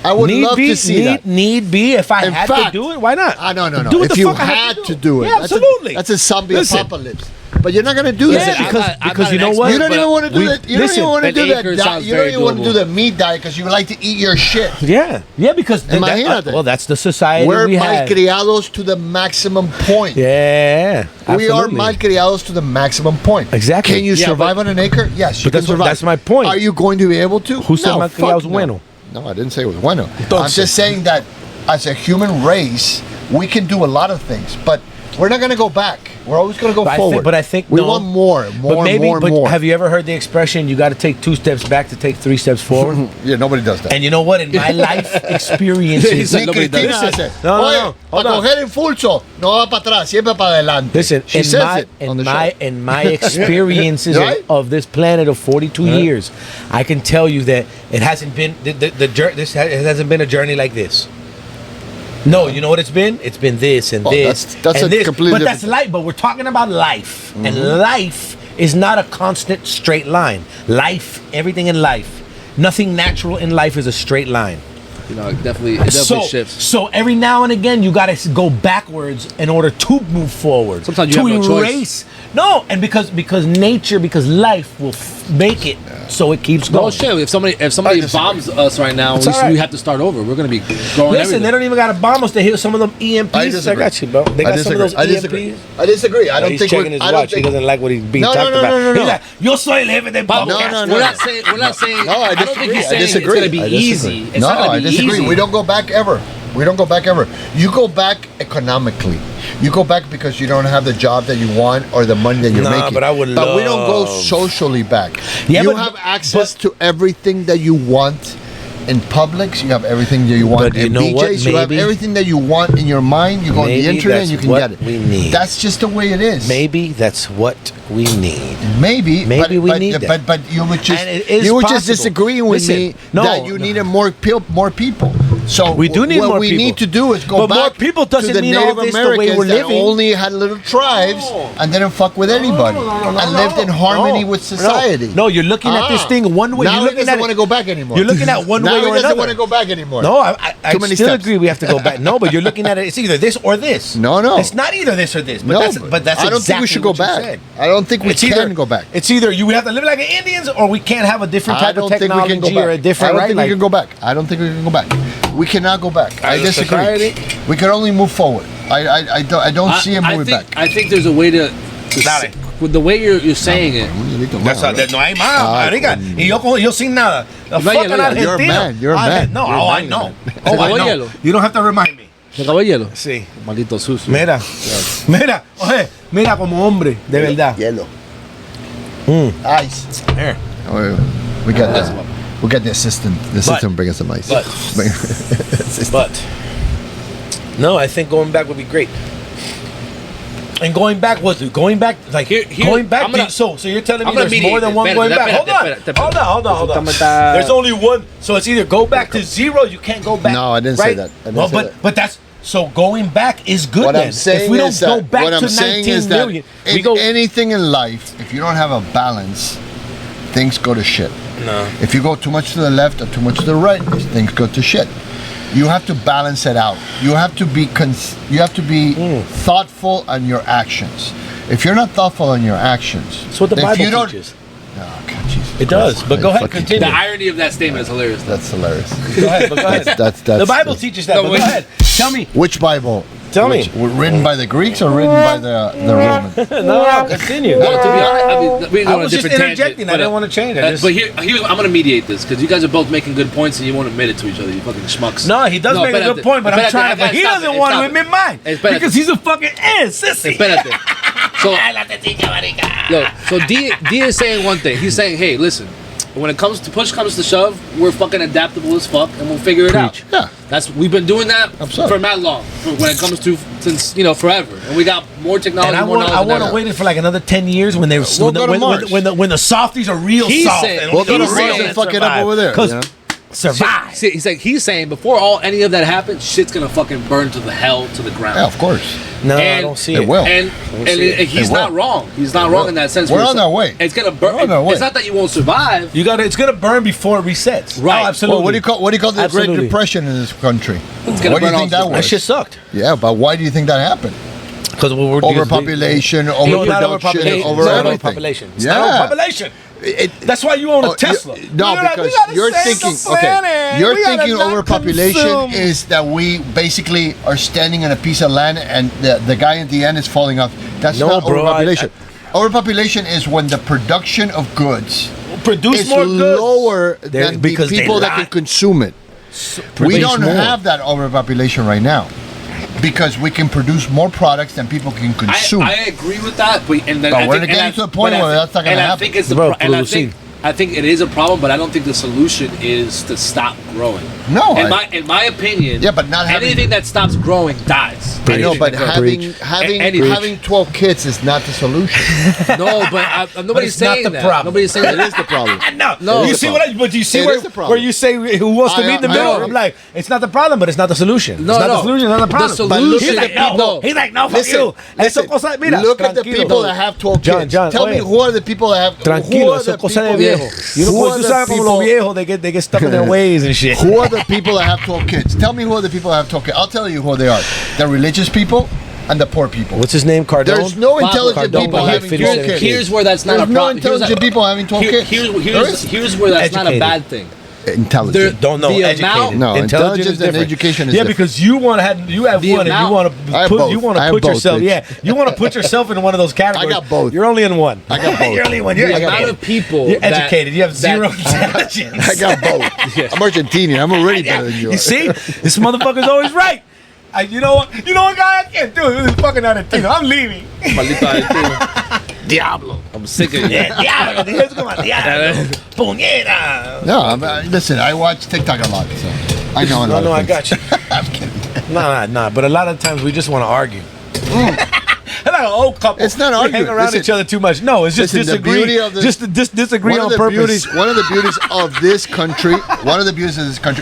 S1: I would love to see that.
S3: Need be. If I
S1: In
S3: had to
S1: fact-
S3: do it, why not?
S1: No.
S3: Do what
S1: If
S3: the
S1: you
S3: fuck I
S1: had to do it,
S3: Yeah, absolutely.
S1: That's a zombie
S3: Listen.
S1: apocalypse. But you're not going to do
S3: Yeah,
S1: that.
S3: because you know what?
S1: You don't even want to do
S3: We-
S1: that. You don't
S3: listen,
S1: even want to
S2: an
S1: do that.
S2: acre
S1: Diet.
S2: sounds
S1: You don't
S2: very
S1: even want to do
S2: doable.
S1: the meat diet because you like to eat your shit.
S3: Yeah, because
S1: Imagínate.
S3: well, that's the society
S1: We're
S3: we have.
S1: malcriados to the maximum point.
S3: Yeah,
S1: We are
S3: absolutely.
S1: malcriados to the maximum point.
S3: Exactly.
S1: Can you
S2: Yeah,
S1: survive on an acre? Yes, you
S3: But
S1: can survive.
S3: that's my point.
S1: Are you going to be able to?
S3: Who said
S1: no,
S3: malcriados
S1: fuck
S3: bueno?
S1: No, I didn't say it was bueno. I'm
S3: Entonces.
S1: just saying that as a human race, we can do a lot of things, but we're not going to go back. We're always going to go forward.
S3: But I think
S1: we
S3: no.
S1: want more,
S3: But maybe,
S1: more.
S3: have you ever heard the expression? You got to take 2 steps back to take 3 steps forward.
S1: Yeah, nobody does that.
S3: And you know what? In my life experiences,
S2: He's like,
S1: Ni
S2: nobody does.
S1: Cristina
S3: Listen,
S1: hace.
S3: no,
S1: Oye,
S3: hold
S1: para
S3: on.
S1: coger impulso, no va para atrás, siempre para adelante.
S3: Listen,
S1: She says it on the show.
S3: in my experiences
S1: Right?
S3: of this planet of 42 years, I can tell you that it hasn't been it hasn't been a journey like this. No, you know what it's been? It's been this and
S1: Oh,
S3: this.
S1: that's
S3: and
S1: a
S3: this.
S1: completely
S3: But that's
S1: different-
S3: life. But we're talking about life, and life is not a constant straight line. Life, everything in life, nothing natural in life is a straight line.
S2: You know, it definitely shifts.
S3: So every now and again, you got to go backwards in order to move forward.
S2: Sometimes you
S3: to
S2: have no choice.
S3: erase. No, and because nature, because life will make it so it keeps going.
S2: No shit. If somebody bombs us right now,
S3: It's all right.
S2: we have to start over. We're gonna be growing.
S3: Listen,
S2: everything.
S3: they don't even got to bomb us to hit some of them EMPs.
S1: I
S3: I
S1: disagree.
S3: got you, bro. They got some of those
S1: I disagree.
S3: EMPs.
S1: I disagree. I don't
S3: He's
S1: think
S3: checking his
S1: I don't
S3: watch. He
S1: think-
S3: doesn't like what he's being
S1: No,
S3: talked
S1: no,
S3: about.
S1: no.
S3: He's like, yo soy el jefe de
S2: But
S3: podcast.
S1: no, no.
S2: We're not saying.
S1: No, I
S2: don't think he's
S1: disagree.
S2: saying it's gonna be
S1: I disagree.
S2: easy. It's
S1: no,
S2: not gonna
S1: I
S2: be
S1: disagree.
S2: easy.
S1: We don't go back ever. We don't go back ever. You go back economically. You go back because you don't have the job that you want or the money that you're
S3: Nah,
S1: making.
S3: but I would
S1: But we don't go
S3: love-
S1: socially back.
S3: Yeah,
S1: you
S3: but-
S1: have access to everything that you want. In Publix, you have everything that you want.
S3: But you
S1: in
S3: know what?
S1: BJ's, you have
S3: Maybe-
S1: everything that you want in your mind. You go on the
S3: Maybe
S1: internet and
S3: that's
S1: you can
S3: what
S1: get it.
S3: we need.
S1: That's just the way it is.
S3: Maybe that's what we need.
S1: Maybe
S3: Maybe we
S1: but,
S3: need that.
S1: But you would just
S3: And it is
S1: you were just
S3: possible.
S1: disagreeing with
S3: Listen,
S1: me
S3: no,
S1: that you
S3: no.
S1: needed more people. So
S3: We do need
S1: what
S3: more
S1: we
S3: people.
S1: need to do is go
S3: But more
S1: back
S3: people
S1: to
S3: doesn't
S1: the
S3: mean all
S1: Native
S3: this the way
S1: Americans
S3: we're
S1: that
S3: living.
S1: only had little tribes and didn't fuck with anybody and lived in harmony with society.
S3: No, you're looking at this thing one way.
S1: Now
S3: You're
S1: he
S3: looking
S1: doesn't
S3: at
S1: want to go back anymore.
S3: You're looking at one
S1: now
S3: way
S1: he
S3: or
S1: doesn't
S3: another.
S1: want to go back anymore.
S3: No, I
S1: Too many
S3: still
S1: steps.
S3: agree we have to go back. No, but you're looking at it. It's either this or this.
S1: No.
S3: It's not either this or this. But
S1: No,
S3: that's
S1: I don't think
S3: exactly
S1: we should go
S3: what you
S1: back.
S3: said.
S1: I don't think we
S3: It's
S1: can
S3: either
S1: go back.
S3: It's either we have to live like Indians or we can't have a different
S1: I
S3: type
S1: don't
S3: of
S1: think we can
S3: technology
S1: go back.
S3: or a different
S1: I don't
S3: right.
S1: think
S3: Like,
S1: we can go back. I don't think we can go back. We cannot go back. I
S2: As a
S1: disagree.
S2: society?
S1: We can only move forward. I don't see him moving back.
S2: I think there's a way to
S3: Dale.
S2: with the way you're saying it.
S3: That's how, no hay más, marica. Y yo sin nada. The
S2: Vaya,
S3: fucking
S2: vaya.
S1: You're a
S3: Argentino.
S1: man. You're a man.
S3: No,
S1: You're a
S3: oh, I
S1: man,
S3: know.
S1: man.
S3: Oh, I
S2: acabó el
S3: know.
S2: hielo.
S3: You don't have to remind me.
S2: ¿Se acabó el hielo?
S3: Sí.
S2: Maldito sucio.
S3: Mira, mira como hombre, de verdad.
S1: Yellow. Ice.
S3: Here.
S1: Oh, we got this. We got the assistant. The assistant bring us some ice.
S3: But no, I think going back would be great. And going back like
S2: Here,
S3: going back.
S2: I'm gonna-
S3: so you're telling me
S2: I'm gonna
S3: there's more than
S2: mediate
S3: one
S2: it.
S3: going back.
S2: Espérate.
S3: Hold on. There's only one. So it's either go back to zero. You can't go back.
S1: No, I didn't say
S3: right?
S1: that. I didn't
S3: Well,
S1: say
S3: but
S1: that.
S3: but that's so going back is good.
S1: What
S3: then.
S1: I'm saying
S3: if we don't
S1: is
S3: go
S1: that
S3: back
S1: what
S3: to
S1: I'm saying
S3: 19
S1: is that
S3: million,
S1: in
S3: we go.
S1: anything in life, if you don't have a balance, things go to shit.
S3: No.
S1: If you go too much to the left or too much to the right, things go to shit. You have to balance it out. You have to be thoughtful on your actions. If you're not thoughtful on your actions,
S3: That's what the
S1: if
S3: Bible
S1: you don't-
S3: teaches.
S1: Oh, God, Jesus
S3: It does,
S1: Christ.
S3: but go ahead,
S1: Fucking
S3: continue.
S2: The irony of that statement is hilarious.
S1: That's hilarious.
S3: Go ahead.
S1: That's
S3: The Bible teaches that.
S2: No,
S3: But
S2: wait.
S3: go ahead. Tell me.
S1: Which Bible?
S3: Tell me.
S1: Written by the Greeks or written by the Romans?
S3: No, continue.
S2: No, to be honest, I mean, we can
S3: I
S2: go on a
S3: was just
S2: different
S3: interjecting.
S2: tangent,
S3: I didn't want to change. I just.
S2: But here, I'm going to mediate this because you guys are both making good points and you won't admit it to each other. You fucking schmucks.
S3: No, he does make a
S2: espérate,
S3: good point, but I'm
S2: espérate,
S3: trying to. But he
S2: stop
S3: doesn't
S2: it,
S3: want to
S2: stop it.
S3: admit mine
S2: Espérate.
S3: because he's a fucking sissy.
S2: Espérate. So, look, so D is saying one thing. He's saying, hey, listen, when it comes to push comes to shove, we're fucking adaptable as fuck and we'll figure it out.
S1: Yeah.
S2: We've been doing that
S1: Absolutely.
S2: for that long. When it comes to since forever, and we got more technology.
S3: And I
S2: more
S3: want
S2: knowledge
S3: to
S2: than
S3: wait it for like another 10 years when they're
S1: We'll go to Mars.
S3: when the softies are real
S2: He's
S3: soft.
S2: saying-
S3: and
S1: We'll go to
S3: he's
S1: Mars
S3: saying
S1: and fuck it up over there.
S3: Because
S1: you know?
S3: survive.
S2: See, he's saying before any of that happens, shit's gonna fucking burn to the hell to the ground.
S1: Yeah, of course.
S3: No, I
S2: And-
S3: don't see
S1: It
S3: it.
S1: will.
S2: And he's
S1: It
S2: not
S1: will.
S2: wrong. He's not wrong in that sense.
S1: We're
S2: where
S1: on
S2: it's-
S1: our way.
S2: It's gonna burn.
S1: We're on our way.
S2: It's not that you won't survive.
S3: It's gonna burn before it resets.
S2: Right.
S3: Oh, absolutely.
S1: Well, what do you call the
S3: Absolutely.
S1: Great Depression in this country?
S2: It's gonna
S1: What do you
S2: burn
S1: think
S2: all
S1: that
S2: the-
S3: That
S1: was?
S3: shit sucked.
S1: Yeah, but why do you think that happened?
S3: Because we're
S1: Overpopulation,
S3: not
S1: overproduction, over everything.
S3: overpopulation. It's
S1: Yeah.
S3: not overpopulation. That's why you own a Tesla.
S1: No, because you're thinking. Okay, you're thinking overpopulation is that we basically are standing on a piece of land and the guy at the end is falling off. That's
S3: No,
S1: not
S3: bro,
S1: overpopulation. Overpopulation is when the production of goods
S3: produce
S1: is
S3: more goods
S1: lower than the
S3: because they
S1: people that can
S3: lie.
S1: consume it. We
S3: Produce
S1: don't
S3: more.
S1: have that overpopulation right now because we can produce more products than people can consume.
S2: I agree with that, but
S1: But we're getting to a point where that's not gonna
S2: and I
S1: happen.
S2: think it's the
S3: Bro,
S2: and
S3: producing.
S2: I think it is a problem, but I don't think the solution is to stop growing.
S1: No,
S2: in my opinion,
S1: Yeah, but not having-
S2: anything that stops growing dies.
S1: I know, but
S2: Anything that
S1: having 12 kids is not the solution.
S2: grows. No, but nobody's
S3: it's not
S2: saying
S3: the
S2: that.
S3: problem.
S2: Nobody's saying
S1: It
S2: that.
S1: is the problem.
S2: No.
S3: You
S2: It's
S3: see
S1: the
S3: what I? But you see
S1: It
S3: where,
S1: is the problem.
S3: where you say who wants to
S1: I-
S3: meet in the
S1: I
S3: middle?
S1: know.
S3: I'm like, it's not the problem, but it's not the solution.
S2: No,
S3: it's not
S2: no.
S3: the solution. It's not the
S2: The
S3: problem.
S2: solution-
S3: He's like, no.
S2: no.
S3: He's like, no, fuck
S1: Listen,
S3: you.
S1: listen,
S3: Eso cosa, mira,
S1: look at the
S3: tranquilo.
S1: people that have 12
S3: John,
S1: kids.
S3: John,
S1: Tell me
S3: oye.
S1: who are the people that have. who
S3: Tranquilo,
S1: are
S3: eso
S1: the
S3: cosa de
S1: people-
S3: viejo. You
S1: Who
S3: know,
S1: are
S3: pues, tú
S1: the
S3: sabes como los
S1: people-
S3: viejos, they get stuck in their ways and shit.
S1: Who are the people that have 12 kids? Tell me who are the people that have 12 kids. I'll tell you who they are. The religious people and the poor people.
S3: What's his name? Cardone?
S1: There's no intelligent
S3: Cardone,
S1: people
S3: like
S1: having
S3: 57
S1: 12 kids.
S2: Here's where that's not
S1: There's
S2: a
S1: no
S2: problem.
S1: intelligent people having 12 kids. There is.
S2: Here's where that's not a
S3: Educated.
S2: bad thing.
S1: Intelligent.
S3: Don't know.
S2: The
S3: Educated.
S2: amount-
S1: No, intelligence and
S3: different.
S1: education is
S3: yeah,
S1: different.
S3: because you want to have
S2: The
S3: one, and you
S2: amount-
S3: want
S1: I have
S3: to
S1: both.
S3: you want
S1: I
S3: to
S1: have
S3: put
S1: both,
S3: yourself.
S1: bitch.
S3: Yeah, you want to put yourself in one of those categories.
S1: got both.
S3: You're only in one.
S1: I got both.
S3: You're only in one. You're
S2: The
S3: educated.
S2: amount of people
S3: You're
S2: that-
S3: educated. You have
S2: that-
S3: zero intelligence.
S1: I got both.
S2: Yes.
S1: I'm Argentinian. I'm already better than you.
S3: You see, this motherfucker's always right. You know what? You know what, guy? I can't do it. This is fucking Argentino. I'm leaving.
S2: Maldito Argentino. Diablo. I'm sick of you.
S3: Diablo, diablo, como diablo. Puñeta.
S1: No, listen, I watch TikTok a lot, so I know a lot
S3: No,
S1: of
S3: I
S1: things.
S3: got you.
S1: I'm kidding.
S3: Nah. But a lot of times we just want to argue. like an old couple.
S1: It's not
S3: we
S1: arguing.
S3: hang around
S1: Listen,
S3: each other too much. No, it's just
S1: listen, the
S3: disagree.
S1: beauty of this-
S3: Just disagree
S1: one
S3: on
S1: of the
S3: purpose.
S1: One of the beauties of this country,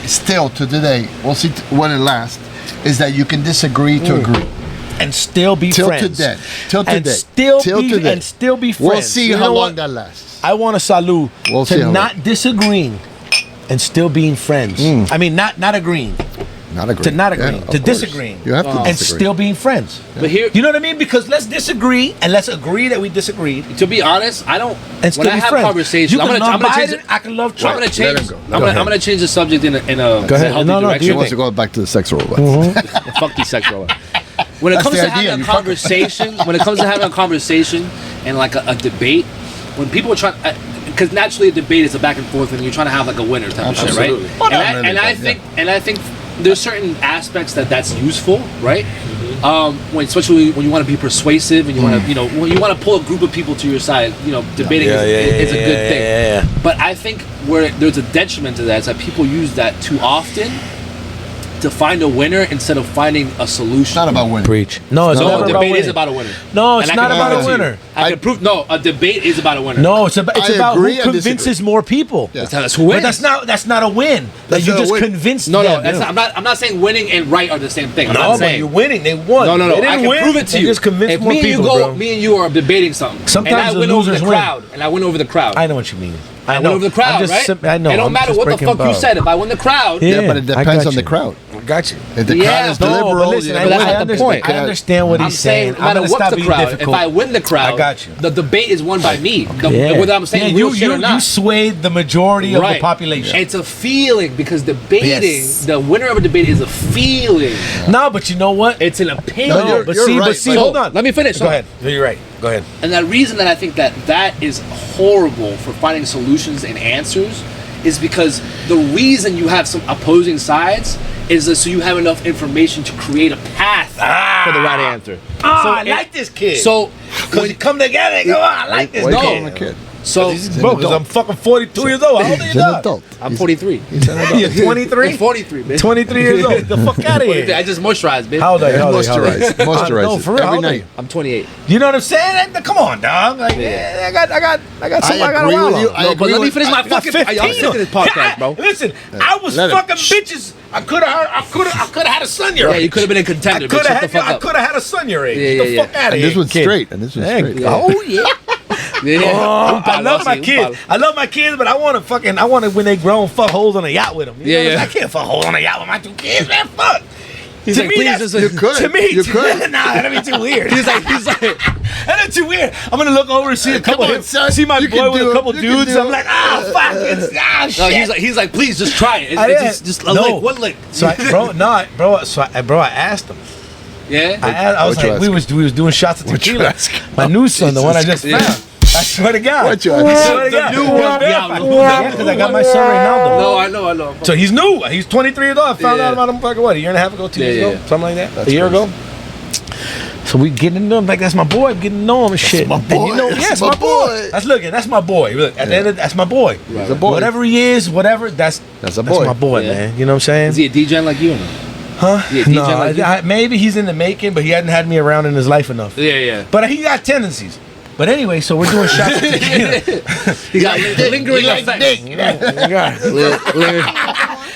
S1: still to today, we'll see when it lasts, is that you can disagree to agree.
S3: And still be
S1: Till
S3: friends.
S1: today. Till
S3: And
S1: today.
S3: still
S1: Till
S3: be
S1: today.
S3: and still be friends.
S1: We'll see
S3: You
S1: how
S3: know
S1: long
S3: what?
S1: that lasts.
S3: I want to salute
S1: We'll see
S3: to
S1: how
S3: not disagreeing and still being friends. I mean, not agreeing.
S1: Not agreeing.
S3: To not agreeing,
S1: of
S3: to
S1: course.
S3: disagreeing,
S1: You have to
S3: and
S1: disagree.
S3: still being friends.
S2: But here,
S3: You know what I mean? Because let's disagree and let's agree that we disagreed
S2: to be honest, I don't.
S3: and still
S2: when I
S3: be
S2: have
S3: friends.
S2: conversations,
S3: You
S2: I'm
S3: can
S2: gonna
S3: love
S2: change
S3: Biden.
S2: it.
S3: I can love
S2: I'm
S3: Trump.
S2: gonna change.
S1: Let him go.
S2: I'm gonna change the subject in a
S3: ahead.
S2: healthy
S3: No, no, do
S2: direction.
S3: your
S1: He wants to go back to the sex robot.
S2: Fuck these sex robots. When it
S1: That's
S2: comes
S1: the
S2: to
S1: idea,
S2: having a
S1: you fuck 'em.
S2: conversation, when it comes to having a conversation and like a debate, when people are trying, because naturally a debate is a back and forth, and you're trying to have like a winner type of shit, right?
S1: Absolutely. Well, not really,
S2: And I
S1: but,
S2: think, and I think there's certain aspects that's useful, right? When especially when you want to be persuasive and you want to, when you want to pull a group of people to your side, debating is a good thing.
S3: Yeah.
S2: But I think where there's a detriment to that is that people use that too often to find a winner instead of finding a solution.
S1: It's not about winning.
S3: Preach. No, it's
S2: No,
S3: never
S2: a
S3: about
S2: debate
S3: winning.
S2: is about a winner.
S3: No, it's
S2: And I
S3: not
S2: can
S3: about
S2: prove
S3: a
S2: it to you.
S3: winner.
S2: I can prove a debate is about a winner.
S3: No, it's about
S1: I
S3: who
S1: agree and
S3: convinces
S1: disagree.
S3: more people.
S1: Yeah.
S2: That's who
S3: But
S2: wins.
S3: that's not a win. That
S1: That's
S3: you
S1: not a
S3: just
S1: win.
S3: convinced
S2: No,
S3: them.
S2: that's not, I'm not saying winning and right are the same thing. I'm
S3: No,
S2: not
S3: but
S2: saying.
S3: you're winning. They won.
S2: No,
S3: They didn't
S2: I can
S3: win.
S2: prove it to
S3: They
S2: you.
S3: just convinced
S2: If
S3: more
S2: me and
S3: people,
S2: you go,
S3: bro.
S2: me and you are debating something,
S3: Sometimes
S2: and I
S3: the
S2: win over the
S3: losers win.
S2: crowd, and I win over the crowd.
S3: I know what you mean.
S2: I
S3: I
S2: win
S3: know.
S2: over the crowd,
S3: I'm just
S2: right?
S3: sim- I know.
S2: It don't
S3: I'm
S2: matter
S3: just
S2: what the
S3: breaking
S2: fuck you
S3: ball.
S2: said. If I win the crowd,
S3: Yeah,
S1: Yeah, but it
S3: I
S1: depends
S3: got
S1: on the
S3: you.
S1: crowd.
S3: Got you.
S1: If the
S2: Yeah,
S1: crowd is
S2: no,
S1: liberal,
S3: but listen,
S1: you're
S3: I,
S1: gonna
S2: that's
S1: win.
S2: not the point.
S3: I understand what
S2: I'm
S3: he's saying.
S2: saying no matter
S3: I'm gonna
S2: what's
S3: stop
S2: the
S3: being
S2: crowd,
S3: difficult.
S2: if I win the crowd,
S3: I got you.
S2: The debate is won by me.
S3: Yeah.
S2: Whether I'm saying
S3: Yeah,
S2: real shit or not.
S3: you swayed the majority of the
S2: Right.
S3: population.
S2: It's a feeling because debating,
S3: Yes.
S2: the winner of a debate is a feeling.
S3: No, but you know what?
S2: It's an opinion.
S1: No,
S3: but
S1: you're
S3: see,
S1: right,
S3: but see,
S1: but-
S3: hold on.
S2: Let me finish.
S3: Go ahead. You're right. Go ahead.
S2: And the reason that I think that is horrible for finding solutions and answers is because the reason you have some opposing sides is that so you have enough information to create a path for the right answer.
S3: I like this kid.
S2: So
S3: when you come together, and go, I like this
S1: Why you
S2: No.
S1: call
S3: kid.
S1: him a kid?
S2: so
S3: Bro, because I'm fucking 42 years old. How old are you,
S1: He's an
S3: dog?
S1: adult.
S2: I'm 43.
S1: He's an adult.
S3: You're 23?
S2: I'm 43, bitch.
S3: 23 years old. Get the fuck out of
S2: 43.
S3: here.
S2: I just moisturized, bitch.
S3: How old are you? How old are you? How old are you?
S1: Moisturize. Moisturize.
S3: No, for real. How
S1: Every
S3: old are
S1: night.
S3: you?
S2: I'm 28.
S3: You know what I'm saying? Come on, dog. Like,
S2: Yeah.
S3: I got some. I got a
S1: agree
S3: while
S1: with you.
S3: on.
S1: I
S2: No, but
S1: agree
S2: let me
S1: with-
S2: finish my
S3: I got
S2: fucking. I'm sick of this podcast, bro.
S3: Listen, I was
S1: Let him-
S3: fucking bitches. I could have had a son your
S2: Yeah,
S3: age.
S2: you could have been a
S3: I
S2: contender,
S3: could
S2: bitch. Shut the
S3: have
S2: fuck
S3: had. I
S2: up.
S3: could have had a son your age.
S2: Yeah,
S3: Get the
S2: yeah,
S3: fuck out of
S1: And
S3: here,
S1: this one's
S3: kid.
S1: straight. And this one's
S3: Hey,
S1: straight.
S3: oh yeah.
S2: Yeah.
S3: I love my kids. I love my kids, but I want to when they grown fuck holes on a yacht with them. You know what I'm saying? I can't fuck holes on a yacht with my two kids, man. Fuck.
S2: He's
S3: To
S2: like,
S3: me,
S2: please,
S3: that's-
S2: just
S1: You could.
S3: To me,
S1: You could.
S3: nah, that'd be too weird.
S2: He's like,
S3: That's too weird. I'm gonna look over and see a couple.
S1: on, son.
S3: See my
S1: You
S3: boy
S1: can
S3: with
S1: do
S3: a
S1: it.
S3: couple
S1: You can
S3: dudes.
S1: do
S3: I'm
S1: it.
S3: like, fuck, shit.
S2: no, he's like, please, just try it.
S3: I-
S2: It's just a
S3: no.
S2: lick, one lick.
S3: So, I asked him.
S2: Yeah.
S3: I was
S1: What you
S3: like, we was doing shots of
S1: What you
S3: tequila.
S1: asking?
S3: My new son, the one I just
S2: Yeah.
S3: found. I swear to God.
S1: What you
S3: I
S1: asking?
S3: swear to
S2: The
S3: God.
S2: new one.
S3: Yeah, because I got my son Reynaldo.
S2: No, I know.
S3: So he's new. He's 23 years old. I found
S2: Yeah.
S3: out about him fucking what, a year and a half ago, 2 years
S2: Yeah,
S3: ago,
S2: yeah.
S3: something like that.
S1: That's
S3: a year
S1: crazy.
S3: ago. So we getting to know him like that's my boy. I'm getting to know him and shit.
S1: my
S3: And
S1: boy.
S3: you know,
S1: That's
S3: yes,
S1: my
S3: my boy.
S1: boy.
S3: That's my boy. Look, at the end of that's my boy.
S1: He's a boy.
S3: Whatever he is, whatever. That's
S1: That's a boy.
S3: my boy,
S2: Yeah.
S3: man. You know what I'm saying?
S2: Is he a DJ like you? Or no?
S3: Huh?
S2: Yeah, DJ
S3: no,
S2: like you?
S3: maybe he's in the making, but he hadn't had me around in his life enough.
S2: Yeah.
S3: But he got tendencies. But anyway, so we're doing shots of tequila.
S2: He got lingering
S1: He like
S2: effects.
S1: dick.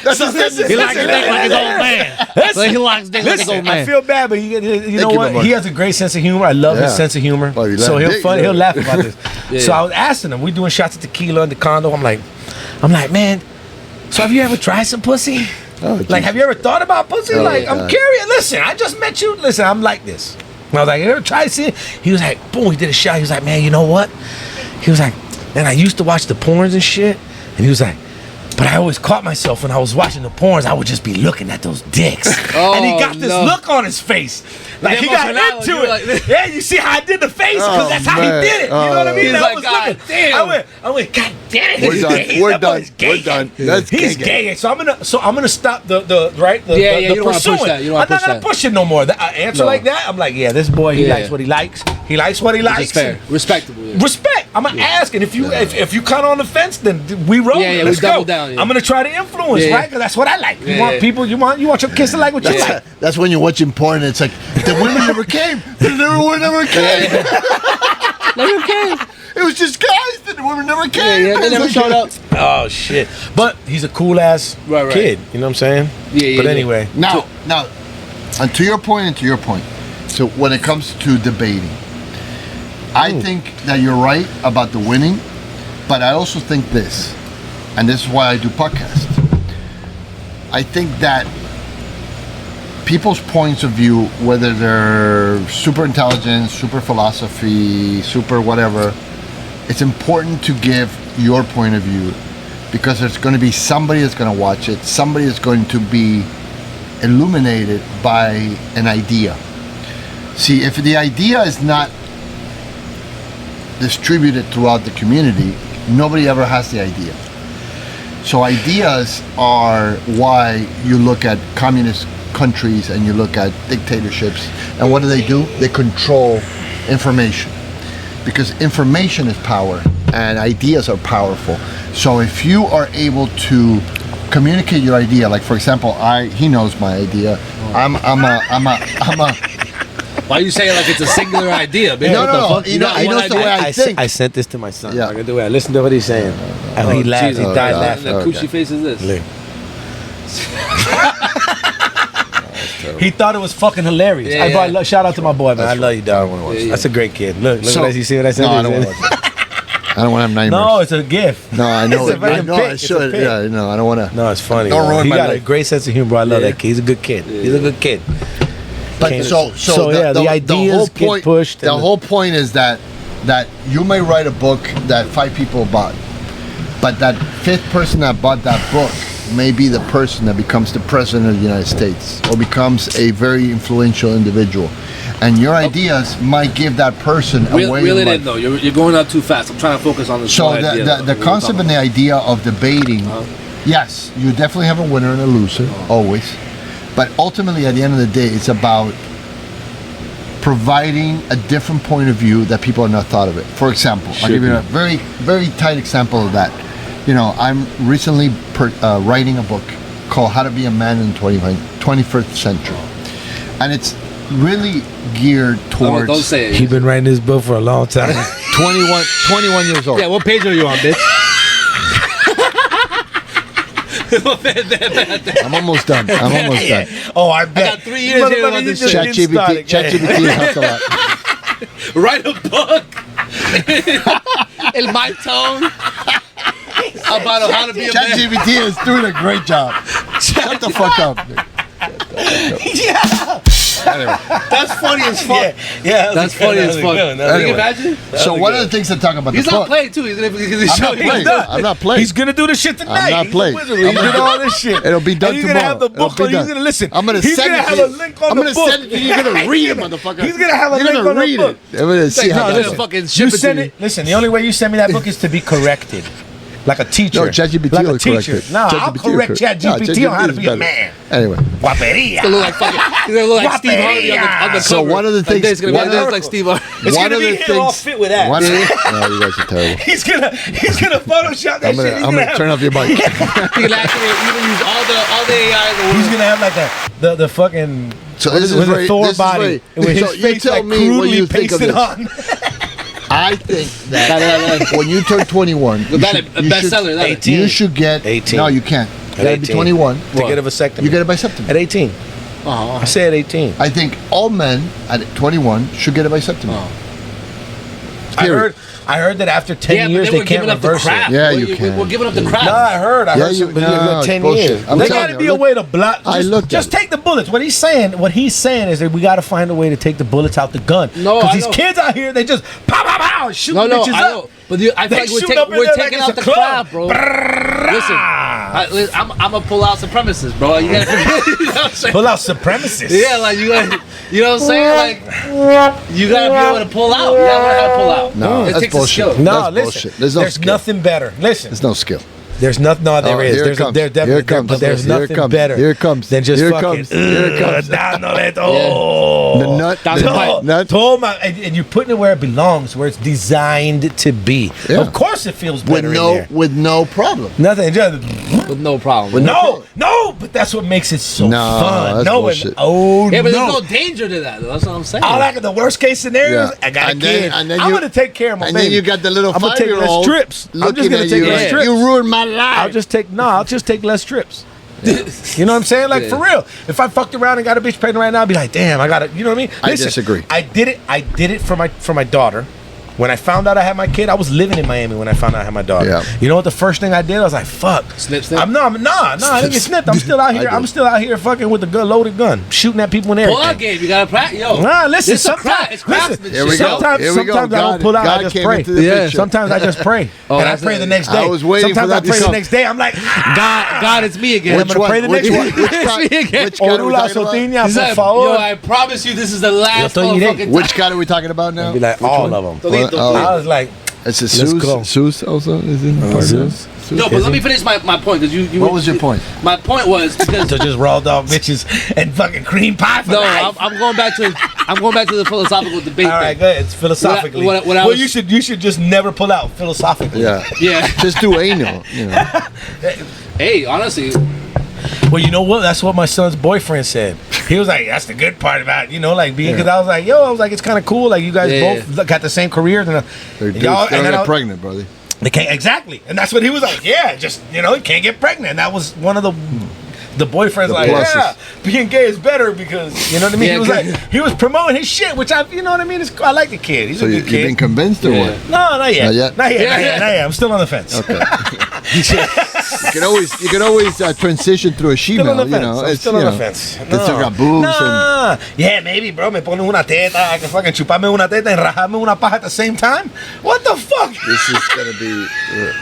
S1: That's his tendency.
S2: He likes dick like his old man. Like he likes dick like his
S3: Listen,
S2: old
S3: I
S2: man.
S3: feel bad, but you know
S1: you, my
S3: what?
S1: boy.
S3: He has a great sense of humor. I love his
S1: Yeah.
S3: sense of humor.
S1: Well, you
S3: So
S1: let him
S3: he'll
S1: dig, yeah.
S3: laugh about this. So
S2: Yeah.
S3: I was asking him, we doing shots of tequila in the condo. I'm like, man, so have you ever tried some pussy?
S1: Oh,
S3: Like,
S1: geez.
S3: have you ever thought about pussy?
S1: Oh,
S3: Like,
S1: yeah.
S3: I'm curious. Listen, I just met you. Listen, I'm like this. And I was like, you ever tried seeing? He was like, boom, he did a shot. He was like, man, you know what? He was like, man, I used to watch the porns and shit. And he was like, but I always caught myself when I was watching the porns, I would just be looking at those dicks.
S2: Oh,
S3: and he got this
S2: no.
S3: look on his face. Like
S2: The
S3: he got
S2: emotionality,
S3: into
S2: you
S3: it.
S2: were like-
S3: Yeah, you see how I did the face? Because
S1: Oh,
S3: that's how
S1: man.
S3: he did it. You know what I mean?
S2: He's
S3: I
S2: like,
S3: was
S2: God
S3: looking.
S2: damn.
S3: I went, God damn it.
S1: We're
S3: he's
S1: done.
S3: gay.
S1: We're
S3: That
S1: done.
S3: boy's gay.
S1: We're done. That's
S3: He's gay. So I'm gonna stop the
S2: Yeah, you don't wanna push
S3: pursuing.
S2: that. You don't wanna
S3: I'm not
S2: push
S3: gonna
S2: that.
S3: push it no more. That answer
S2: No.
S3: like that, I'm like, yeah, this boy, he
S2: Yeah.
S3: likes what he likes. He likes what he likes.
S2: Which is fair. Respectable. Yeah.
S3: Respect. I'm gonna ask, and if you kind of on the fence, then we roll.
S2: Yeah, we
S3: Let's
S2: double
S3: go.
S2: down,
S3: I'm gonna try to influence, right? Because that's what I like. You want people. You want your kids to like what you like.
S1: That's when you're watching porn. And it's like the women never came. The women never came.
S2: Never came.
S1: It was just guys. The women never came.
S2: Yeah, they never showed up.
S3: Oh shit! But he's a cool ass kid. You know what I'm saying?
S2: Yeah.
S3: But anyway,
S1: now, and to your point, so when it comes to debating, I think that you're right about the winning, but I also think this, and this is why I do podcasts. I think that people's points of view, whether they're super intelligent, super philosophy, super whatever, it's important to give your point of view, because there's going to be somebody that's going to watch it, somebody that's going to be illuminated by an idea. See, if the idea is not distributed throughout the community, nobody ever has the idea. So ideas are why you look at communist countries and you look at dictatorships, and what do? They control information, because information is power and ideas are powerful. So if you are able to communicate your idea, like for example, he knows my idea. I'm a
S2: Why you say it like it's a singular idea, man?
S1: No. He knows the way I think.
S3: I sent this to my son.
S1: Yeah.
S3: I can do it. I listened to what he's saying. And he laughed. He died laughing.
S2: That coochie face is this?
S3: Look. He thought it was fucking hilarious.
S2: Yeah.
S3: Shout out to my boy, man. I love you, dog. That's a great kid. Look at you see what I said?
S1: No, I don't want to watch it. I don't want to have nightmares.
S3: No, it's a gift.
S1: No, I know. I should. Yeah, no, I don't want to.
S3: No, it's funny.
S1: Don't ruin
S3: he
S1: my
S3: got
S1: life.
S3: a great sense of humor. I love that kid. He's a good kid. He's a good kid.
S1: But the
S3: ideas get pushed.
S1: The whole point is that you may write a book that 5 people bought, but that 5th person that bought that book may be the person that becomes the president of the United States or becomes a very influential individual, and your ideas might give that person a way.
S2: Reel it in though. You're going out too fast. I'm trying to focus on this.
S1: So the concept and the idea of debating, yes, you definitely have a winner and a loser, always. But ultimately, at the end of the day, it's about providing a different point of view that people have not thought of it. For example, I'll give you a very, very tight example of that. You know, I'm recently writing a book called How to Be a Man in the 21st Century. And it's really geared towards...
S2: don't say it.
S3: He's been writing this book for a long time.
S1: 21 years old.
S2: Yeah, what page are you on, bitch?
S1: I'm almost done.
S3: Oh, I bet.
S2: I got 3 years here on this shit.
S1: ChatGPT helped a lot.
S2: Write a book in my tone about how to be a man.
S1: ChatGPT is doing a great job. Shut the fuck up.
S3: Yeah.
S1: Anyway.
S2: That's funny as fuck.
S3: Yeah,
S2: that's funny as fuck. Can you imagine?
S1: So one of the things to talk about
S2: He's
S1: the
S2: not
S1: book.
S2: playing too. He's
S1: I'm not playing.
S3: He's gonna do the shit tonight.
S1: I'm not playing.
S3: He's doing all this shit.
S1: It'll be done
S3: and
S1: tomorrow.
S3: Gonna have the book on. He's gonna listen.
S1: I'm gonna
S3: He's
S1: send
S3: gonna
S1: it
S3: have
S1: to
S3: a
S1: you.
S3: link on
S1: I'm
S3: the
S1: gonna
S3: book.
S1: send it to you. You're gonna read it, motherfucker.
S3: He's gonna have a link on the book.
S1: I'm gonna see how
S3: listen.
S2: fucking
S3: You
S2: ship it
S3: send
S2: to
S3: it. Listen, the only way you send me that book is to be corrected. Like a teacher.
S1: No, ChatGPT
S3: like
S1: will
S3: a teacher.
S1: correct it.
S3: No, I'll correct ChatGPT on how to be a man.
S1: Anyway.
S3: Guaperia.
S2: He's gonna look like Steve Harvey on the cover.
S1: So one of the things...
S2: It's gonna be like Steve Harvey.
S3: It's
S1: one
S3: gonna
S1: of
S3: be
S1: the
S3: him all
S1: things...
S3: fit with that.
S1: No, you guys are terrible.
S3: He's gonna Photoshop that shit.
S1: I'm gonna turn off your mic.
S2: You can actually use all the AI in the world.
S3: He's gonna have like the fucking...
S1: So this is very...
S3: Thor body. With his
S1: you
S3: face
S1: tell
S3: like
S1: me what you
S3: crudely
S1: think of
S3: pasted
S1: this.
S3: on.
S1: I think that when you turn 21, you should get
S3: 18.
S1: No, you can't. You gotta be 21
S3: to get a vasectomy.
S1: You get a vasectomy
S3: at 18. I said 18.
S1: I think all men at 21 should get a vasectomy.
S3: I heard that after 10 years they can't reverse it.
S1: Yeah, you can.
S2: We're giving up the crap.
S3: No, I heard 10 years. There gotta be a way to block. Just take the bullets. What he's saying is that we gotta find a way to take the bullets out the gun.
S2: No,
S3: because these kids out here, they just pow pow pow shoot bitches up.
S2: But I feel like we're taking out the crap, bro. Listen, I'm gonna pull out supremacists, bro. You gotta, you know what I'm saying?
S3: Pull out supremacists.
S2: Yeah, like you gotta, you know what I'm saying? Like you gotta be able to pull out. You gotta learn how to pull out.
S1: No,
S2: it
S1: that's
S2: takes
S1: bullshit.
S2: a skill.
S3: No,
S1: that's
S3: listen.
S1: bullshit. There's no skill.
S3: Nothing better. Listen.
S1: There's no skill.
S3: There's nothing. No, there is. There's definitely. But there's nothing better.
S1: Here it comes.
S3: Than just
S1: Here
S3: fucking.
S1: Here it comes.
S3: The
S1: nut.
S3: And you're putting it where it belongs, where it's designed to be. Yeah. Of course, it feels better
S1: with no problem.
S3: Nothing. Just
S2: with no problem.
S3: No. But that's what makes it so fun.
S1: That's bullshit.
S2: Yeah, but there's no danger to that. That's what I'm saying.
S3: The worst case scenario. I got a kid. I'm gonna take care of my baby.
S1: And then you got the little 5-year-old
S3: trips. I'm just gonna take less trips.
S1: You ruined my life.
S3: I'll just take less trips. You know what I'm saying? Like for real. If I fucked around and got a bitch pregnant right now, I'd be like, damn, I gotta. You know what I mean?
S1: I disagree.
S3: I did it for my daughter. When I found out I had my kid, I was living in Miami when I found out I had my daughter. Yeah. You know what the first thing I did? I was like, fuck.
S2: Snip.
S3: I didn't get snipped. I'm still out here fucking with a loaded gun, shooting at people and everything.
S2: Ball game, you gotta practice. Yo.
S3: Nah, listen, sometimes sometimes I don't pull out, I just pray.
S1: Yeah.
S3: Sometimes I just pray. And I pray the next day.
S1: I was waiting for that
S3: Sometimes I pray the next day. I'm like,
S2: God, it's me again.
S3: I'm gonna pray the next day.
S1: Which God are we talking about?
S2: Yo, I promise you this is the last motherfucking.
S1: Which God are we talking about now?
S3: Be like all of them. I was like,
S1: it's a Sus also is in part of this.
S2: No, but let me finish my point because you.
S1: What was your point?
S2: My point was because
S3: to just raw dog bitches and fucking cream pie for life.
S2: I'm going back to the philosophical debate.
S3: All right, good. It's philosophically. You should just never pull out philosophically.
S1: Yeah. Just do anal. You know.
S2: Hey, honestly.
S3: Well, you know what? That's what my son's boyfriend said. He was like, "That's the good part about being." Because I was like, it's kind of cool. Like you guys both got the same careers, and
S1: y'all get pregnant, brother.
S3: They can't exactly, and that's what he was like. Yeah, just you can't get pregnant. And that was one of the boyfriend's like, pluses. Yeah, being gay is better because you know what I mean.
S2: Yeah,
S3: he was promoting his shit, which you know what I mean. I like the kid. He's a good kid.
S1: You been convinced or what?
S3: No, not yet. Not yet. I'm still on the fence.
S1: Okay. You can always transition through a she-male.
S3: I'm still on the fence.
S1: They still got boobs.
S3: Yeah, maybe, bro. Me pone una teta. I can fucking chuparme una teta and rajarme una paja at the same time. What the fuck?
S1: This is gonna be.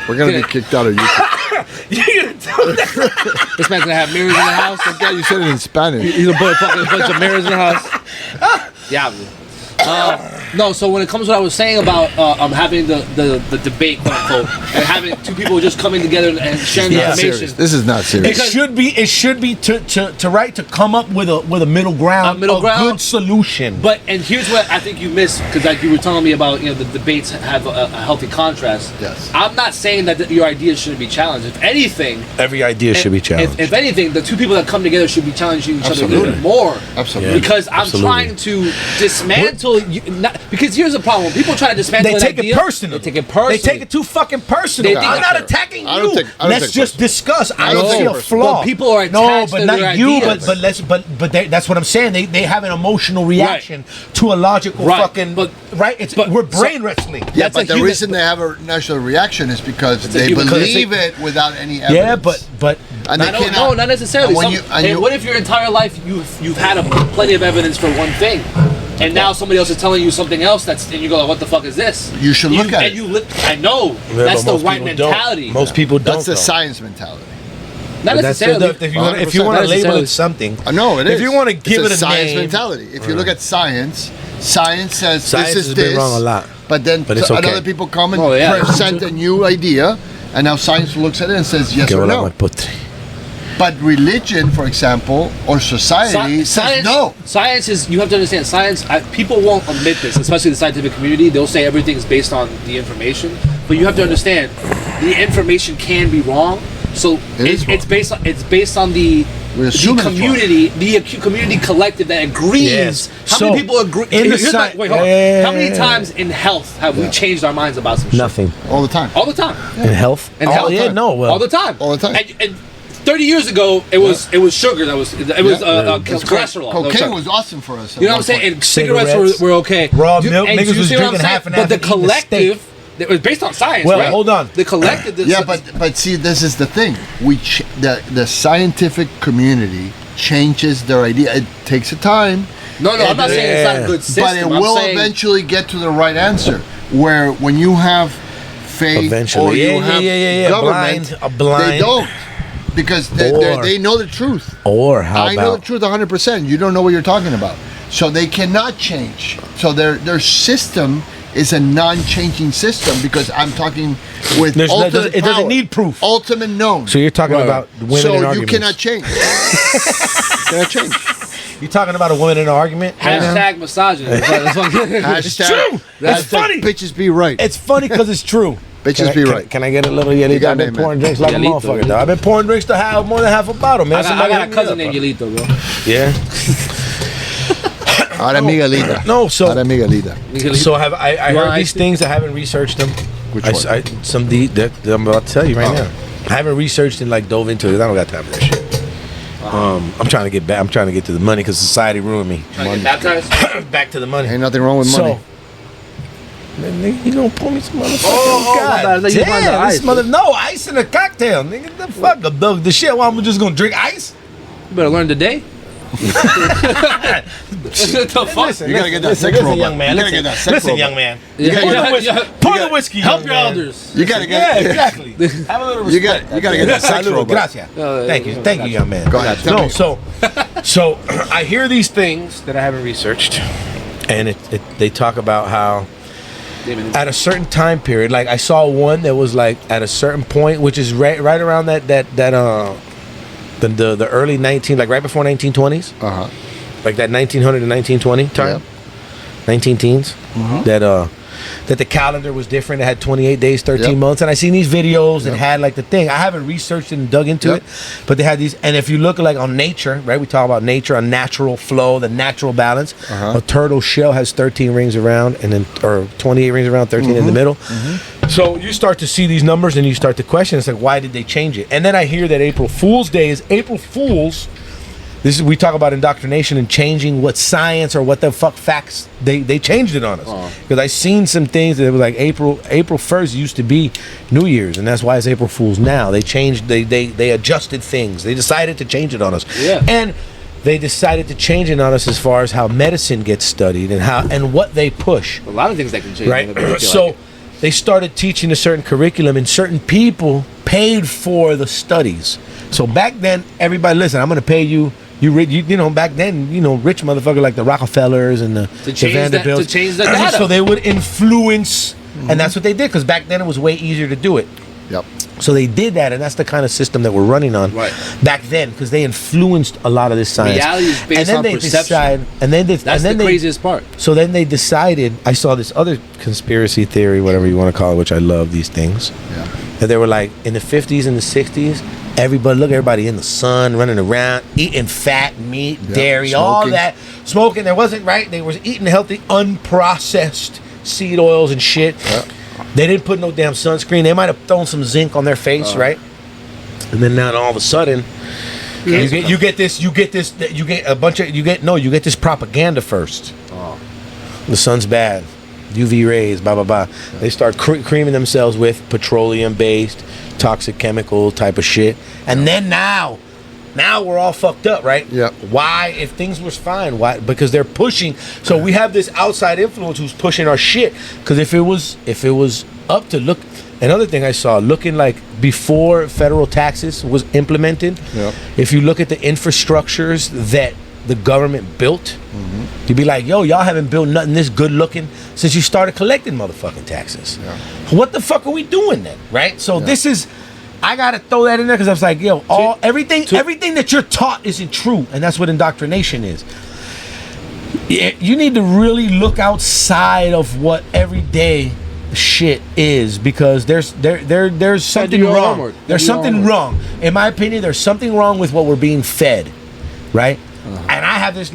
S1: We're gonna be kicked out of YouTube.
S3: You're gonna do that?
S2: This man's gonna have mirrors in the house.
S1: Yeah, you said it in Spanish.
S2: He's gonna put a bunch of mirrors in the house. Yeah. No, so when it comes to what I was saying about having the debate, quote unquote, and having two people just coming together and sharing the information.
S1: Serious. This is not serious.
S3: It should be to come up with a middle ground, good solution.
S2: And here's what I think you missed because like you were telling me about the debates have a healthy contrast.
S1: Yes.
S2: I'm not saying that your ideas shouldn't be challenged. If anything,
S3: every idea should be challenged.
S2: If anything, the two people that come together should be challenging each other a little bit more.
S1: Absolutely.
S2: Because I'm trying to dismantle. Because here's the problem: when people try to dismantle
S3: they take it personal.
S2: They take it personally.
S3: They take it too fucking personal. I'm not attacking you. Let's just discuss. I don't see a flaw.
S2: But people are attached to their ideas.
S3: But that's what I'm saying. They have an emotional reaction to a logical fucking right. We're brain wrestling.
S1: Yeah, but the reason they have a natural reaction is because they believe it without any evidence.
S3: Yeah, but
S2: no, not necessarily. What if your entire life you've had plenty of evidence for one thing? And now somebody else is telling you something else and you go, what the fuck is this?
S1: You should look at it.
S2: I know. That's the right mentality.
S3: Most people don't.
S1: That's the science mentality.
S2: Not necessarily.
S3: If you want to label it something.
S1: No, it is.
S3: If you want to give it a
S1: science
S3: name.
S1: mentality. If you look at science says
S3: science
S1: this is
S3: has
S1: this.
S3: been wrong a lot.
S1: But then other people come and present a new idea, and now science looks at it and says yes or no. But religion, for example, or society says no.
S2: Science is, you have to understand, science, people won't admit this, especially the scientific community. They'll say everything is based on the information. But you have to understand, the information can be wrong. So it's based on the community collective that agrees.
S3: Yes.
S2: How many people agree? How many times in health have we changed our minds about some shit?
S3: Nothing.
S1: All the time.
S2: All the time.
S3: In health?
S2: All the time.
S1: All the time.
S2: And 30 years ago, it was sugar that was cholesterol.
S1: Cocaine was awesome for us.
S2: You know what I'm saying? And cigarettes were okay.
S3: Raw milk, niggas was drinking half and half.
S2: But the collective, it was based on science.
S3: Well,
S2: right?
S3: hold on.
S2: The collective.
S1: But see, this is the thing. The scientific community changes their idea. It takes a time.
S2: No, I'm not saying it's not a good system.
S1: But it will eventually get to the right answer. Where when you have faith or you have government, they don't. Because they know the truth.
S3: Or how
S1: I know the truth 100%. You don't know what you're talking about. So they cannot change. So their system is a non-changing system because I'm talking with
S3: There's no-
S1: ultimate
S3: it doesn't
S1: power,
S3: need proof.
S1: ultimate known.
S3: So you're talking about women in
S1: So you
S3: arguments.
S1: cannot change. Cannot change.
S3: You're talking about a woman in an argument?
S2: Hashtag misogynist. That's what-
S3: It's true. That's funny.
S1: Bitches be right.
S3: It's funny because it's true.
S1: Bitches be right.
S3: Can I get a little Yelito?
S1: got
S3: I've been
S1: it, man.
S3: pouring drinks like a
S2: Yelito,
S3: motherfucker,
S2: Yelito.
S3: dog. I've been pouring drinks to more than half a bottle, man.
S2: I got
S3: Somebody
S2: a
S3: hit me
S2: cousin
S3: up,
S2: named
S3: bro.
S2: Yelito, bro.
S3: Yeah.
S1: Ahora Miguelita.
S3: No, so
S1: Ahora Miguelita.
S3: so have I
S2: You want
S3: heard these
S2: ice?
S3: things. I haven't researched them.
S1: Which
S3: I,
S1: one?
S3: that I'm about to tell you right
S1: Oh.
S3: now. I haven't researched and like dove into it. I don't got time for that shit. I'm trying to get back. I'm trying to get to the money because society ruined me.
S2: Trying to get baptized?
S3: Back to the money.
S1: Ain't nothing wrong with money.
S3: So, man, nigga, you gonna pour me some motherfucking
S2: Oh, my bad. I
S3: God
S2: thought you wanted the
S3: damn,
S2: ice,
S3: this no ice in a cocktail, nigga. The fuck, the shit. Why I'm just gonna drink ice?
S2: You better learn today. What the fuck?
S3: Listen,
S1: You gotta get that
S3: listen,
S1: sex
S3: listen,
S1: robot.
S3: young man.
S1: You gotta
S3: Listen,
S1: get that sex
S3: listen,
S1: robot.
S3: young man.
S2: Yeah,
S3: Pour
S2: yeah,
S3: the whiskey.
S2: yeah.
S3: Pour the whiskey.
S2: Help
S3: young
S2: your
S3: man.
S2: elders.
S1: You gotta
S3: Yeah,
S1: get.
S3: exactly. Have a little
S1: You
S3: respect.
S1: gotta get that sex
S3: Salud,
S1: robot.
S3: gracias. Thank you, young man.
S1: Go ahead. Tell
S3: No,
S1: me.
S3: so I hear these things that I haven't researched, and they talk about how at a certain time period, like I saw one that was like at a certain point, which is right around the early 19, like right before 1920s, like that 1900 to 1920 time, 19 teens, that the calendar was different. It had 28 days, 13
S1: Yep.
S3: months. And I seen these videos and had like the thing. I haven't researched it and dug into it, but they had these. And if you look like on nature, right? We talk about nature, a natural flow, the natural balance. A turtle shell has 13 rings around, and then or 28 rings around, 13 in the middle. So you start to see these numbers and you start to question. It's like, why did they change it? And then I hear that April Fool's Day is April Fools. This is we talk about indoctrination and changing what science or what the fuck facts they changed it on us because I seen some things that was like April 1st used to be New Year's and that's why it's April Fool's now. They changed they adjusted things. They decided to change it on us. And they decided to change it on us as far as how medicine gets studied and how and what they push.
S2: A lot of things that can change.
S3: Right. So they started teaching a certain curriculum and certain people paid for the studies. So back then everybody listen, I'm going to pay you. You know, back then, you know, rich motherfucker like the Rockefellers and the Vanderbilts.
S2: To change the data.
S3: So they would influence, and that's what they did, because back then it was way easier to do it.
S1: Yep.
S3: So they did that, and that's the kind of system that we're running on back then, because they influenced a lot of this science.
S2: Reality is based on perception.
S3: That's
S2: the craziest part.
S3: So then they decided, I saw this other conspiracy theory, whatever you want to call it, which I love these things.
S1: Yeah.
S3: That they were like, in the 50s and the 60s, everybody in the sun, running around, eating fat meat, dairy, all
S1: smoking.
S3: that. Smoking, there wasn't, right? They was eating healthy, unprocessed seed oils and shit.
S1: Yeah.
S3: They didn't put no damn sunscreen. They might have thrown some zinc on their face, right? And then now all of a sudden, you get this propaganda first. The sun's bad, UV rays, blah blah blah. They start creaming themselves with petroleum-based, toxic chemical type of shit, and then now we're all fucked up, right?
S1: Yep.
S3: Why, if things was fine, why? Because they're pushing. So we have this outside influence who's pushing our shit. Because if it was up to look, another thing I saw, looking like before federal taxes was implemented.
S1: Yep.
S3: If you look at the infrastructures that the government built, you'd be like, yo, y'all haven't built nothing this good looking since you started collecting motherfucking taxes.
S1: Yeah.
S3: What the fuck are we doing then, right? So this is, I gotta throw that in there because I was like, yo, everything that you're taught isn't true, and that's what indoctrination is. You need to really look outside of what everyday shit is, because there's something wrong. There's something wrong. In my opinion, there's something wrong with what we're being fed, right? And I have this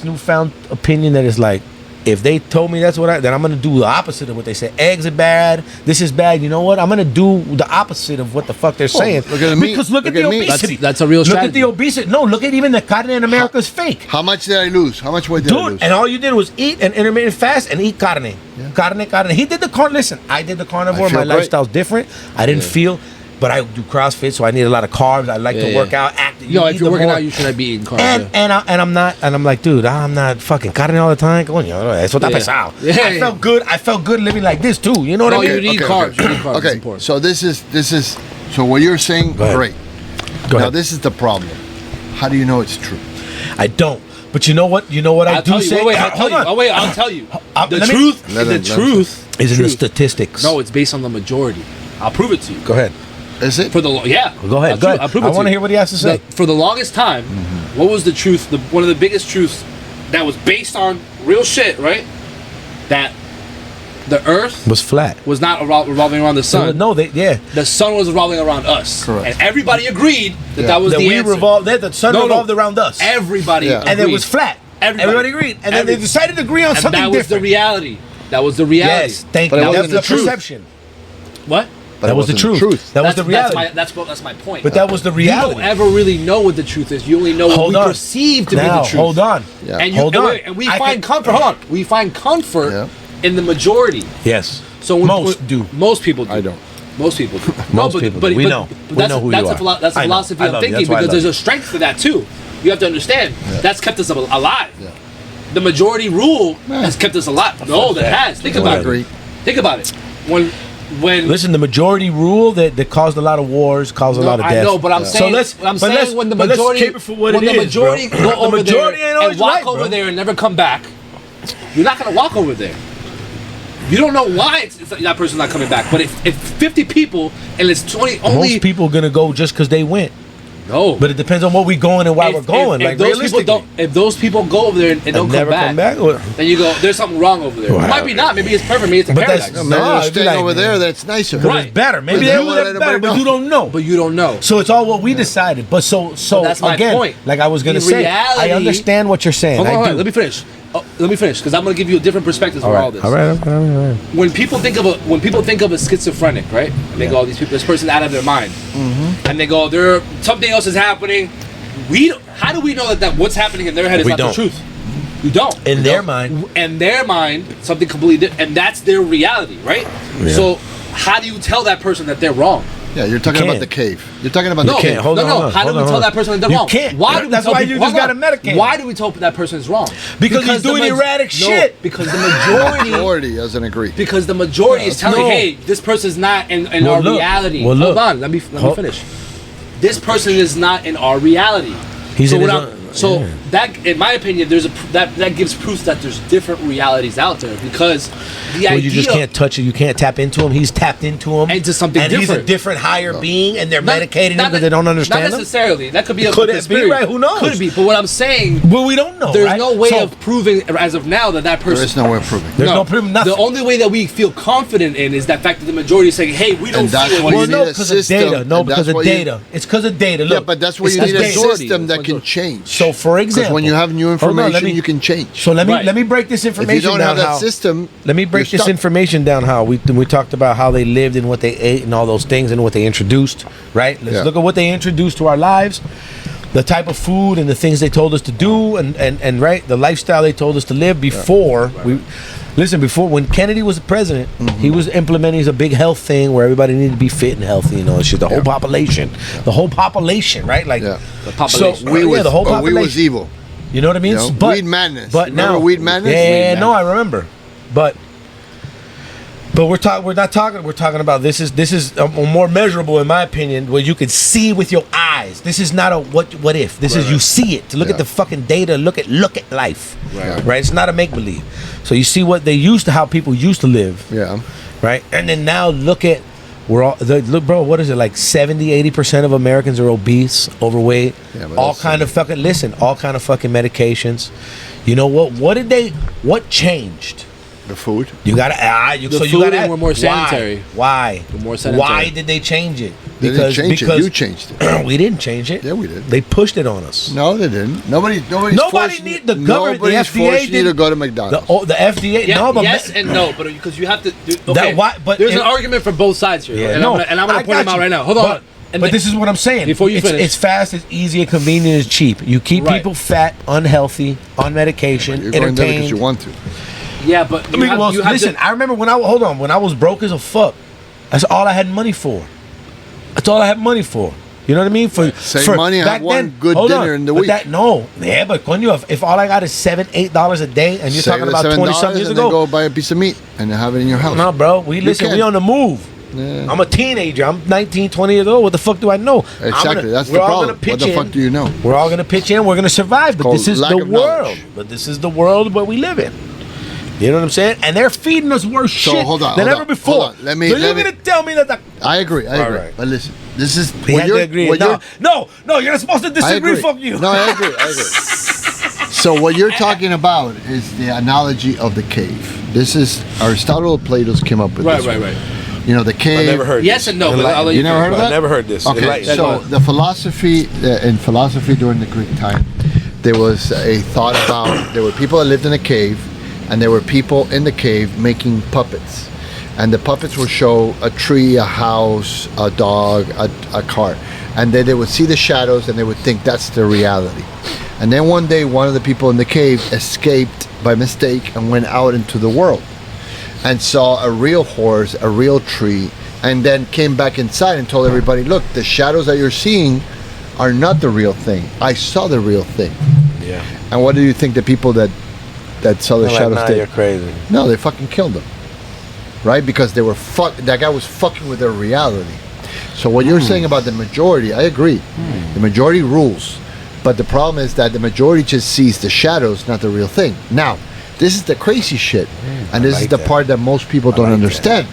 S3: newfound opinion that is like, if they told me then I'm gonna do the opposite of what they say. Eggs are bad. This is bad. You know what? I'm gonna do the opposite of what the fuck they're saying.
S1: Look at me.
S3: Because look at the obesity.
S2: That's a real strategy.
S3: Look at the obesity. No, look at even the carne in America is fake.
S1: How much did I lose? How much weight did I lose?
S3: Dude, and all you did was eat an intermittent fast and eat carne. Carne. He did the carne. Listen, I did the carnivore. My lifestyle's different. I didn't feel, but I do CrossFit, so I need a lot of carbs. I like to work out, active.
S2: Yo, if you're working out, you shouldn't be eating carbs.
S3: And I'm like, dude, I'm not fucking carne all the time. Coño, eso está pesado. I felt good. I felt good living like this too. You know what I mean?
S2: You need carbs. You need carbs. It's
S1: Okay,
S2: important.
S1: so this is so what you're saying,
S3: Go ahead.
S1: great.
S3: Go
S1: Now
S3: ahead.
S1: this is the problem. How do you know it's true?
S3: I don't. But you know what? You know what I
S2: I'll
S3: do
S2: tell you.
S3: say?
S2: Wait, I'll tell you. Oh, wait, I'll tell you. The truth
S3: is in the
S2: truth.
S3: statistics.
S2: No, it's based on the majority. I'll prove it to you.
S3: Go ahead.
S1: Is it?
S2: For the yeah.
S3: Go ahead. Go ahead.
S2: I'll prove it
S3: I want to hear what he has to say.
S2: For the longest time, what was the truth? One of the biggest truths that was based on real shit, right? That the Earth
S3: was flat.
S2: Was not revolving around the sun.
S3: No,
S2: the sun was revolving around us.
S1: Correct.
S2: And everybody agreed that was the answer.
S3: The sun revolved around us.
S2: Everybody agreed.
S3: And it was flat. Everybody agreed. And then they decided to agree on something different.
S2: That was the reality. That was the reality.
S3: Yes, thank you. That was the perception.
S2: What?
S3: That was the truth. That was the reality.
S2: That's my point.
S3: But that was the reality.
S2: You don't ever really know what the truth is. You only know what we perceive to be the truth.
S3: Hold on.
S2: Yeah. And we find comfort. Hold on. We find comfort in the majority.
S3: Yes.
S2: So most people do.
S3: I don't.
S2: Most people do.
S3: Most people do. We know. We know who you are.
S2: That's a philosophy I'm thinking because there's a strength to that too. You have to understand. That's kept us alive.
S1: Yeah.
S2: The majority rule has kept us alive. No, that has. Think about it. Think about it. Listen,
S3: the majority rule that caused a lot of wars, caused a lot of deaths.
S2: I know, but I'm saying, when the majority go over there and walk over there and never come back, you're not gonna walk over there. You don't know why that person's not coming back. But if 50 people and it's 20, most
S3: people gonna go just because they went.
S2: No,
S3: but it depends on what we're going and why we're going.
S2: If those people go over there and don't come back, then you go, there's something wrong over there. It might be not. Maybe it's perfect. Maybe it's a paradise.
S1: Maybe they're staying over there. That's nicer.
S3: Right. It's better. Maybe they're better, but you don't know.
S2: But you don't know.
S3: So it's all what we decided. But so
S2: that's my point.
S3: Like I was gonna say, I understand what you're saying.
S2: Hold on, let me finish. Let me finish because I'm going to give you a different perspective for all this.
S3: All right.
S2: When people think of a schizophrenic, right? And they go, this person out of their mind, and they go, something else is happening. How do we know that what's happening in their head is not the truth? You don't.
S3: In their mind,
S2: something completely different, and that's their reality, right? Yeah. So how do you tell that person that they're wrong?
S1: Yeah, you're talking about the cave. You're talking about the cave.
S3: Hold on.
S2: How do we tell that person that they're wrong?
S3: You can't.
S2: Why do
S3: That's why you just got to medicate.
S2: Why do we tell that person is wrong?
S3: Because he's doing erratic shit.
S2: Because the
S1: majority doesn't agree.
S2: Because the majority is telling, hey, this person's not in our reality. Hold on, let me finish. This person is not in our reality. That, in my opinion, that gives proof that there's different realities out there because the idea
S3: you just can't touch it. You can't tap into him. He's tapped into him
S2: into something
S3: and
S2: different.
S3: He's a different higher being, and they're medicating him because they don't understand.
S2: Not necessarily. That could be
S3: could it be right? Who knows?
S2: Could be. But what I'm saying,
S3: well, we don't know.
S2: There's no way of proving as of now that person.
S1: There is no way of proving.
S3: There's no proving nothing.
S2: The only way that we feel confident in is that fact that the majority is saying, "Hey, we don't see it."
S3: Well, no, because of data. No, because of data. It's because of data. Look,
S1: yeah, but that's why you need a system that can change.
S3: So, for example,
S1: when you have new information, you can change.
S3: So let me break this information down.
S1: If you don't have that system,
S3: let me break this information down. How we talked about how they lived and what they ate and all those things and what they introduced. Right. Let's look at what they introduced to our lives, the type of food and the things they told us to do, and right, the lifestyle they told us to live before we. Listen, before when Kennedy was the president, he was implementing a big health thing where everybody needed to be fit and healthy. You know, it's just the whole population, right? Like
S2: the population.
S3: So, the whole population.
S1: We was evil.
S3: You know what I mean?
S1: You know, Weed Madness.
S3: But
S1: remember
S3: now,
S1: Weed Madness?
S3: Yeah, no, I remember. But we're not talking. We're talking about this is a more measurable, in my opinion, where you could see with your eyes. This is not a what if. This is you see it. To look at the fucking data. Look at life. Right. It's not a make believe. So you see what they used to, how people used to live.
S1: Yeah.
S3: Right. And then now look at. Look, bro, what is it, like 70-80% of Americans are obese, overweight, all kind of fucking medications. You know what changed?
S1: The food.
S3: You gotta
S2: we're more sanitary.
S3: Why?
S2: We're more sanitary.
S3: Why did they change it?
S1: Because you changed it.
S3: We didn't change it.
S1: Yeah, we did.
S3: They pushed it on us.
S1: No, they didn't. Nobody
S3: need the government. The FDA
S1: forced you to go to McDonald's.
S3: The FDA.
S2: Yeah,
S3: no, but
S2: yes and no, but because you have to. There's an argument for both sides here, and I'm gonna point them out right now. Hold on.
S3: But this is what I'm saying.
S2: Before you finish,
S3: it's fast, it's easy, it's convenient, it's cheap. You keep people fat, unhealthy, on medication,
S1: you're going there because you want to.
S2: Yeah, but
S3: listen. I remember when I was broke as a fuck. That's all I had money for. You know what I mean?
S1: Save money, have one good dinner in the week.
S3: But coño, if all I got is $7-8 a day, and you're talking about 20-something years ago,
S1: go buy a piece of meat and have it in your house.
S3: No, bro, we on the move.
S1: Yeah.
S3: I'm a teenager. I'm 19, 20 years old. What the fuck do I know?
S1: Exactly. That's the problem. What the fuck do you know?
S3: We're all gonna pitch in. We're gonna survive. But
S1: Called
S3: this is
S1: lack
S3: the
S1: of
S3: world.
S1: knowledge.
S3: But this is the world where we live in. You know what I'm saying? And they're feeding us worse shit than ever before.
S1: Hold on. You're
S3: gonna tell me that the...
S1: I agree.
S3: Right.
S1: But listen, this is...
S3: We have to agree. No, you're not supposed to disagree. Fuck you.
S1: No, I agree. So what you're talking about is the analogy of the cave. This is Aristotle and Plato came up with this.
S2: Right.
S1: You know, the cave...
S3: I never heard
S2: Yes
S3: this.
S2: and no, but I'll let
S1: You never heard of that?
S3: I never heard this.
S1: Okay, so the philosophy, in philosophy during the Greek time, there was a thought about, there were people that lived in a cave, and there were people in the cave making puppets. And the puppets would show a tree, a house, a dog, a car. And then they would see the shadows and they would think that's the reality. And then one day, one of the people in the cave escaped by mistake and went out into the world and saw a real horse, a real tree, and then came back inside and told everybody, look, the shadows that you're seeing are not the real thing. I saw the real thing.
S3: Yeah.
S1: And what do you think the people that saw the shadows
S3: nah,
S1: did?
S3: you're crazy.
S1: No, they fucking killed him. Right? Because they were that guy was fucking with their reality. So what you're saying about the majority, I agree. The majority rules. But the problem is that the majority just sees the shadows, not the real thing. Now, this is the crazy shit. And this is the part that most people don't understand.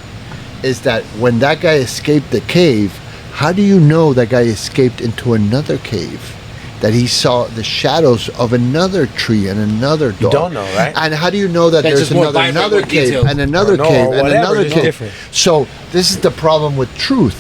S1: Is that when that guy escaped the cave, how do you know that guy escaped into another cave? That he saw the shadows of another tree and another dog.
S3: You don't know, right?
S1: And how do you know that
S2: That's
S1: there's
S2: just more
S1: another
S2: vibrant
S1: cave
S2: details.
S1: and another
S3: Or
S1: cave and
S3: whatever,
S1: another
S3: it's
S1: cave?
S3: different.
S1: So this is the problem with truth.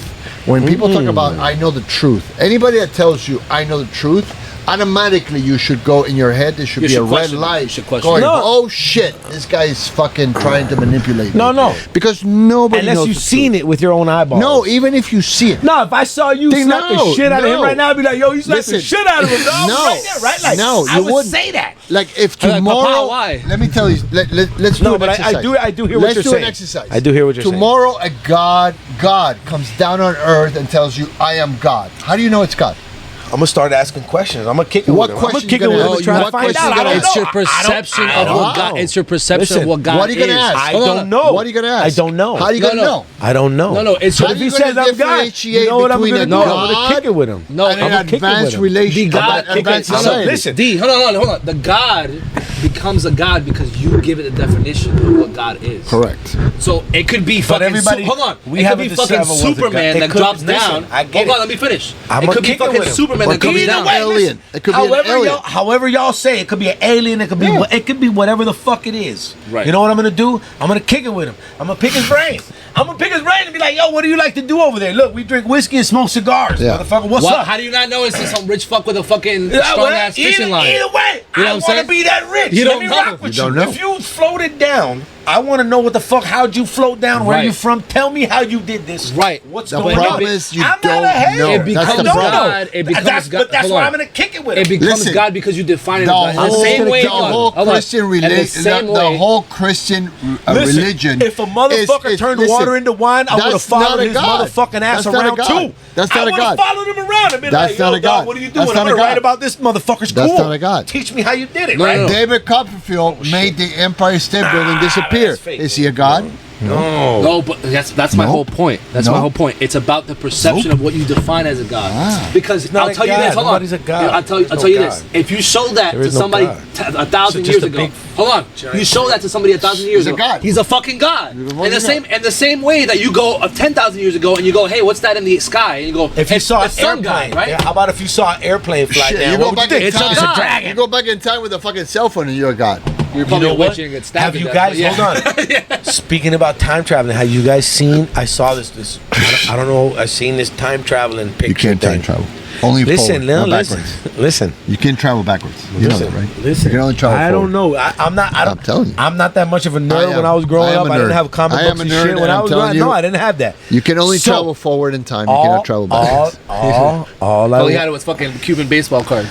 S1: When people talk about I know the truth, anybody that tells you I know the truth, automatically you should go in your head. There should be a red light.
S2: You should question
S1: going,
S2: it.
S3: No.
S1: oh shit, this guy is fucking trying to manipulate me.
S3: No.
S1: Because nobody
S3: Unless
S1: knows
S3: you've
S1: the
S3: seen
S1: truth.
S3: it with your own eyeballs.
S1: No, even if you see it.
S3: No, if I saw you
S1: Then
S3: slap the
S1: no,
S3: shit out of him
S1: no.
S3: right now, I'd be like, yo, you slapped the
S1: Listen,
S3: shit out of him, dog.
S1: no,
S3: Right there, right? Like,
S1: no,
S3: I
S1: you
S3: would
S1: wouldn't.
S3: say that.
S1: Like if
S2: I'm like,
S1: tomorrow,
S2: Papa, why?
S1: let me tell you, let's do
S3: No,
S1: an
S3: but
S1: exercise.
S3: I do hear what
S1: Let's
S3: you're
S1: do
S3: saying.
S1: an exercise.
S3: I do hear what you're saying.
S1: Tomorrow, a God comes down on earth and tells you, "I am God." How do you know it's God?
S3: I'm gonna start asking questions. I'm gonna kick it
S1: What
S3: with him. I'm gonna
S1: question
S3: kick
S1: you
S3: it with
S1: gonna
S3: him
S1: ask?
S3: and try to
S1: What
S3: find
S1: question
S3: out.
S1: you
S3: I
S1: gonna
S3: don't
S1: ask?
S2: It's your
S3: know.
S2: perception
S3: I
S2: of
S3: don't
S2: what God.
S3: know.
S2: It's your perception
S3: Listen,
S2: of what God
S1: what are you gonna
S2: is.
S1: ask?
S3: I
S1: Hold on.
S3: don't know.
S1: What are you gonna ask?
S3: I don't know.
S1: How are you
S2: No,
S1: gonna
S2: no.
S1: know?
S3: I don't know.
S2: No, it's
S1: How
S3: But
S1: do
S3: if he
S1: you
S3: says
S1: gonna
S3: I'm God,
S1: differentiate
S3: you know what I'm
S1: between
S3: gonna
S1: a
S3: do? I'm gonna
S1: God
S3: kick it with him.
S2: No,
S1: and
S2: I'm
S1: an
S3: gonna kick it with
S1: advanced
S3: him.
S1: relation,
S2: The God-
S1: advanced
S2: no, no,
S1: society.
S3: listen.
S2: D, hold on. The God becomes a God because you give it a definition of what God is.
S1: Correct.
S2: So it could be fucking.
S3: everybody-
S2: Hold on.
S3: we
S2: It could
S3: haven't
S2: be fucking
S3: decided what's a God.
S2: Superman
S3: It
S2: that
S3: could-
S2: drops
S3: listen,
S2: down.
S3: I get
S2: Hold
S3: it.
S2: on, let me finish.
S3: I'm
S2: It
S3: gonna
S2: could be
S3: kick it
S2: fucking
S3: with him.
S2: Superman that
S1: But
S2: comes
S1: either
S2: down.
S1: way, alien. It could be an alien.
S3: However y'all say it could be an alien. It could be it could be whatever the fuck it is.
S2: Right.
S3: You know what I'm gonna do? I'm gonna kick it with him. I'm gonna pick his brain. I'm gonna pick his brain and be like, yo, what do you like to do over there? Look, we drink whiskey and smoke cigars,
S1: Yeah.
S3: motherfucker. What's
S2: What?
S3: up?
S2: How do you not know it's some rich fuck with a fucking
S3: Yeah,
S2: strong ass fishing line?
S3: Either way,
S2: You know
S3: I
S2: what I'm
S3: want to
S2: saying?
S3: be that rich.
S2: You
S3: Let
S2: don't
S3: me
S2: know.
S3: rock with
S1: You don't
S3: you.
S1: know.
S3: If you floated down, I want to know what the fuck. How'd you float down? Where
S2: Right.
S3: you from? Tell me how you did this.
S2: Right.
S3: What's
S1: The
S3: going
S1: problem
S3: on?
S1: is you
S3: I'm
S1: don't
S3: not a hater.
S1: know.
S2: It
S1: That's
S2: becomes
S1: the problem.
S2: God. It becomes God.
S3: But that's
S2: Hold
S3: why
S2: on.
S3: I'm gonna kick it with
S2: It
S3: him.
S2: becomes
S1: Listen,
S2: God because you define it
S1: The
S2: as God.
S1: whole,
S2: The same way.
S1: the
S2: hold on,
S1: whole
S2: hold on.
S1: Christian
S2: And the
S1: religion,
S2: same
S1: the
S2: way-
S1: whole Christian
S3: Listen,
S1: religion.
S3: if a motherfucker turned
S1: listen,
S3: water into wine, I would have
S1: that's
S3: followed
S1: not a
S3: his
S1: God.
S3: motherfucking ass
S1: That's not a
S3: around
S1: God.
S3: too.
S1: That's not
S3: I
S1: a
S3: would have
S1: God.
S3: followed him around and been
S1: That's
S3: like,
S1: not
S3: yo,
S1: a God.
S3: dog, what are you
S1: That's
S3: doing?
S1: not
S3: I'm
S1: a
S3: gonna write
S1: God.
S3: about this motherfucker's
S1: That's
S3: cool.
S1: not a God.
S3: Teach me how you did it,
S2: No,
S3: right?
S2: no, no.
S1: David Copperfield made the Empire State Building disappear.
S3: that's fake.
S1: Is he a God?
S3: No.
S2: No, but that's my
S1: No.
S2: whole point. That's
S1: No.
S2: my whole point. It's about the perception of what you define as a God.
S1: Ah.
S2: Because
S3: not
S2: I'll
S3: a
S2: tell you
S3: God.
S2: this. Hold
S3: Nobody's
S2: on.
S3: a God.
S2: I'll tell
S3: There's
S2: you
S3: no
S2: this.
S3: God.
S2: If you show that
S3: There
S2: to
S3: is no
S2: somebody
S3: God.
S2: 1,000
S3: It's
S2: years
S3: just a
S2: ago,
S3: big
S2: hold on. You show that to somebody 1,000 years
S1: He's a
S2: ago.
S1: God.
S2: He's a fucking God.
S1: He's a
S2: In the
S1: fucking
S2: same same way that you go 10,000 years ago and you go, hey, what's that in the sky? And you go,
S3: If you
S2: it's
S3: saw
S2: the
S3: an
S2: sun God,
S3: airplane,
S2: right?
S3: yeah, how about if you saw an airplane fly
S1: Shit,
S3: down?
S1: you
S3: What
S1: go
S3: would
S1: back
S3: you
S1: in
S3: think?
S2: It's a
S1: time.
S2: dragon.
S1: You go back in time with a fucking cell phone and you're a God.
S2: You're probably
S3: You
S2: a
S3: know
S2: witch
S3: what?
S2: and get stabbed.
S3: Have
S2: to
S3: you
S2: death,
S3: guys,
S2: but yeah.
S3: hold on. Speaking about time traveling, have you guys seen, I saw this I don't know, I seen this time traveling picture.
S1: You can't time
S3: thing.
S1: travel. Only
S3: Listen,
S1: forward,
S3: no,
S1: not
S3: listen,
S1: backwards.
S3: listen.
S1: You can't travel backwards. You know that, right?
S3: Listen,
S1: You can only travel
S3: I
S1: forward.
S3: don't know. I'm not.
S1: I'm telling you.
S3: I'm not that much of a nerd.
S1: am.
S3: When I was growing
S1: I am
S3: up,
S1: a
S3: I didn't
S1: nerd.
S3: have comic
S1: I am
S3: books
S1: a
S3: and
S1: nerd,
S3: shit.
S1: and
S3: When I
S1: I'm
S3: was
S1: telling
S3: growing,
S1: you,
S3: no, I didn't have that.
S1: You can only
S3: So,
S1: travel forward in time. You cannot travel backwards.
S3: All
S2: All he had was fucking Cuban baseball cards.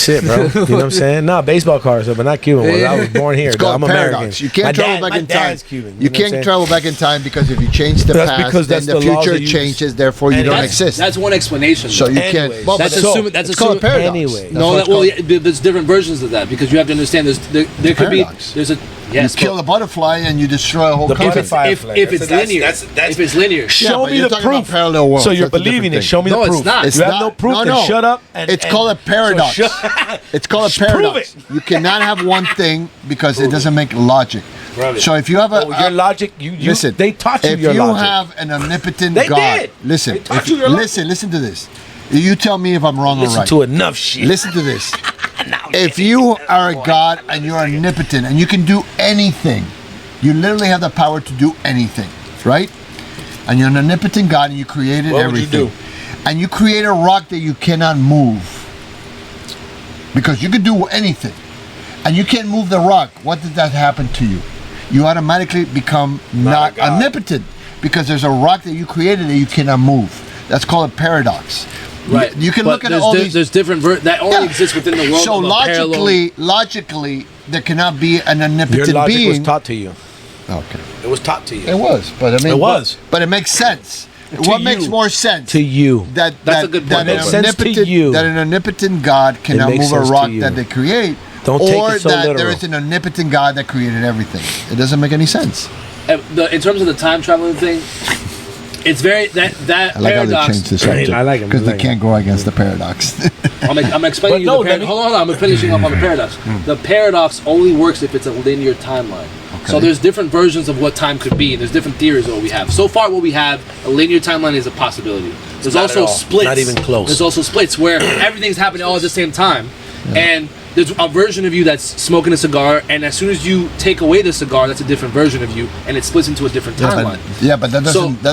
S3: shit, bro. You know what I'm saying? No, baseball cards, but not Cuban ones. I was born here.
S1: It's called
S3: I'm
S1: paradox.
S3: American.
S1: You can't travel back in time.
S3: Dad's Cuban.
S1: You can't travel back in time because if you change the
S3: That's
S1: past,
S3: because
S1: then
S3: that's
S1: the
S3: the laws
S1: future
S3: that you-
S1: changes. Therefore, you don't
S2: That's
S1: exist.
S2: one explanation.
S1: So
S2: though.
S1: you
S3: Anyways.
S1: can't. Well,
S2: That's
S1: but
S2: assuming. That's
S1: it's called a
S2: assuming.
S1: paradox.
S3: Anyway.
S1: That's
S2: No,
S1: what
S2: that,
S1: it's
S2: well,
S1: called.
S2: yeah, there's different versions of that because you have to understand. There could be.
S1: paradox.
S2: There's a
S1: You
S2: yes.
S1: kill a butterfly and you destroy a whole
S3: The
S1: country.
S3: butterfly.
S2: if it's linear, if it's linear.
S3: Show
S1: but
S3: me
S1: you're
S3: the
S1: talking about
S3: proof.
S1: parallel worlds.
S3: So you're
S1: That's a different
S3: believing it.
S1: thing.
S3: Show me
S2: No,
S3: the
S2: it's
S3: proof.
S2: not.
S1: It's
S3: You have
S1: not-
S3: no proof.
S1: no,
S3: Then
S1: no.
S3: shut up. And,
S1: It's called a paradox.
S3: So shut-
S1: It's called a
S3: Prove
S1: paradox.
S3: it.
S1: You cannot have one thing because it doesn't make logic.
S3: Brother.
S1: So if you have a
S3: Oh, your logic, you
S1: listen,
S3: they taught you
S1: if
S3: your
S1: you
S3: logic.
S1: have an omnipotent
S3: They
S1: God,
S3: did.
S1: listen,
S3: They taught
S1: if
S3: you your logic.
S1: listen to this. You tell me if I'm wrong or
S3: Listen
S1: right.
S3: to enough shit.
S1: Listen to this. If you are a God and you're omnipotent and you can do anything, you literally have the power to do anything, right? And you're an omnipotent God and you created
S3: What would you
S1: everything.
S3: do?
S1: And you create a rock that you cannot move. Because you can do anything. And you can't move the rock. What did that happen to you? You automatically become not
S3: a god.
S1: omnipotent because there's a rock that you created that you cannot move. That's called a paradox.
S2: Right.
S1: You can
S2: But
S1: look at
S2: there's
S1: all these.
S2: There's different that only
S1: Yeah.
S2: exists within the world.
S1: So
S2: of a parallel.
S1: logically, there cannot be an
S3: Your
S1: omnipotent
S3: logic
S1: being.
S3: was taught to you.
S1: Okay,
S3: It was taught to you.
S1: it was, but I mean,
S3: It was.
S1: but it makes sense.
S3: To
S1: What
S3: you.
S1: makes more sense?
S3: To you.
S1: That
S2: That's a good point.
S1: That
S3: Makes sense to you.
S1: That an omnipotent God cannot
S3: makes
S1: move a
S3: sense to
S1: rock
S3: you.
S1: that they create,
S3: Don't take
S1: or
S3: it so
S1: that there
S3: literal.
S1: is an omnipotent God that created everything. It doesn't make any sense.
S2: In terms of the time traveling thing, it's very that
S1: I like how they
S2: paradox.
S1: changed the subject
S3: I like 'em,
S1: because
S3: I
S1: they
S3: like
S1: can't go against the paradox.
S2: I'm explaining
S3: But
S2: you
S3: no,
S2: the
S3: let
S2: paradox.
S3: me-
S2: Hold on, I'm finishing up on the paradox. The paradox only works if it's a linear timeline. So there's different versions of what time could be, and there's different theories of what we have. So far, what we have, a linear timeline is a possibility. There's
S3: not
S2: also
S3: at all.
S2: splits.
S3: Not even close.
S2: There's also splits where everything's happening all at the same time, and there's a version of you that's smoking a cigar, and as soon as you take away the cigar, that's a different version of you, and it splits into a different timeline.
S1: But that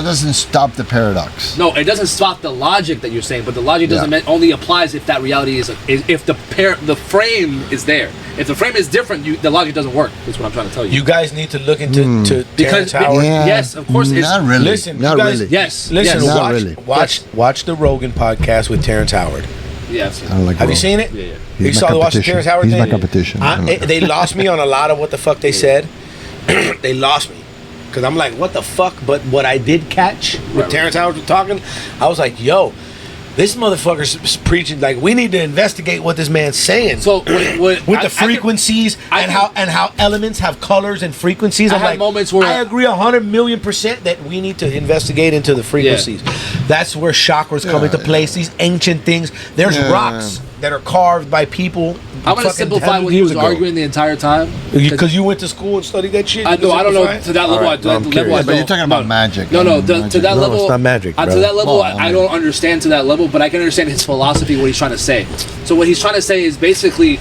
S1: doesn't stop the paradox.
S2: No, it doesn't stop the logic that you're saying, but the logic doesn't only applies if that reality is if the frame is there. If the frame is different, the logic doesn't work. That's what I'm trying to tell you.
S3: You guys need to look into to
S2: Because
S3: Terrence Howard.
S2: yes, of course, it's
S1: not really.
S3: Listen,
S1: not
S3: you guys-
S1: really.
S2: yes,
S3: Listen,
S2: yes,
S1: Not
S3: watch,
S1: really.
S3: watch the Rogan podcast with Terrence Howard.
S2: yes.
S1: I don't like.
S3: Have you
S1: Rogan.
S3: seen it?
S2: Yeah, yeah.
S1: He's
S3: You
S1: my
S3: saw the watch the
S1: competition.
S3: Terrence Howard
S1: He's
S3: thing?
S1: my competition. I don't like
S3: They lost me on a lot of what the fuck they said. They lost me. Because I'm like, what the fuck? But what I did catch with
S2: Right.
S3: Terrence Howard talking, I was like, yo, this motherfucker's preaching. Like, we need to investigate what this man's saying.
S2: So what,
S3: with the frequencies
S2: I
S3: and
S2: can-
S3: how elements have colors and frequencies.
S2: I
S3: I'm
S2: have
S3: like,
S2: moments where-
S3: I agree 100,000,000% that we need to investigate into the frequencies. That's where chakras come into place. These ancient things. There's
S1: Yeah.
S3: rocks that are carved by people.
S2: I'm gonna simplify what he was arguing the entire time.
S3: Because you went to school and studied that shit.
S2: I know. I don't know
S3: Simplify?
S2: to that level.
S1: Alright,
S2: to that
S1: I'm
S2: level,
S1: curious.
S2: I
S1: But you're
S2: don't.
S1: talking about magic.
S2: No, to
S1: Magic.
S2: that
S3: No,
S2: level.
S3: it's not magic,
S2: To
S3: bro.
S2: that level,
S1: Well,
S2: I
S1: I mean-
S2: don't understand to that level, but I can understand his philosophy, what he's trying to say. So what he's trying to say is basically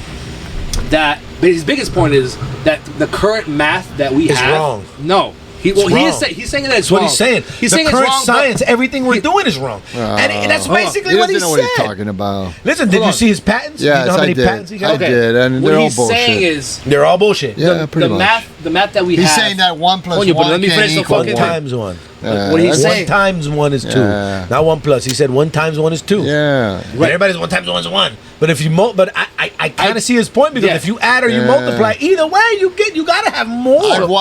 S2: that. But his biggest point is that the current math that we
S3: It's
S2: have.
S3: wrong.
S2: No. He
S3: wrong.
S2: is saying that it's
S3: That's what
S2: wrong.
S3: he's saying.
S2: He's
S3: the
S2: saying
S3: current
S2: it's wrong. but-
S3: science, everything we're doing is wrong. And that's
S2: Hold on.
S3: basically
S1: He
S3: what he
S1: doesn't know
S3: said.
S1: what he's talking about.
S3: Listen, did
S2: Hold
S3: you
S2: on.
S3: see his patents?
S1: Yes,
S3: you know how
S1: I
S3: many
S1: did.
S3: patents he
S1: I
S3: got?
S1: did, and
S2: what
S1: they're all
S2: he's saying
S1: bullshit.
S2: is
S3: They're all bullshit.
S1: Yeah, pretty much.
S2: the math that we
S1: He's
S2: have.
S1: saying that 1 plus
S2: Hold on, but
S1: 1
S2: let me
S1: can't
S2: finish the
S1: equal
S2: fucking
S3: One
S1: 1.
S3: times one.
S2: what he's
S3: One
S2: saying.
S3: times one is two.
S1: Yeah.
S3: Not 1 plus. He said 1 times 1 is 2.
S1: Yeah.
S2: Right.
S3: Everybody's 1 times 1 is 1. But if you but I kind of see his point because
S2: Yeah.
S3: if you add or you
S1: Yeah.
S3: multiply, either way you gotta have more.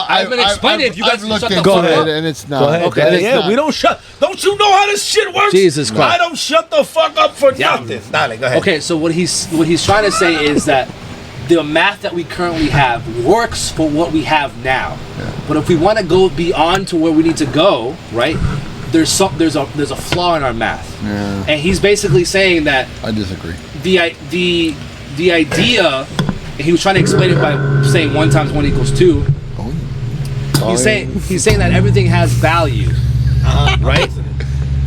S2: I've been explaining it. You guys
S1: I've
S2: can
S1: looked
S2: shut the
S1: into
S2: fuck
S1: it,
S2: up.
S1: and it's not.
S3: Go ahead.
S2: Okay.
S3: Yeah,
S1: It's
S3: yeah,
S1: not.
S3: we don't shut. Don't you know how this shit works?
S2: Jesus Christ.
S3: I don't shut the fuck up for
S2: Yeah.
S3: nothing. Dale, go ahead.
S2: Okay, so what he's trying to say is that the math that we currently have works for what we have now. But if we want to go beyond to where we need to go, right? There's a flaw in our math.
S1: Yeah.
S2: And he's basically saying that
S1: I disagree.
S2: the idea, and he was trying to explain it by saying 1 times 1 equals 2. He's saying that everything has value, right?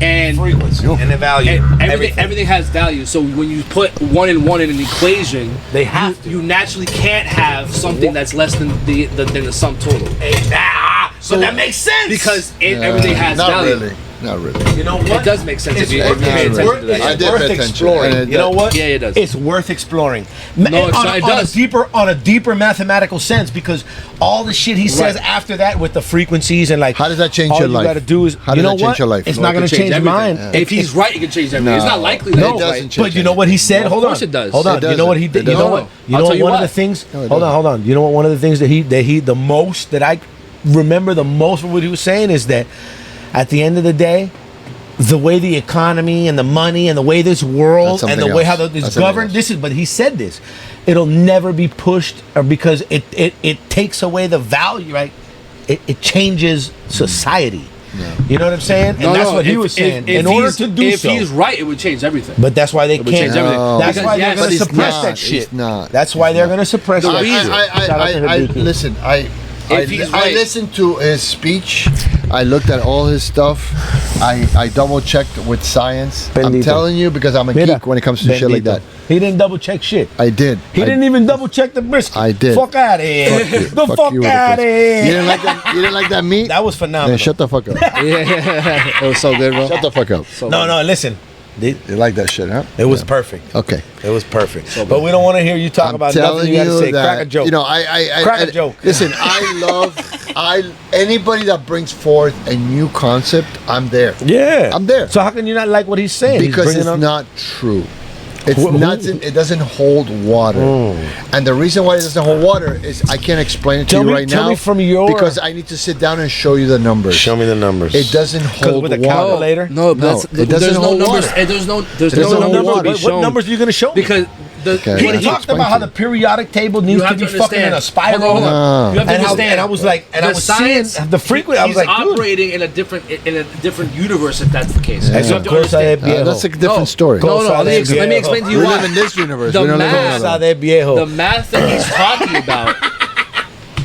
S2: And
S3: Frequency and the value.
S2: and everything has value. So when you put 1 and 1 in an equation,
S3: They have to.
S2: you naturally can't have something that's less than the sum total.
S3: So that makes sense
S2: Because everything has
S1: not
S2: value.
S1: Really. Not really.
S3: You know what?
S2: It does make sense
S3: It's
S2: if you
S3: worth,
S2: pay
S3: it's
S2: attention
S3: worth,
S2: to that.
S1: I
S3: it's
S1: did
S3: worth
S1: pay attention.
S3: exploring.
S1: And it
S3: You know
S1: does.
S3: what?
S2: Yeah, it does.
S3: It's worth exploring.
S2: No, it does.
S3: On a deeper mathematical sense, because all the shit he says
S2: Right.
S3: after that with the frequencies and like,
S1: How does that change
S3: all
S1: your
S3: you
S1: life?
S3: got to do is,
S1: How
S3: you
S1: does
S3: know
S1: that change
S3: what?
S1: your life?
S3: It's
S1: Well,
S3: not
S2: It
S3: going
S2: can
S3: to
S2: change
S3: change mine.
S2: everything. If he's right, it can change everything. It's
S1: No.
S2: not likely that
S1: No.
S2: he's
S1: It
S2: right.
S1: doesn't change
S3: But you know what he said?
S2: Well, of
S3: Hold on.
S2: course it does.
S3: Hold on.
S1: It
S3: You know what he
S1: doesn't.
S3: did?
S1: It
S3: You know what?
S1: doesn't.
S3: You
S2: I'll
S3: know
S2: tell you
S3: one of
S2: why.
S3: the things.
S1: No, it
S3: Hold on.
S1: doesn't.
S3: Hold on. You know what? One of the things that the most that I remember the most of what he was saying is that at the end of the day, the way the economy and the money and the way this world
S1: That's
S3: and the
S1: something
S3: way how
S1: else.
S3: it's
S1: That's something
S3: governed.
S1: else.
S3: This is, but he said this. It'll never be pushed, or because it takes away the value, right? It changes society. You know what I'm saying? And that's what he was saying. In order to do
S2: if
S3: so,
S2: he's right, it would change everything.
S3: but that's why they
S2: would change
S3: can't.
S2: everything.
S1: No.
S3: That's
S2: Because
S3: why they're
S2: yes,
S3: going
S1: but
S3: to
S1: he's
S3: suppress
S1: not.
S3: that shit.
S1: He's not.
S3: That's why they're going to suppress
S2: The
S3: that.
S2: reason-
S3: Shout out to Hibiki.
S1: Listen, I
S2: he's right-
S1: listened to his speech. I looked at all his stuff. I double checked with science. I'm
S3: Bendito.
S1: telling you because I'm a
S3: Mira,
S1: geek when it comes to shit like
S3: Bendito.
S1: that.
S3: He didn't double check shit.
S1: I did.
S3: He didn't even double check the brisket.
S1: I did.
S3: Fuck out of here. The fuck
S1: you with
S3: out of
S1: the
S3: here.
S1: You didn't like that? You didn't like that meat?
S3: That was phenomenal.
S1: Then shut the fuck up.
S2: Yeah, it was so good, bro.
S1: Shut the fuck up.
S3: No, listen.
S1: You like that shit, huh?
S3: It was
S1: Yeah.
S3: perfect.
S1: Okay.
S3: It was perfect. But we don't want to hear you talk
S1: I'm
S3: about
S1: telling
S3: nothing you got to
S1: you
S3: say.
S1: that,
S3: Crack a joke.
S1: You know, I
S3: Crack a joke.
S1: Listen, anybody that brings forth a new concept, I'm there.
S3: Yeah.
S1: I'm there.
S3: So how can you not like what he's saying?
S1: Because
S3: He's
S1: it's
S3: bringing
S1: not true. It's
S3: Who-
S1: not. It doesn't hold water. And the reason why it doesn't hold water is I can't explain it to
S3: Tell
S1: you
S3: me-
S1: right
S3: tell
S1: now.
S3: me from your-
S1: because I need to sit down and show you the numbers.
S3: Show me the numbers.
S1: It doesn't hold
S3: with a
S1: water.
S3: calculator?
S2: No, but that's,
S1: it doesn't
S2: there's no
S1: hold
S2: numbers.
S1: water.
S2: There's no
S1: doesn't hold
S2: numbers
S1: water.
S2: to be
S3: What
S2: shown.
S3: numbers are you going to show me?
S2: Because the
S1: Okay.
S3: He
S1: What did you
S3: talked
S1: explain
S3: about
S1: to
S3: how
S1: you?
S3: the periodic table needs
S2: you have
S3: to
S2: to
S3: be fucking in a
S2: understand.
S3: spiral.
S2: Hold on. You have to
S3: And I,
S2: understand.
S3: and I was like, and I
S2: The
S3: was
S2: science,
S3: seeing the frequency. I was
S2: he's
S3: like, dude.
S2: operating in a different universe if that's the case.
S3: Eso
S2: You have to
S3: cosa
S2: understand.
S3: de viejo.
S1: That's a different
S2: No.
S1: story.
S2: No,
S3: Cosa
S2: let
S3: de
S2: me
S3: viejo.
S2: explain to
S1: We
S2: you why.
S1: live in this universe.
S2: The
S1: we don't live in
S2: math-
S3: Cosa
S1: another.
S3: de viejo.
S2: The math that he's talking about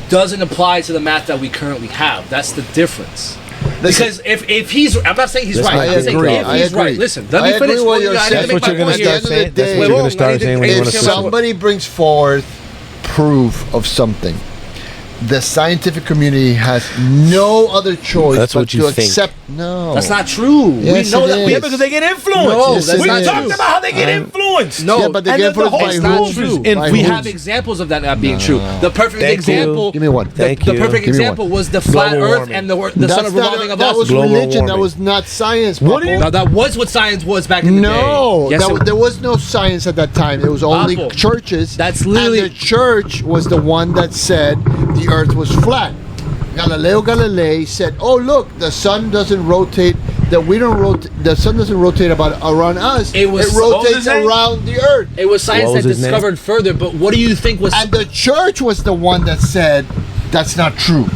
S2: doesn't apply to the math that we currently have. That's the difference. Because if he's, I'm not saying he's
S3: Listen,
S2: right.
S3: I
S2: I'm saying
S1: agree.
S2: if
S1: I
S2: he's
S1: agree.
S2: right. Listen, let
S1: I
S2: me
S1: agree
S2: finish.
S1: with what
S2: I
S1: you're
S2: need to
S1: saying.
S2: make
S3: That's what
S2: my
S3: you're gonna
S2: point
S3: start
S2: here.
S3: saying. That's what
S2: Wait,
S3: you're
S2: whoa,
S3: gonna start
S2: I need to-
S3: saying when
S2: I
S3: you
S2: need
S3: wanna
S2: to
S1: If
S2: say my-
S1: somebody brings forth proof of something, the scientific community has no other choice
S3: That's
S1: but
S3: what you
S1: to
S3: think.
S1: accept. No,
S2: That's not true.
S1: Yes,
S2: we know
S1: it
S2: that.
S1: is.
S3: Yeah, because they get influenced.
S2: No,
S1: Yes,
S2: that's
S1: it
S3: we
S2: not
S1: is.
S3: talked
S2: true.
S3: about how they get influenced.
S2: No,
S1: Yeah, but they
S3: And
S1: get
S3: then the
S1: influenced by
S3: whole-
S2: it's not
S1: who?
S2: true.
S1: By
S2: We
S1: who?
S2: have examples of that not being true. The perfect
S3: Thank
S2: example.
S3: you.
S1: Give me one.
S2: The,
S3: Thank
S2: the
S3: you.
S2: perfect
S1: Give me
S2: example
S1: one.
S2: was the flat
S3: Global
S2: Earth
S3: warming.
S2: and the
S1: That's
S2: sun revolving
S1: not,
S2: of
S1: that
S2: us.
S1: was
S3: Global
S1: religion. That
S3: warming.
S1: was not science.
S3: What do
S1: Papo.
S3: you-
S2: Now that was what science was back in the
S1: No,
S2: day. Yes,
S1: that, there was no science at that time. It was only
S2: Papo,
S1: churches.
S2: that's literally-
S1: and the church was the one that said the Earth was flat. Galileo Galilei said, "Oh look, the sun doesn't rotate. That we don't rotate. The sun doesn't rotate around us.
S2: It was-
S1: it
S2: what was
S1: rotates
S3: his name?
S1: around the Earth."
S2: It was science
S3: What was
S2: that
S3: his name?
S2: discovered further. But what do you think was?
S1: And the church was the one that said that's not true.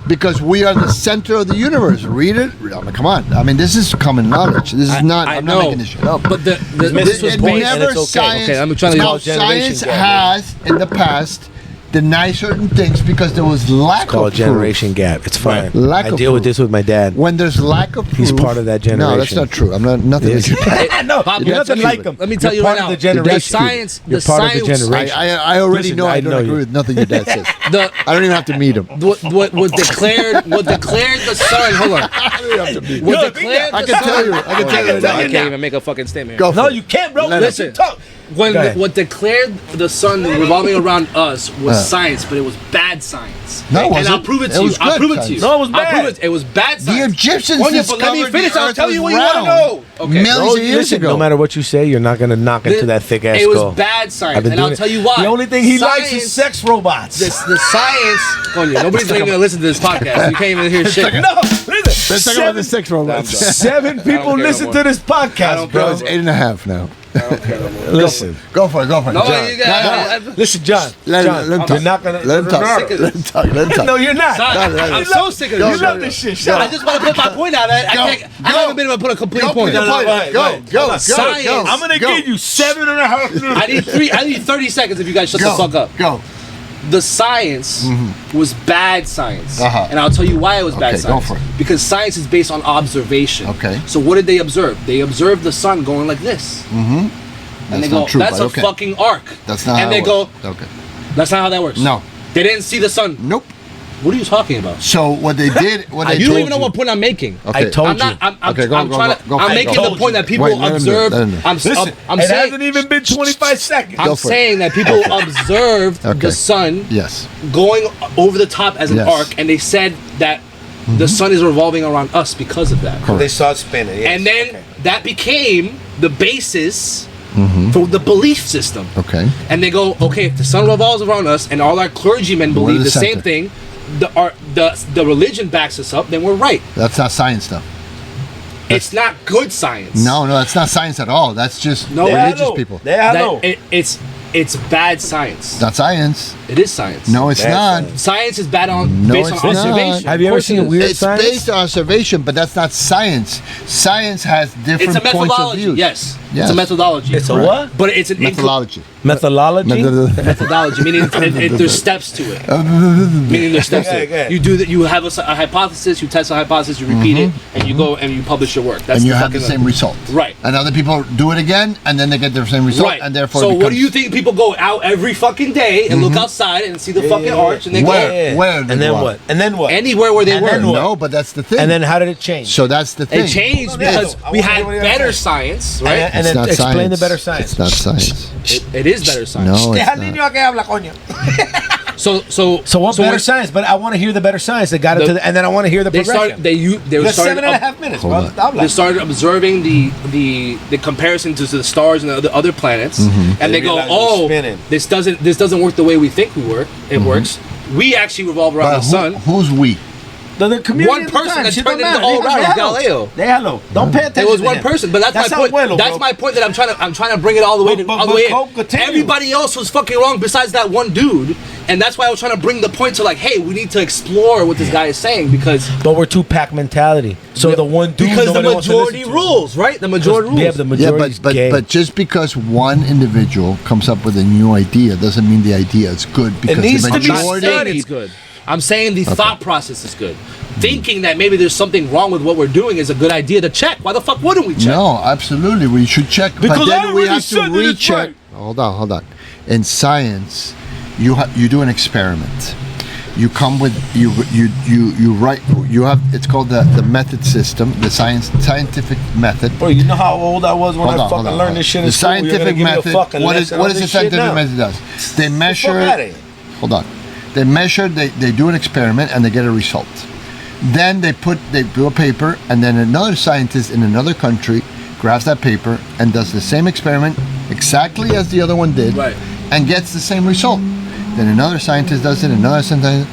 S1: Because we are the center of the universe. Read it. I mean, come on. I mean, this is common knowledge. This is not. I'm not making this shit up.
S2: But this
S3: missing
S2: was
S3: his
S1: It
S3: point,
S1: never
S3: and it's okay.
S1: science.
S2: Okay, I'm trying to
S1: now,
S3: called generation
S1: science
S3: gap.
S1: has in the past denied certain things because there was lack
S3: It's called
S1: of
S3: generation gap. It's fine.
S1: Right. Lack
S3: I
S1: of
S3: deal with
S1: proof.
S3: this with my dad.
S1: When there's lack of proof,
S3: He's part of that
S1: No, that's
S3: generation.
S1: not true. I'm not nothing.
S3: Yes.
S1: Like that.
S3: No,
S2: Bob,
S3: you're
S2: that's
S3: nothing
S2: true.
S3: like him.
S2: Let me tell
S3: You're
S2: you right
S3: part
S2: now.
S3: of the generation.
S2: The science.
S3: You're
S2: the
S3: part
S2: science.
S3: of the generation.
S1: I already
S3: Listen,
S1: know I
S3: I
S1: don't
S3: know
S1: agree
S3: you.
S1: with nothing your dad says.
S2: The
S1: I don't even have to meet him.
S2: what declared the sun. Hold on.
S1: I don't even have to meet him.
S2: What declared
S1: I
S2: the
S1: can
S2: sun.
S1: tell you. I can tell you.
S2: I
S1: now.
S2: can't even make a fucking statement.
S1: Go for
S3: No,
S1: it.
S3: you can't, bro.
S2: Listen.
S3: Talk.
S2: When
S3: Go ahead.
S2: what declared the sun revolving around us was science, but it was bad science.
S1: No, it
S2: and
S1: wasn't.
S2: I'll prove it
S1: It
S2: to you.
S1: was
S2: I'll
S1: good
S2: prove it to
S1: science.
S2: you.
S3: No, it was
S2: I'll prove
S3: bad.
S2: it. It was bad
S1: The
S2: science.
S1: Egyptians
S2: But let me
S1: discovered
S2: finish.
S1: the
S2: I'll
S1: Earth
S2: tell you
S1: was
S2: what you want to
S1: round.
S2: know. Okay.
S1: Millions of years ago.
S3: No matter what you say, you're not gonna knock into that thick ass
S2: It was
S3: skull.
S2: bad
S3: I've
S2: science,
S3: been
S2: and I'll
S3: doing
S2: tell
S3: it.
S2: you why.
S3: The only thing he likes
S2: Science-
S3: is sex robots.
S2: The science. Coño, nobody's even gonna listen to this podcast. You can't even hear shit.
S3: No, listen.
S1: Let's talk about the sex robots.
S3: 7 people
S2: care
S3: listen
S2: no
S3: to
S2: more.
S3: this
S2: I
S3: podcast,
S2: don't
S3: bro.
S2: care.
S1: It's 8.5 now.
S3: Listen,
S1: Go for it. Go for it.
S2: No,
S1: John.
S2: you got.
S3: listen, John.
S1: Let
S3: John,
S1: him
S3: you're
S1: talk.
S3: not gonna.
S1: Let him talk.
S2: sick of
S1: Let him talk. Let him talk.
S3: No, you're not.
S2: Son,
S1: no.
S2: I'm so sick of
S1: Go,
S2: this.
S3: You
S1: go,
S3: love this shit.
S2: I
S3: Shut up.
S2: just want to put my point out. I haven't been able to put a complete
S1: Go,
S2: point.
S1: put your point.
S3: right,
S1: Go,
S3: right.
S1: go,
S2: Science.
S1: go.
S3: I'm gonna
S1: Go.
S3: give you 7.5 minutes.
S2: I need 30 seconds if you guys shut the fuck up.
S1: Go.
S2: The science was bad science.
S1: Uh-huh.
S2: And I'll tell you why it was bad
S1: Okay, go
S2: science.
S1: for it.
S2: Because science is based on observation.
S1: Okay.
S2: So what did they observe? They observed the sun going like this. And
S1: That's
S2: they go,
S1: not true,
S2: that's
S1: but
S2: a
S1: okay.
S2: fucking arc.
S1: That's not
S2: And
S1: how
S2: they
S1: it
S2: go,
S1: works. Okay.
S2: that's not how that works.
S1: No.
S2: They didn't see the sun.
S1: Nope.
S2: What are you talking about?
S1: So what they did, what they
S2: You don't
S1: told
S2: even know what point I'm making.
S1: Okay.
S3: I told
S2: I'm
S3: you.
S2: not. I'm
S1: Okay, go,
S2: I'm
S1: go,
S2: trying
S1: go,
S2: to.
S1: go.
S2: I'm
S1: I
S2: making
S3: told
S2: the point
S3: you.
S2: that people
S1: Wait, let him do it,
S2: observe.
S1: let him do it.
S2: I'm
S3: Listen,
S2: I'm
S3: it
S2: saying.
S3: hasn't even been 25 seconds.
S2: I'm
S1: Go for it.
S2: saying that people observed
S1: Okay.
S2: the sun
S1: Yes.
S2: going over the top as an
S1: Yes.
S2: arc, and they said that the sun is revolving around us because of that.
S3: They saw it spinning. Yes.
S2: And then that became the basis for the belief system.
S1: Okay.
S2: And they go, okay, if the sun revolves around us, and all our clergymen believe
S1: the
S2: the same
S1: center.
S2: thing, the religion backs us up, then we're right.
S1: That's not science stuff.
S2: It's not good science.
S1: No, that's not science at all. That's just
S2: No,
S1: religious people.
S2: It's bad science.
S1: Not science.
S2: It is science.
S1: No, it's not.
S2: Science is based
S1: it's
S2: on
S1: not.
S2: observation.
S3: Have you ever seen Weird
S1: It's
S3: Science?
S1: based on observation, but that's not science. Science has
S2: It's
S1: different
S2: a
S1: points of
S2: methodology.
S1: view.
S2: Yes.
S1: Yes.
S2: It's a methodology.
S3: It's a what?
S2: But it's an
S1: Methodology.
S3: Methodology?
S2: methodology, meaning there's steps to it. Meaning there's steps to
S3: Okay.
S2: it. You do that. You have a hypothesis. You test a hypothesis. You repeat it, and you go and you publish your work. That's
S1: And you have the same result.
S2: Right.
S1: And other people do it again, and then they get the same result,
S2: Right.
S1: and therefore.
S2: So
S1: it
S2: what do
S1: becomes-
S2: you think? People go out every fucking day and look outside and see the fucking arch, and they
S1: Where?
S2: go
S1: Where they
S3: And then
S1: go out?
S3: what? And then what?
S2: anywhere where they
S3: And
S2: were.
S3: then what?
S1: No, but that's the thing.
S3: And then how did it change?
S1: so that's the thing.
S2: It changed
S3: Yeah.
S2: because
S3: I
S2: we
S3: wanna
S2: had
S3: hear what you're
S2: better
S3: saying.
S2: science, right?
S3: And
S1: It's
S3: then
S1: not
S3: explain
S1: science.
S3: the better science.
S1: It's not science.
S2: It is better science.
S1: No, it's
S3: Deja al
S1: not.
S3: niño a que habla, coño.
S2: So
S3: what better
S2: when
S3: science? But I want to hear the better science that got into the, and then I want to hear the
S2: they
S3: progression.
S2: started they
S3: You got
S2: started
S3: 7.5 minutes, bro.
S1: Hold on.
S3: Habla.
S2: they started observing the comparison to the stars and the other planets,
S1: Mm-hmm.
S2: and
S3: They
S2: they go,
S3: realized it was
S2: "Oh,
S3: spinning.
S2: this doesn't work the way we think we work. It works. We actually revolve around
S1: But
S2: the sun."
S1: who's we?
S3: The community
S2: One
S3: at the
S2: person
S3: time,
S2: that
S3: shit
S2: turned
S3: don't
S2: it
S3: matter.
S2: all around,
S3: Déjalo.
S2: Galileo.
S3: Déjalo. Don't pay attention.
S2: It was
S3: to
S2: one
S3: him.
S2: person, but that's my point.
S3: abuelo,
S2: That's
S3: bro.
S2: my point that I'm trying to bring it all the way
S3: But-
S2: all the
S3: but
S2: way
S3: Coke,
S2: in.
S3: continue.
S2: Everybody else was fucking wrong besides that one dude, and that's why I was trying to bring the point to like, hey, we need to explore what this guy is saying because
S3: But we're two-pack mentality. So the one dude
S2: because the
S3: nobody wants to
S2: majority
S3: listen to.
S2: rules, right? The majority rules.
S3: Yeah, the majority is gay.
S1: but just because one individual comes up with a new idea doesn't mean the idea is good. Because
S3: needs
S1: the
S3: to be
S2: I'm not
S1: majority.
S2: saying it's good. I'm saying the thought process is good. Thinking that maybe there's something wrong with what we're doing is a good idea to check. Why the fuck wouldn't we check?
S1: No, absolutely, we should check.
S3: Because
S1: but
S3: I
S1: then we
S3: already
S1: have
S3: said
S1: to
S3: that it's
S1: recheck.
S3: right.
S1: Hold on. In science, you do an experiment. You come with you write. You have it's called the method system, the scientific method.
S3: Bro, you know how old I was when
S1: Hold
S3: I
S1: on,
S3: fucking
S1: hold on,
S3: learned this shit in
S1: The
S3: school? You're gonna
S1: scientific
S3: give me a
S1: method.
S3: fucking
S1: What
S3: lesson
S1: is
S3: on
S1: the
S3: this shit
S1: scientific
S3: now?
S1: method does? They measure.
S3: outta here.
S1: Hold on. They measure. They do an experiment and they get a result. Then they do a paper, and then another scientist in another country grabs that paper and does the same experiment exactly as the other one did,
S2: Right.
S1: and gets the same result. Then another scientist does it, another scientist,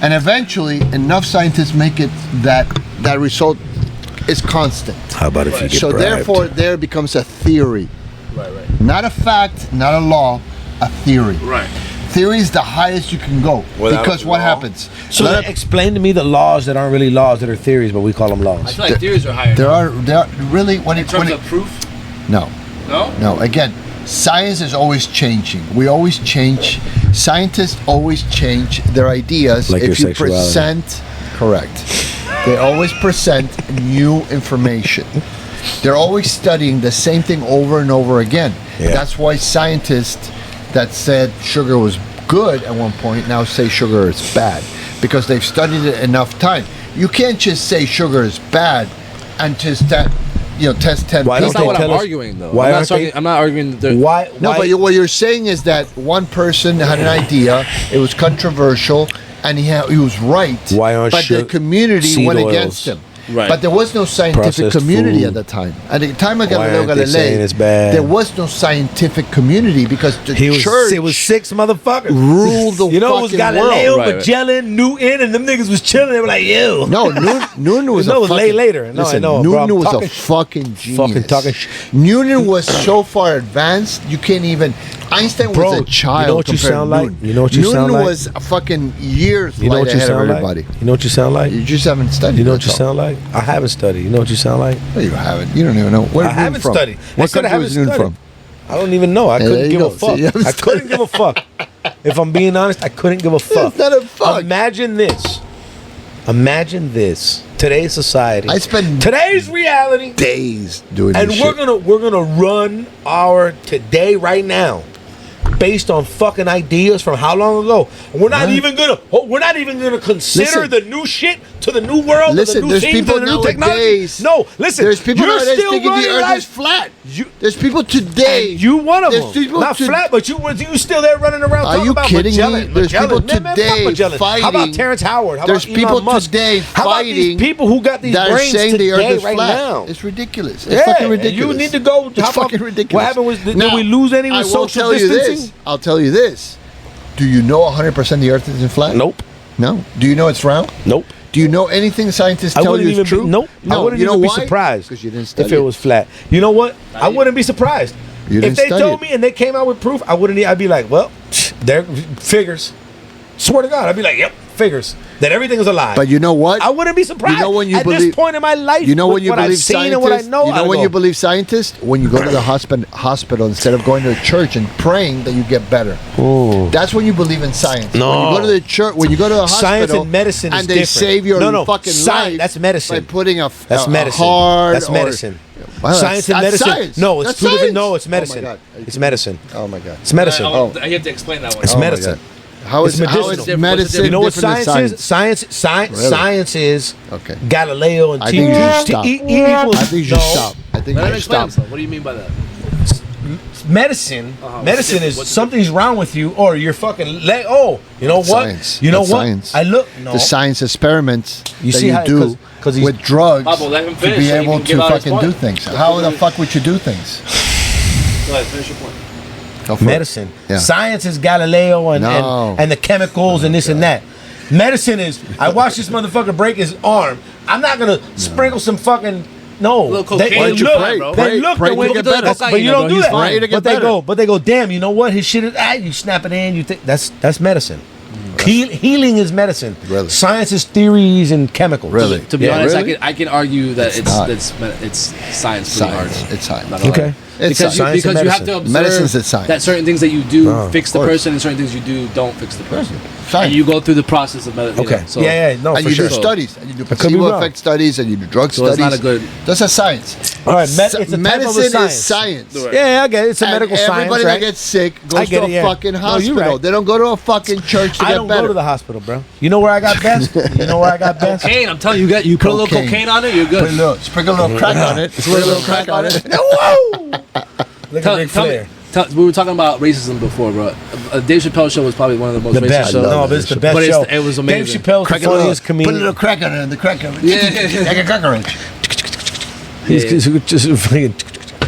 S1: and eventually enough scientists make it that result is constant.
S3: How about if you get
S1: So therefore, there becomes a theory,
S2: Right.
S1: not a fact, not a law, a theory.
S2: Right.
S1: Theory is the highest you can go
S3: Without
S1: because what
S3: law?
S1: happens?
S3: So
S1: Let-
S3: then explain to me the laws that aren't really laws, that are theories, but we call them
S2: I
S3: laws.
S2: feel like theories are higher.
S1: there are really when
S2: in
S1: it
S2: terms of proof.
S1: no.
S2: No.
S1: Again, science is always changing. We always change. Scientists always change their ideas.
S3: Like
S1: if
S3: your
S1: you
S3: sexuality.
S1: present, correct. They always present new information. They're always studying the same thing over and over again.
S3: Yeah.
S1: That's why scientists that said sugar was good at one point now say sugar is bad because they've studied it enough time. You can't just say sugar is bad and just test 10
S3: Why
S2: That's
S3: don't
S2: not
S3: they
S2: what I'm
S3: tell us-
S2: arguing, though.
S3: why aren't they-
S2: I'm not arguing. That
S3: Why?
S1: No, but what you're saying is that one person had an idea, it was controversial, and he was right.
S3: Why aren't
S1: but the community
S3: seed
S1: went
S3: oils?
S1: against him.
S2: Right.
S1: But there was no scientific
S3: Processed
S1: community
S3: food.
S1: at the time. At the time of
S3: Why
S1: Galileo
S3: aren't they saying
S1: Galilei,
S3: it's bad?
S1: there was no scientific community because the church
S3: It was six motherfuckers.
S1: ruled the
S3: You know, it was
S1: fucking
S3: Galileo,
S1: world.
S2: Right, right.
S3: Magellan, Newton, and them niggas was chilling. They were like, yo.
S1: No, Newton was
S3: No,
S1: a
S3: it was
S1: fucking,
S3: later. No, I
S1: listen,
S3: know, bro,
S1: Newton
S3: I'm
S1: was a
S3: talking
S1: fucking genius.
S3: fucking talking
S1: Newton was so far advanced, you can't even. Einstein
S3: Bro,
S1: was a child.
S3: you know what you
S1: compared
S3: sound
S1: to
S3: like?
S1: Newton.
S3: You know what you
S1: Newton
S3: sound like?
S1: was a fucking years
S3: You know
S1: light
S3: what you
S1: ahead of
S3: sound
S1: everybody.
S3: like? You know what you sound like?
S1: You just haven't studied.
S3: You know what you
S1: that's all.
S3: sound like? I haven't studied. You know what you sound like?
S1: No, you haven't. You don't even know. Where
S3: I haven't
S1: from?
S3: studied. I
S1: What
S3: said I
S1: country was
S3: haven't
S1: Newton
S3: studied.
S1: from?
S3: I don't even know. I
S1: there
S3: couldn't
S1: you
S3: give
S1: go.
S3: a fuck.
S1: See, you haven't
S3: I couldn't give a fuck. If I'm being honest, I couldn't give a fuck.
S1: It's not a fuck.
S3: Imagine this. Imagine this. Today's society.
S1: I spend
S3: Today's reality.
S1: days doing
S3: And
S1: this
S3: we're
S1: shit.
S3: gonna run our today right now based on fucking ideas from how long ago. And we're not
S1: Right.
S3: even gonna consider
S1: Listen.
S3: the new shit to the new world,
S1: Listen,
S3: to the new
S1: there's
S3: things,
S1: people
S3: to the new technology.
S1: nowadays.
S3: No, listen.
S1: There's people
S3: you're
S1: nowadays
S3: still
S1: thinking the
S3: running
S1: Earth
S3: life.
S1: is flat.
S3: You-
S1: There's people today.
S3: And you one of
S1: There's
S3: them.
S1: people
S3: Not
S1: to-
S3: flat, but you still there running around
S1: Are
S3: talking
S1: you
S3: about
S1: kidding me?
S3: Magellan.
S1: There's
S3: Magellan.
S1: people
S3: Man, fuck
S1: today
S3: Magellan. How about
S1: fighting.
S3: Terrence Howard? How
S1: There's
S3: about
S1: people
S3: Elon Musk?
S1: today
S3: How about these
S1: fighting
S3: people who got these
S1: that are
S3: brains
S1: saying the Earth
S3: today
S1: is
S3: right
S1: flat.
S3: now?
S1: It's ridiculous. It's fucking ridiculous.
S3: You need to go.
S1: It's
S3: how about-
S1: fucking ridiculous.
S3: What happened was, did
S1: Now,
S3: we lose any
S1: I
S3: with
S1: will
S3: social
S1: tell you
S3: distancing?
S1: this. I'll tell you this. Do you know 100% the Earth isn't flat?
S3: Nope.
S1: No. Do you know it's round?
S3: Nope.
S1: Do you know anything scientists
S3: I
S1: tell
S3: wouldn't
S1: you is
S3: even
S1: true?
S3: be, nope. I
S1: No,
S3: wouldn't
S1: you know
S3: even be
S1: why?
S3: surprised
S1: Because you didn't study
S3: if it was flat. You know what? I wouldn't be surprised.
S1: You
S3: If
S1: didn't
S3: they
S1: study
S3: told
S1: it.
S3: me and they came out with proof, I wouldn't. I'd be like, well, they're figures. Swear to God, I'd be like, yep, figures. That everything is a lie.
S1: But you know what?
S3: I wouldn't be surprised.
S1: You know when you
S3: at
S1: believe,
S3: this point in my life,
S1: you know
S3: with
S1: when you
S3: what I've
S1: believe
S3: seen
S1: scientists.
S3: and what I know,
S1: you know
S3: I
S1: when
S3: go,
S1: you believe scientists when you go to the hospital instead of going to the church and praying that you get better.
S3: Ooh.
S1: That's when you believe in science.
S3: No.
S1: When you go to the church, when you go to the hospital,
S3: Science and medicine is
S1: and they
S3: different.
S1: save your fucking life.
S3: That's medicine.
S1: by putting a
S3: That's medicine.
S1: heart.
S3: That's medicine.
S1: Well,
S3: Science and
S1: that's
S3: medicine.
S1: science.
S3: No, it's
S1: That's
S3: two different.
S1: science.
S3: No, it's
S1: Oh my
S3: medicine.
S1: God.
S3: It's medicine.
S1: Oh my God.
S3: It's medicine.
S2: I have to explain that one.
S3: It's
S1: Oh my
S3: medicine.
S1: God. How
S3: It's
S1: is
S3: medicinal.
S1: medicine
S3: You know what
S1: different than
S3: science is? Science
S1: Really?
S3: science is
S1: Okay.
S3: Galileo and
S1: I think you should stop.
S3: E equals
S1: I think you should
S3: no.
S1: stop. I think
S2: Let him
S1: you should
S2: explain
S1: stop.
S2: himself. What do you mean by that?
S3: Medicine,
S2: Uh-huh.
S3: medicine is
S2: What's
S3: something's wrong with you, or you're fucking leg. Oh, you know what?
S1: Science.
S3: You know
S1: That's
S3: what?
S1: science.
S3: I look. No,
S1: The science experiments
S3: You
S1: that
S3: see
S1: you
S3: how-
S1: do
S3: 'cause he's-
S1: with drugs
S2: Pablo, let him
S1: to
S2: finish
S1: be
S2: so he
S1: able
S2: can
S1: to
S2: give out his
S1: fucking do
S2: point.
S1: things. How the fuck would you do things?
S2: Go ahead, finish your point.
S1: Go for it.
S3: medicine.
S1: Yeah.
S3: Science is Galileo
S1: No.
S3: and the chemicals and this and that. Medicine is I watched this motherfucker break his arm. I'm not gonna sprinkle some fucking no.
S2: Little cocaine.
S3: They
S2: Why don't you
S3: look,
S2: pray, bro?
S3: they look
S1: Pray
S3: the
S1: to
S3: way
S1: get
S3: that's-
S1: better.
S3: but you don't do
S2: He's
S3: that.
S1: fine. Pray to get
S3: But they
S1: better.
S3: go, damn, you know what? His shit is you snap it in, you think that's medicine. Healing is medicine.
S1: Really?
S3: Science is theories and chemicals.
S1: Really?
S2: To be
S3: Yeah.
S2: honest,
S1: Really?
S2: I can argue that
S1: It's not.
S2: it's science pretty hard.
S1: Science. It's science.
S2: Not gonna
S3: Okay.
S2: lie.
S1: It's
S2: Because you,
S3: science
S2: because
S3: and
S2: you have to
S3: medicine.
S2: observe
S1: Medicine's a science.
S2: that certain things that you do
S3: Oh,
S2: fix
S1: of
S2: the
S1: course.
S2: person, and certain things you do don't fix the person.
S1: Science.
S2: And you go through the process of medicine.
S3: Okay. Yeah, no,
S1: and
S3: for
S1: you
S3: sure.
S1: do studies. And you do
S3: could be
S1: placebo
S3: wrong.
S1: effect studies and you do drug
S2: So
S1: studies.
S2: it's not a good-
S1: That's a science.
S3: All right, it's a type of a
S1: medicine
S3: science.
S1: is science.
S3: Yeah, I get it. It's a
S1: And
S3: medical science,
S1: everybody
S3: right?
S1: that gets sick
S3: I
S1: goes
S3: get
S1: to
S3: it,
S1: a
S3: yeah.
S1: fucking
S3: No,
S1: hospital.
S3: you're right.
S1: They don't go to a fucking church to
S3: I
S1: get
S3: don't
S1: better.
S3: go to the hospital, bro. You know where I got best? You know where I got best?
S2: Cocaine, I'm telling you, you put a little
S1: Cocaine.
S2: cocaine on it, you're good.
S1: Sprinkle a little crack on it. Sprinkle a little crack on it.
S3: Whoa! Look
S2: Tell,
S3: at Ric
S2: tell me,
S3: Flair.
S2: we were talking about racism before, bro. Dave Chappelle's show was probably one of the most
S3: The
S2: racist
S3: best.
S2: shows.
S3: No, but it's the best
S2: But
S3: show.
S2: it was amazing.
S3: Dave Chappelle's the
S1: Crack a little-
S3: funniest
S1: Put a
S3: comedian.
S1: little crack on it and the crack on it.
S2: Yeah.
S1: Like a cracker.
S3: He's just fucking.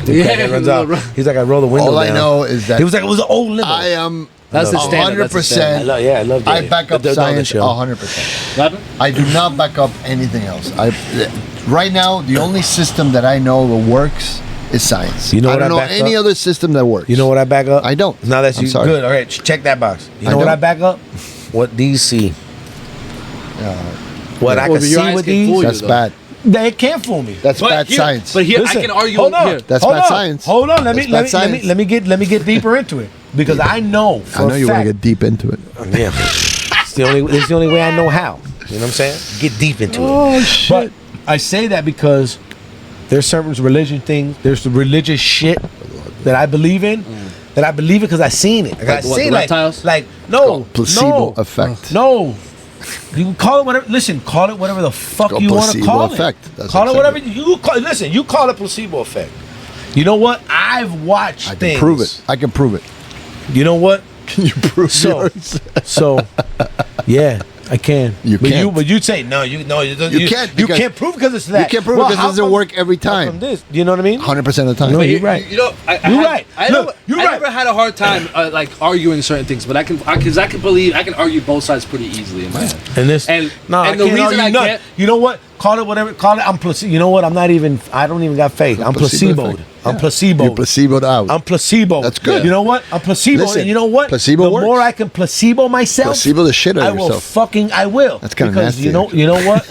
S2: Yeah,
S3: runs out. He's like, I roll the window
S1: All I
S3: down.
S1: know is that
S3: He was like, it was an old limo.
S1: I am
S2: That's the standard. That's the
S1: 100%.
S3: I love
S1: I
S3: Dave.
S1: back up
S3: They're on the
S1: science
S3: show.
S1: 100%.
S2: What happened?
S1: I do not back up anything else. Right now, the only system that I know that works is science.
S3: You know
S1: I
S3: what
S1: don't
S3: I
S1: know
S3: back
S1: any
S3: up?
S1: other system that works.
S3: You know what I back up?
S1: I don't.
S3: Now that's
S1: I'm
S3: you.
S1: sorry.
S3: Good. All right, check that box. You
S1: I
S3: know what I
S1: don't.
S3: back up? What these see. What I
S2: Well,
S3: can
S2: your
S3: see
S2: eyes
S3: with
S2: can
S3: these.
S2: fool you,
S1: That's
S2: though.
S1: bad.
S3: They can't fool me.
S1: That's bad
S2: here,
S1: science.
S2: But here,
S3: Listen,
S2: I can argue
S3: hold on.
S2: here.
S1: That's
S3: hold
S1: bad
S3: on.
S1: science.
S3: Hold on. Let me
S1: That's bad science.
S3: let me get deeper into it because I know for
S1: I know
S3: a
S1: you want
S3: fact.
S1: to get deep into it.
S3: Yeah. It's the only way I know how. You know what I'm saying? Get deep into it.
S1: Oh, shit.
S3: But I say that because there's certain religion things, there's the religious shit that I believe in. That I believe it because I seen it. Like I
S2: what,
S3: seen
S2: the reptiles?
S3: like no
S1: Placebo
S3: no,
S1: effect.
S3: No. You can call it whatever. Listen, call it whatever the fuck
S1: Called
S3: you want to
S1: placebo
S3: call
S1: effect.
S3: it.
S1: That's
S3: Call it whatever
S1: exactly-
S3: you call. Listen, you call it placebo effect. You know what? I've watched
S1: I
S3: things.
S1: can prove it. I can prove it.
S3: You know what?
S1: Can you prove
S3: So,
S1: yours?
S3: so, yeah, I can.
S1: You
S3: but
S1: can't.
S3: But you'd say no. You
S1: can't
S3: You
S1: because-
S3: can't prove because it's that.
S1: You can't prove it
S3: Well,
S1: because it
S3: how
S1: doesn't
S3: come-
S1: work every
S3: how
S1: time.
S3: come this? You know what I mean?
S1: 100% of the time.
S3: No,
S2: But
S3: you're right.
S2: You know,
S3: You're right. Look, you're
S2: I
S3: right.
S2: never had a hard time like arguing certain things, but I can argue both sides pretty easily in my head.
S3: And this,
S2: And-
S3: no,
S2: and
S3: I
S2: the
S3: can't
S2: reason
S3: argue
S2: I
S3: none.
S2: can't-
S3: You know what? Call it whatever. Call it. I'm placebo. You know what? I don't even got faith. I'm
S1: Placebo
S3: placeboed.
S1: effect.
S3: I'm
S1: Yeah.
S3: placeboed.
S1: You placeboed out.
S3: I'm placebo.
S1: That's good.
S3: You know what? I'm placebo.
S1: Listen,
S3: And you know what?
S1: placebo
S3: the
S1: works.
S3: more I can placebo myself,
S1: Placebo the shit out
S3: I
S1: of
S3: will
S1: yourself.
S3: I will.
S1: That's kinda
S3: because
S1: nasty,
S3: you know.
S1: actually.
S3: You know what?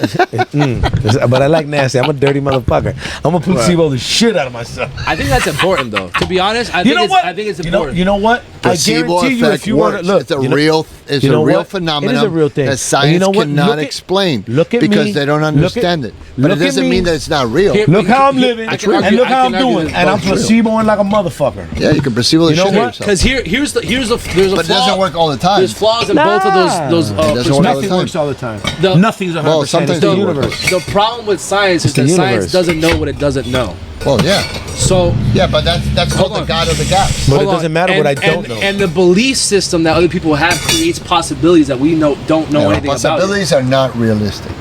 S3: But I like nasty. I'm a dirty motherfucker. I'm gonna placebo the shit out of myself.
S2: I think that's important, though. To be honest, I
S3: You know what?
S2: I think it's
S3: You know.
S2: important.
S3: You know what?
S1: Placebo
S3: I guarantee you,
S1: effect
S3: if you were to
S1: works.
S3: look,
S1: It's a
S3: you know-
S1: real. It's
S3: you
S1: a
S3: know
S1: real
S3: what?
S1: phenomenon
S3: It is a real thing.
S1: that
S3: And
S1: science
S3: you know what?
S1: cannot
S3: Look at-
S1: explain.
S3: look at
S1: because
S3: me.
S1: they don't
S3: Look at-
S1: understand it. But it
S3: look at
S1: doesn't
S3: me.
S1: mean that it's not real.
S2: Here-
S3: Look how I'm living,
S2: I can argue-
S3: and look
S2: I
S3: how
S2: can
S3: I'm
S2: argue
S3: doing,
S2: this
S3: and I'm
S1: both.
S3: placeboing like a motherfucker.
S1: Yeah, you can placebo the
S3: You know
S1: shit out of
S3: what?
S1: yourself.
S2: Because there's a
S1: But it
S2: flaw.
S1: doesn't work all the time.
S2: There's flaws in both of those.
S1: It doesn't work all the
S3: Nothing
S1: time.
S3: works all the time.
S2: The-
S3: Nothing's 100%.
S1: Well,
S3: It's
S1: sometimes
S3: the
S1: it works.
S3: universe.
S2: The problem with science is
S3: the
S2: that
S3: universe.
S2: science doesn't know what it doesn't know.
S1: Well, yeah.
S2: So
S1: Yeah, but that's called
S2: Hold
S1: the
S2: on.
S1: God of the gaps.
S3: But
S2: hold
S3: it
S2: on.
S3: doesn't matter what I don't know.
S2: And the belief system that other people have creates possibilities that we don't know
S1: Yeah,
S2: anything about.
S1: possibilities are not realistic.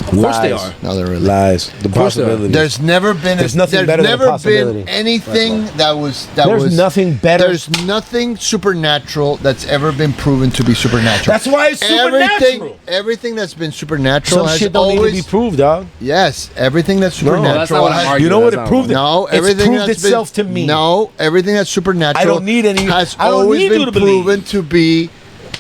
S2: Of course they are.
S1: No, they're really.
S3: Lies. The
S2: course they are.
S3: possibility.
S1: There's never been.
S3: There's nothing better than a
S1: never
S3: possibility.
S1: been anything there's
S3: nothing better.
S1: There's nothing supernatural that's ever been proven to be supernatural.
S3: That's why it's supernatural.
S1: Everything that's been supernatural
S3: Some
S1: has
S3: shit don't
S1: always
S3: need to be proved, dog.
S1: Yes, everything that's
S3: No,
S1: supernatural.
S2: that's not what I'm
S1: has-
S2: arguing.
S3: You know what
S2: That's
S3: it
S2: not
S3: proved?
S1: No,
S3: It's
S1: everything
S3: proved
S1: that's
S3: itself
S1: been,
S3: to me.
S1: No, everything that's supernatural.
S3: I don't need any.
S1: Has
S3: I don't
S1: always
S3: need
S1: been
S3: you to believe.
S1: proven to be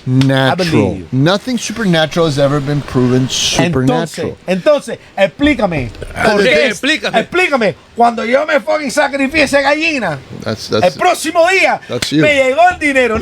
S1: natural.
S3: believe you.
S1: Nothing supernatural has ever been proven supernatural.
S3: Entonces, explícame. ¿Por qué? Explícame. Cuando yo me fucking sacrifié esa gallina,
S1: That's
S3: el próximo día
S1: That's you.
S3: me llegó el dinero.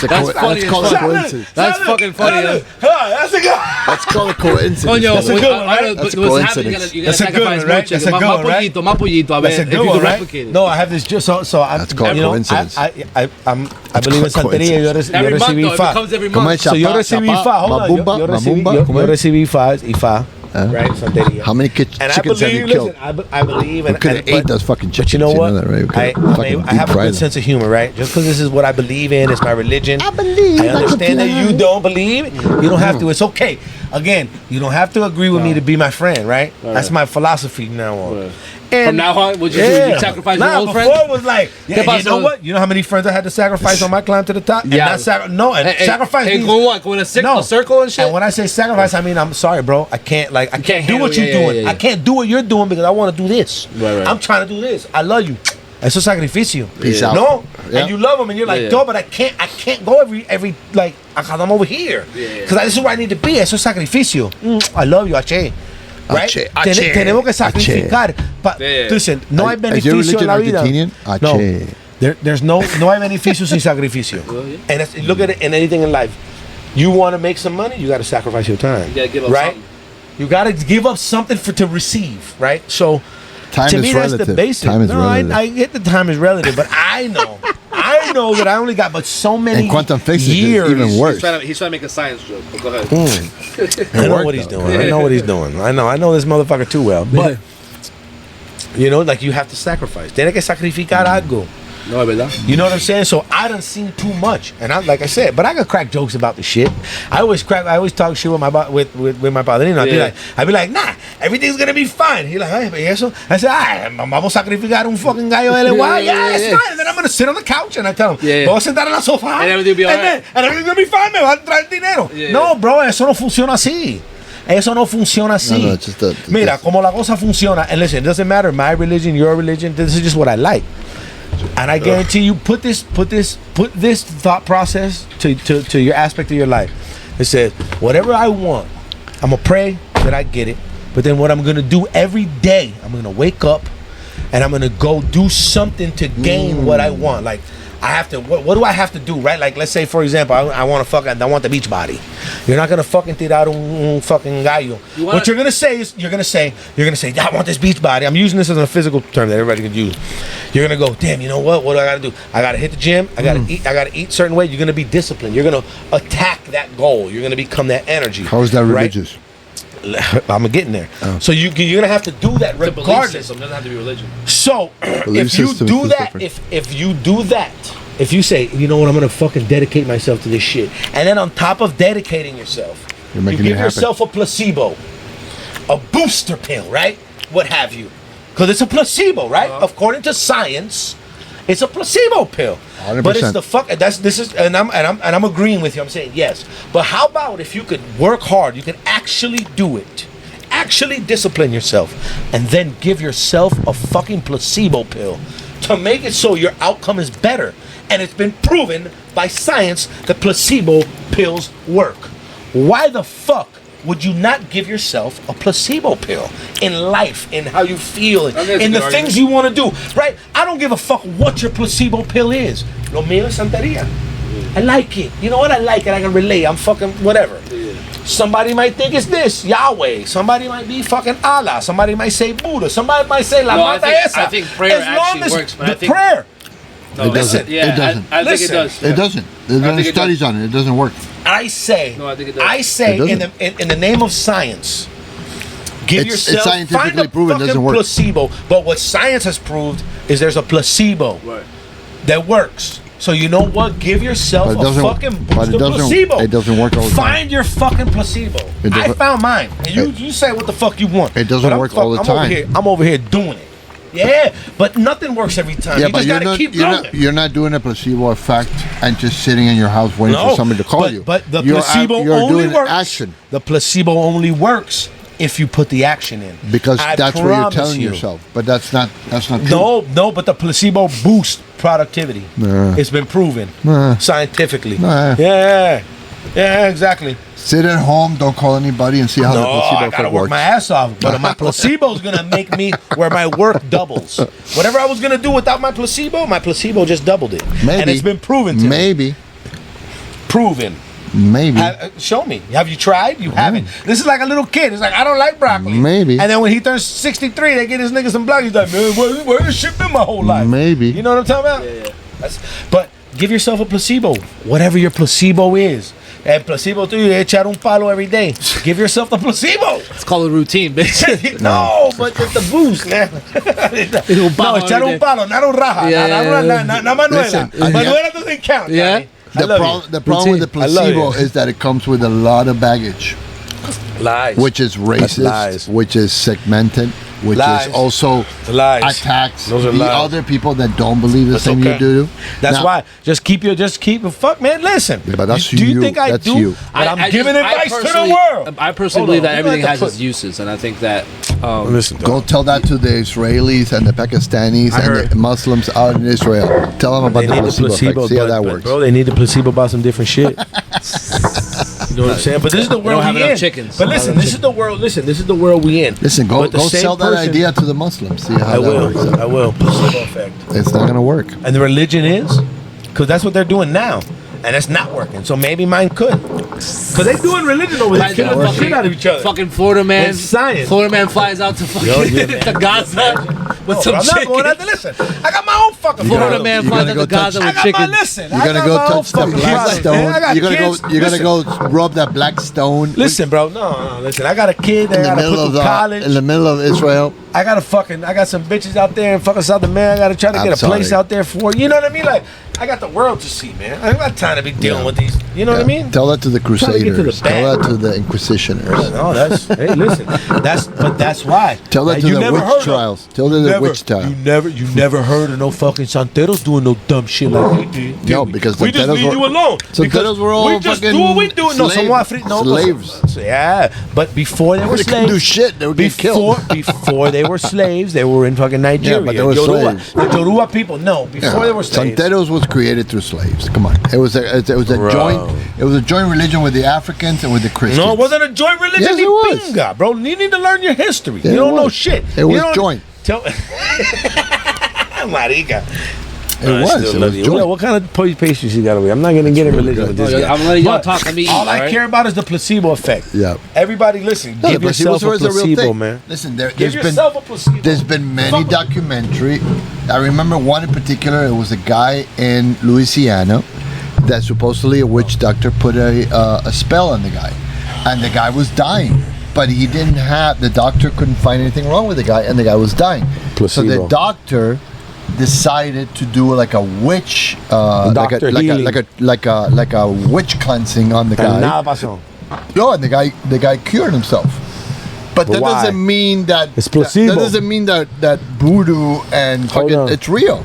S2: That's funny
S1: That's
S2: as
S1: called a
S2: fuck.
S1: coincidence.
S2: That's fucking funny.
S3: That's a good.
S1: That's called a coincidence.
S2: Coño,
S3: That's a good one, right?
S1: That's a
S2: what's happening?
S1: coincidence.
S2: You gotta
S3: That's a good
S2: sacrifice
S3: one,
S2: more
S3: right?
S2: chicken.
S3: That's a good one, right?
S2: Más pollito, a ver,
S3: That's a
S2: if
S3: good
S2: you
S3: one,
S2: can
S3: right?
S2: replicate it.
S3: No, I have this just so I'm.
S1: That's called
S3: you know,
S1: coincidence.
S3: I believe in santería. Yo
S2: Every month,
S3: recibí
S2: though, it
S3: fa.
S2: becomes every
S1: ¿Cómo
S2: month.
S1: es
S3: So yo
S1: chapa,
S3: recibí
S1: chapa,
S3: fa. Hold on.
S1: mabumba,
S3: Yo
S1: mabumba, ¿cómo es?
S3: recibí fa y fa. Right, santería.
S1: How many
S3: And I
S1: chickens have you
S3: believe,
S1: killed?
S3: listen, I believe,
S1: We could have ate those fucking chickens.
S3: But you know what?
S1: That, right? We
S3: I
S1: could've fucking
S3: have a
S1: deep fried
S3: good
S1: them.
S3: sense of humor, right? Just because this is what I believe in, it's my religion.
S1: I believe.
S3: I understand that you don't believe. You don't have to. It's okay. Again, you don't have to agree with me to be my friend, right? That's my philosophy from now on.
S2: Right.
S3: And
S2: From now on, would you do? You sacrifice your old
S3: before
S2: friend?
S3: it was like, yeah, you know what? You know how many friends I had to sacrifice on my climb to the top? And
S2: Yeah.
S3: not sacrifice.
S2: And
S3: means-
S2: go what? Go in a circle and shit?
S3: And when I say sacrifice, I mean I'm sorry, bro. I can't I can't do
S2: handle-
S3: what you're
S2: yeah,
S3: doing.
S2: yeah, yeah.
S3: I can't do what you're doing because I want to do this.
S2: Right.
S3: I'm trying to do this. I love you. Eso es sacrificio.
S1: Peace out.
S3: No,
S1: Yeah.
S3: and you love him, and you're like,
S2: Yeah.
S3: no, but I can't go every like I'm over here because this is where I need to be. Eso es sacrificio. I love you, H. Right?
S1: H.
S3: Tenemos que sacrificar.
S2: Yeah.
S3: Listen, no hay
S1: Is your
S3: beneficio
S1: religion
S3: en la vida.
S1: Argentinian?
S3: No,
S1: H.
S3: there's no hay beneficio sin sacrificio. And that's, look at it in anything in life. You want to make some money, you got to sacrifice your time.
S2: You gotta give up
S3: right?
S2: something.
S3: You got to give up something to receive, right? So
S1: Time
S3: to
S1: is
S3: me,
S1: relative.
S3: that's the basic.
S1: Time is
S3: no,
S1: relative.
S3: I get the time is relative, but I know that I only got but so many
S1: And quantum physics is
S3: years.
S1: even worse.
S2: He's trying to make a science joke. But go ahead.
S3: I know what he's doing. I know what he's doing. I know this motherfucker too well. But you know, like you have to sacrifice. Tiene que sacrificar algo.
S2: No, es verdad.
S3: You know what I'm saying? So I done seen too much, and like I said, but I could crack jokes about the shit. I always talk shit with my padrino. I'd be like, nah, everything's gonna be fine. He's like, hey, eso. I said, vamos a sacrificar un fucking gallo de LY. Yeah, it's fine. And then I'm gonna sit on the couch and I tell him, voy a sentar en la sofá,
S2: And everything will be all right.
S3: and everything's gonna be fine. Me va a entrar el dinero. No, bro, eso no funciona así. Eso no funciona así.
S1: No, it's just
S3: Mira, como la cosa funciona, and listen, it doesn't matter my religion, your religion. This is just what I like. And I guarantee you, put this thought process to your aspect of your life. It says, whatever I want, I'm gonna pray that I get it. But then what I'm gonna do every day, I'm gonna wake up and I'm gonna go do something to gain what I want. Like I have to. What do I have to do, right? Like let's say, for example, I want the beach body. You're not gonna fucking tirar un fucking gallo. What you're gonna say is you're gonna say, yeah, I want this beach body. I'm using this as a physical term that everybody can use. You're gonna go, damn, you know what? What do I gotta do? I gotta hit the gym. I gotta eat certain way. You're gonna be disciplined. You're gonna attack that goal. You're gonna become that energy.
S1: How is that religious?
S3: Right? I'm getting there. Oh. So you're gonna have to do that regardless.
S2: It doesn't have to be religion.
S3: So if you do that, if you do that, if you say, you know what, I'm gonna fucking dedicate myself to this shit, and then on top of dedicating yourself, you give yourself a placebo, a booster pill, right? What have you? Because it's a placebo, right? According to science, it's a placebo pill.
S1: 100%.
S3: But it's the fuck. I'm agreeing with you. I'm saying yes. But how about if you could work hard, you could actually do it, actually discipline yourself, and then give yourself a fucking placebo pill to make it so your outcome is better. And it's been proven by science that placebo pills work. Why the fuck would you not give yourself a placebo pill in life, in how you feel, in the things you want to do, right? I don't give a fuck what your placebo pill is. Lo mío es santería. I like it. You know what? I like it. I can relate. I'm fucking whatever. Somebody might think it's this, Yahweh. Somebody might be fucking Allah. Somebody might say Buddha. Somebody might say La Mata Esa.
S2: I think prayer actually works, man.
S3: Prayer.
S1: No, it doesn't.
S2: Yeah,
S1: it doesn't.
S2: I think it does.
S1: It doesn't. There's no studies on it. It doesn't work.
S3: I say.
S2: No, I think it does.
S3: I say in the name of science, give yourself
S1: it's scientifically
S3: find a
S1: proven
S3: fucking
S1: doesn't work.
S3: placebo. But what science has proved is there's a placebo that works. So you know what? Give yourself a fucking booster placebo.
S1: It doesn't work all the time.
S3: Find your fucking placebo. I found mine. And you say what the fuck you want.
S1: It doesn't work all the time.
S3: I'm over here doing it. Yeah, but nothing works every time.
S1: Yeah,
S3: you just gotta keep going.
S1: You're not doing a placebo effect and just sitting in your house waiting for somebody to call you.
S3: But the placebo only works.
S1: Action.
S3: The placebo only works if you put the action in.
S1: Because that's what you're telling yourself. But that's not true.
S3: No, but the placebo boosts productivity. It's been proven scientifically. Yeah, exactly.
S1: Sit at home, don't call anybody, and see how the placebo
S3: I gotta
S1: works.
S3: work my ass off. But my placebo's gonna make me where my work doubles. Whatever I was gonna do without my placebo just doubled it.
S1: Maybe.
S3: And it's been proven to me. Proven.
S1: Maybe.
S3: Show me. Have you tried? You haven't. This is like a little kid. It's like, I don't like broccoli.
S1: Maybe.
S3: And then when he turns 63, they get his niggas some blood. He's like, man, where this shit been my whole life?
S1: Maybe.
S3: You know what I'm talking about? Yeah. But give yourself a placebo. Whatever your placebo is. El placebo tuyo es echar un palo every day. Give yourself the placebo.
S2: It's called a routine, bitch.
S3: No, but it's the boost, man. No, echar un palo, not un raja. Not Manuela. Manuela doesn't count.
S2: Yeah.
S1: The problem with the placebo is that it comes with a lot of baggage.
S3: Lies.
S1: Which is racist, which is segmented, which is also attacks the other people that don't believe the same you do.
S3: That's why. Just keep fuck, man. Listen.
S1: But that's
S3: do you think I do?
S1: You.
S3: But I'm giving advice to the world.
S2: I personally believe that everything has its uses, and I think that.
S3: Listen,
S1: go tell that to the Israelis and the Pakistanis and the Muslims out in Israel. Tell them about the placebo effect. See how that works.
S3: Bro, they need the placebo about some different shit. You know what I'm saying? But this is the world we in.
S2: Chickens.
S3: But listen, this is the world. Listen, this is the world we in.
S1: Listen, go sell that idea to the Muslims. See how that works.
S3: I will. Placebo effect.
S1: It's not gonna work.
S3: And the religion is, because that's what they're doing now, and it's not working. So maybe mine could. Because they're doing religion over there, killing the shit out of each other.
S2: Fucking Florida man.
S3: It's science.
S2: Florida man flies out to fucking to Gaza with some
S3: I'm not going out to listen. I got my own fucking
S2: Florida man flies out to Gaza with chicken.
S1: You're gonna go touch the black stone. You're gonna go rub that black stone.
S3: Listen, bro. No. Listen, I got a kid that I gotta put through college.
S1: In the middle of Israel.
S3: I got some bitches out there in fucking South America. I gotta try to get a place out there for. You know what I mean? Like, I got the world to see, man. I ain't got time to be dealing with these. You know what I mean?
S1: Tell that to the Crusaders. Tell that to the Inquisitioners.
S3: No, hey, listen. That's why.
S1: Tell that to the witch trials. Tell them the witch trials.
S3: You never heard of no fucking Santeros doing no dumb shit like we did.
S1: No, because
S3: we just leave you alone.
S1: Santeros were all fucking
S3: do what we do.
S1: slaves.
S3: Yeah, but before they were slaves,
S1: they couldn't do shit. They were getting killed.
S3: Before they were slaves, they were in fucking Nigeria.
S1: Yeah, but they were slaves.
S3: The Yoruba people, no. Before they were slaves.
S1: Santeros was created through slaves. Come on, it was a joint religion with the Africans and with the Christians.
S3: No, it wasn't a joint religion.
S1: Yes, it was.
S3: Pinga, bro. You need to learn your history.
S1: Yeah,
S3: you don't know shit.
S1: It was joint.
S3: Marica.
S1: It was joint.
S3: What kind of patience you got away? I'm not going to get in religion with this guy.
S2: I'm letting y'all talk.
S3: All I care about is the placebo effect.
S1: Yeah.
S3: Everybody, listen. Give yourself a placebo, man.
S1: Listen,
S3: give yourself a placebo.
S1: There's been many documentary. I remember one in particular. It was a guy in Louisiana that supposedly a witch doctor put a spell on the guy, and the guy was dying. But he didn't have. The doctor couldn't find anything wrong with the guy, and the guy was dying.
S3: Placebo.
S1: So the doctor decided to do like a witch, like a witch cleansing on the guy. No, and the guy cured himself. But that doesn't mean that
S3: it's placebo.
S1: That doesn't mean that voodoo and fucking it's real.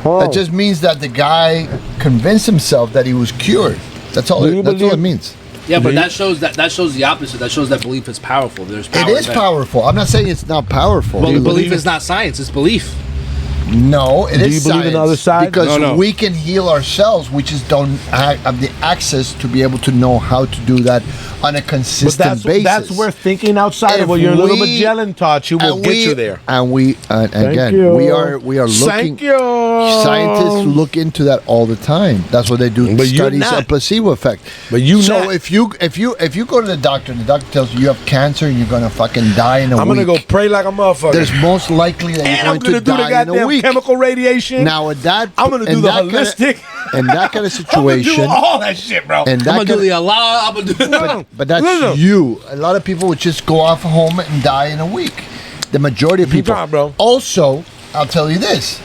S1: That just means that the guy convinced himself that he was cured. That's all. That's all it means.
S2: Yeah, but that shows the opposite. That shows that belief is powerful. There's power.
S1: It is powerful. I'm not saying it's not powerful.
S2: Well, belief is not science. It's belief.
S1: No, it is science.
S3: Do you believe in the other side?
S1: Because we can heal ourselves. We just don't have the access to be able to know how to do that on a consistent basis.
S3: That's where thinking outside of what your little Magellan taught you will get you there.
S1: And we again, we are looking.
S3: Thank you.
S1: Scientists look into that all the time. That's what they do. Studies of placebo effect.
S3: But
S1: if you go to the doctor and the doctor tells you have cancer and you're gonna fucking die in a week.
S3: I'm gonna go pray like a motherfucker.
S1: There's most likely that you're going to die in a week.
S3: Chemical radiation.
S1: Now at that,
S3: I'm gonna do the holistic.
S1: In that kind of situation,
S3: I'm gonna do all that shit, bro.
S2: I'm gonna do the Allah. I'm gonna do.
S1: But that's you. A lot of people would just go off home and die in a week. The majority of people.
S3: Bro.
S1: Also, I'll tell you this: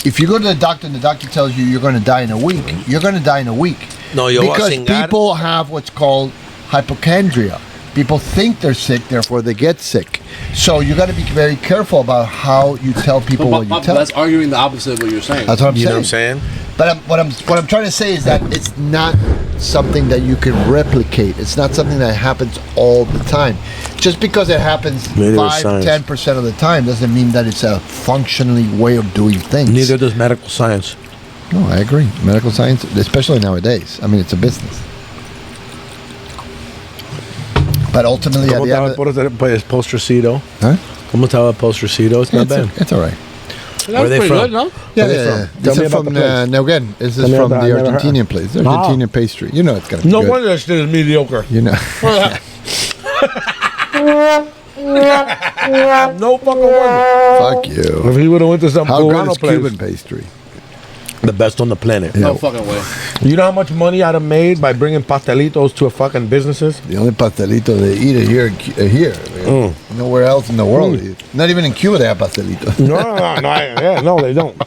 S1: if you go to the doctor and the doctor tells you you're going to die in a week, you're going to die in a week.
S3: No, yo voy a
S1: because
S3: cingar.
S1: people have what's called hypochondria. People think they're sick, therefore they get sick. So you got to be very careful about how you tell people what you tell.
S2: That's arguing the opposite of what you're saying.
S1: That's what I'm
S3: You know
S1: saying.
S3: what I'm saying?
S1: But what I'm trying to say is that it's not something that you can replicate. It's not something that happens all the time. Just because it happens
S3: Neither is
S1: 5-10% of the time doesn't mean that it's a functionally way of doing things.
S3: Neither does medical science.
S1: No, I agree. Medical science, especially nowadays. I mean, it's a business. But ultimately, at
S3: ¿Cómo
S1: the end
S3: estaba
S1: of
S3: el postrecido?
S1: huh?
S3: ¿Cómo estaba el postrecido? It's not bad.
S1: It's all right.
S2: That's
S3: Where are they
S2: pretty
S3: from?
S2: good, no?
S1: Yeah,
S3: they
S1: yeah,
S3: from?
S1: yeah.
S3: Tell
S1: This
S3: me
S1: is
S3: about
S1: from
S3: the place.
S1: now again. This
S3: Tell
S1: is
S3: me
S1: from
S3: about-
S1: the
S3: I never heard.
S1: Argentinian place. The
S3: Ah.
S1: Argentinian pastry. You know it's gonna be
S3: No
S1: good.
S3: wonder that shit is mediocre.
S1: You know.
S3: No fucking wonder.
S1: Fuck you.
S3: If he would have went to some
S1: How good
S3: Cubano
S1: is
S3: place,
S1: Cuban pastry?
S3: the best on the planet.
S2: No fucking way.
S3: You know how much money I'd have made by bringing pastelitos to a fucking businesses?
S1: The only pastelito they eat are here. Man. Nowhere else in the world. Not even in Cuba they have pastelito.
S3: No, they don't.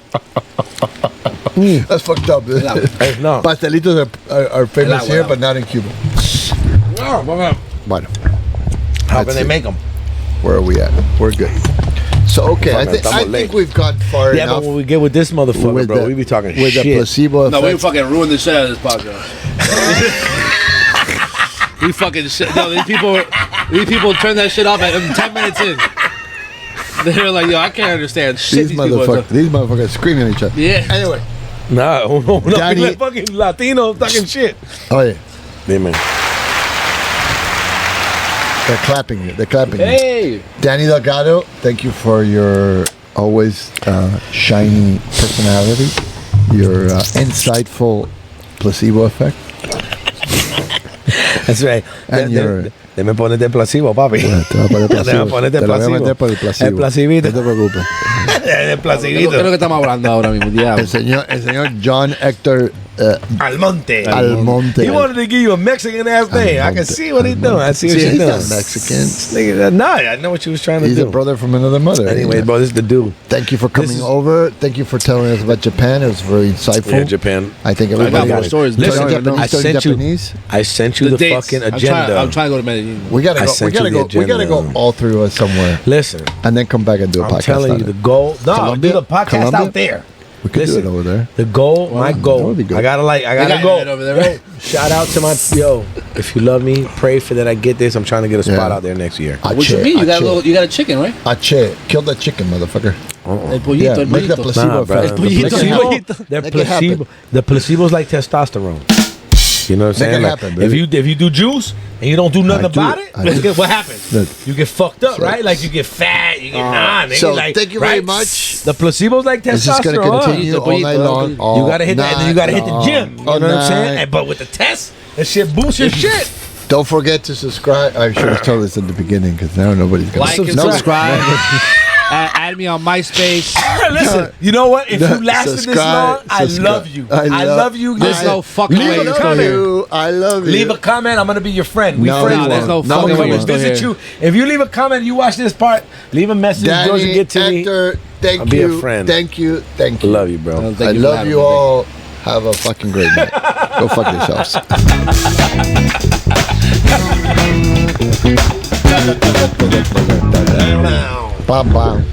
S1: That's fucked up.
S3: It's not.
S1: Pastelitos are famous
S2: Helado,
S1: here,
S2: helado.
S1: but not in Cuba. Bueno,
S3: How
S1: That's
S3: can they
S1: it.
S3: make them?
S1: where are we at? We're good. So okay, I
S3: Fucking
S1: think
S3: late.
S1: we've gone far
S3: Yeah,
S1: enough
S3: but when we get with this motherfucker, bro, we be talking
S1: with
S3: shit.
S1: the placebo
S2: No, we
S1: effect.
S2: fucking ruined the shit out of this podcast. We fucking shit. No, these people turn that shit off at 10 minutes in. They're like, yo, I can't understand shit.
S1: These motherfuckers screaming at each other.
S2: Yeah.
S1: Anyway,
S3: No,
S1: Daddy-
S3: like fucking Latinos talking shit.
S1: oh yeah,
S3: Dime.
S1: they're clapping you. They're clapping you.
S2: Hey.
S1: Danny Delgado, thank you for your always shiny personality, your insightful placebo effect.
S3: That's right.
S1: And you're-
S3: me pones de placebo, papi.
S1: Te voy a poner placebo.
S3: Te voy a poner de
S1: Te lo voy a
S3: placebo.
S1: meter por el placebo.
S3: El placebito.
S1: No te preocupes.
S3: De
S2: ¿Qué es
S3: placebito.
S2: lo que estamos hablando ahora mismo? Diablo.
S1: El señor John Hector
S3: Almonte.
S1: Almonte.
S3: He wanted to give you a Mexican ass name. I can see what he's doing. I see what
S1: See,
S3: she's
S1: he's
S3: doing.
S1: not Mexican.
S3: Nigga, no, I know what she was trying to
S1: He's
S3: do.
S1: a brother from another mother.
S3: Anyway, bro, this is the dude.
S1: Thank you for coming
S3: is-
S1: over. Thank you for telling us about Japan. It was very insightful.
S3: Yeah, Japan.
S1: I think
S2: I
S1: everybody
S2: got more stories.
S3: Listen,
S2: Listen,
S3: I sent you. I sent you the
S2: dates.
S3: fucking
S2: I'm
S3: agenda.
S2: trying to go to Medellin.
S1: We gotta
S3: I
S1: go.
S3: sent
S1: We gotta
S3: you
S1: go.
S3: the
S1: We gotta go
S3: agenda.
S1: all through us somewhere,
S3: Listen,
S1: and then come back and do a
S3: I'm
S1: podcast.
S3: telling
S1: on
S3: you,
S1: it.
S3: the goal. No,
S1: Colombia?
S3: do the podcast
S1: Colombia?
S3: out there.
S1: We could
S3: Listen,
S1: do it over there.
S3: The goal, my
S1: that
S3: goal.
S1: would be good.
S3: I gotta
S2: They
S3: go.
S2: got internet over there, right?
S3: Shout out to my if you love me, pray for that I get this. I'm trying to get a spot
S1: Yeah.
S3: out there next year.
S2: What you mean? You got a chicken, right?
S1: Ache, kill that chicken, motherfucker.
S2: El pollito,
S1: Yeah,
S2: el
S1: make the
S2: pollito.
S1: placebo
S3: Nah, bro.
S1: effect.
S3: The
S2: pollito,
S3: placebo,
S2: pollito.
S3: they're
S1: Make it happen.
S3: placebo. The placebo's like testosterone. You know what I'm
S1: Make
S3: saying?
S1: it
S3: Like,
S1: happen,
S3: if
S1: baby.
S3: you do juice and you don't do nothing
S1: I do
S3: about
S1: it.
S3: it,
S1: I do.
S3: what happens?
S1: That-
S3: You get fucked up,
S1: So-
S3: right? Like you get fat, you get nigga,
S1: So,
S3: like,
S1: thank you very
S3: right?
S1: much.
S3: The placebo's like
S1: This is gonna
S3: testosterone.
S1: continue all night long.
S3: You gotta hit that, and then you gotta hit the gym. You know what I'm saying? And, but with the test, that shit boosts your shit.
S1: Don't forget to subscribe. I should have told this at the beginning because now nobody's gonna
S2: Like and subscribe. Add me on MySpace.
S3: Listen, you know what? If
S1: No,
S3: you lasted this
S1: subscribe,
S3: long, I
S1: subscribe.
S3: love you.
S1: I
S3: love you.
S2: There's
S3: Listen,
S2: no fucking way
S3: leave
S2: you're
S3: a
S2: still here.
S3: comment.
S1: I love you.
S3: Leave a comment. I'm gonna be your friend. We
S1: No,
S3: friends.
S1: you
S2: there's no
S1: won't.
S2: fucking
S1: you
S2: way you're
S1: won't.
S2: still
S3: visit
S2: here.
S3: you. If you leave a comment, you watch this part. Leave a message. George will
S1: Danny,
S3: get to me.
S1: Hector, thank
S3: I'll be a
S1: you.
S3: friend.
S1: Thank you. Thank you.
S3: Love you, bro.
S2: Thank
S1: I
S2: you for
S1: love
S2: having
S1: you
S2: me.
S1: all. Have a fucking great night. Go fuck yourselves. Bam bam.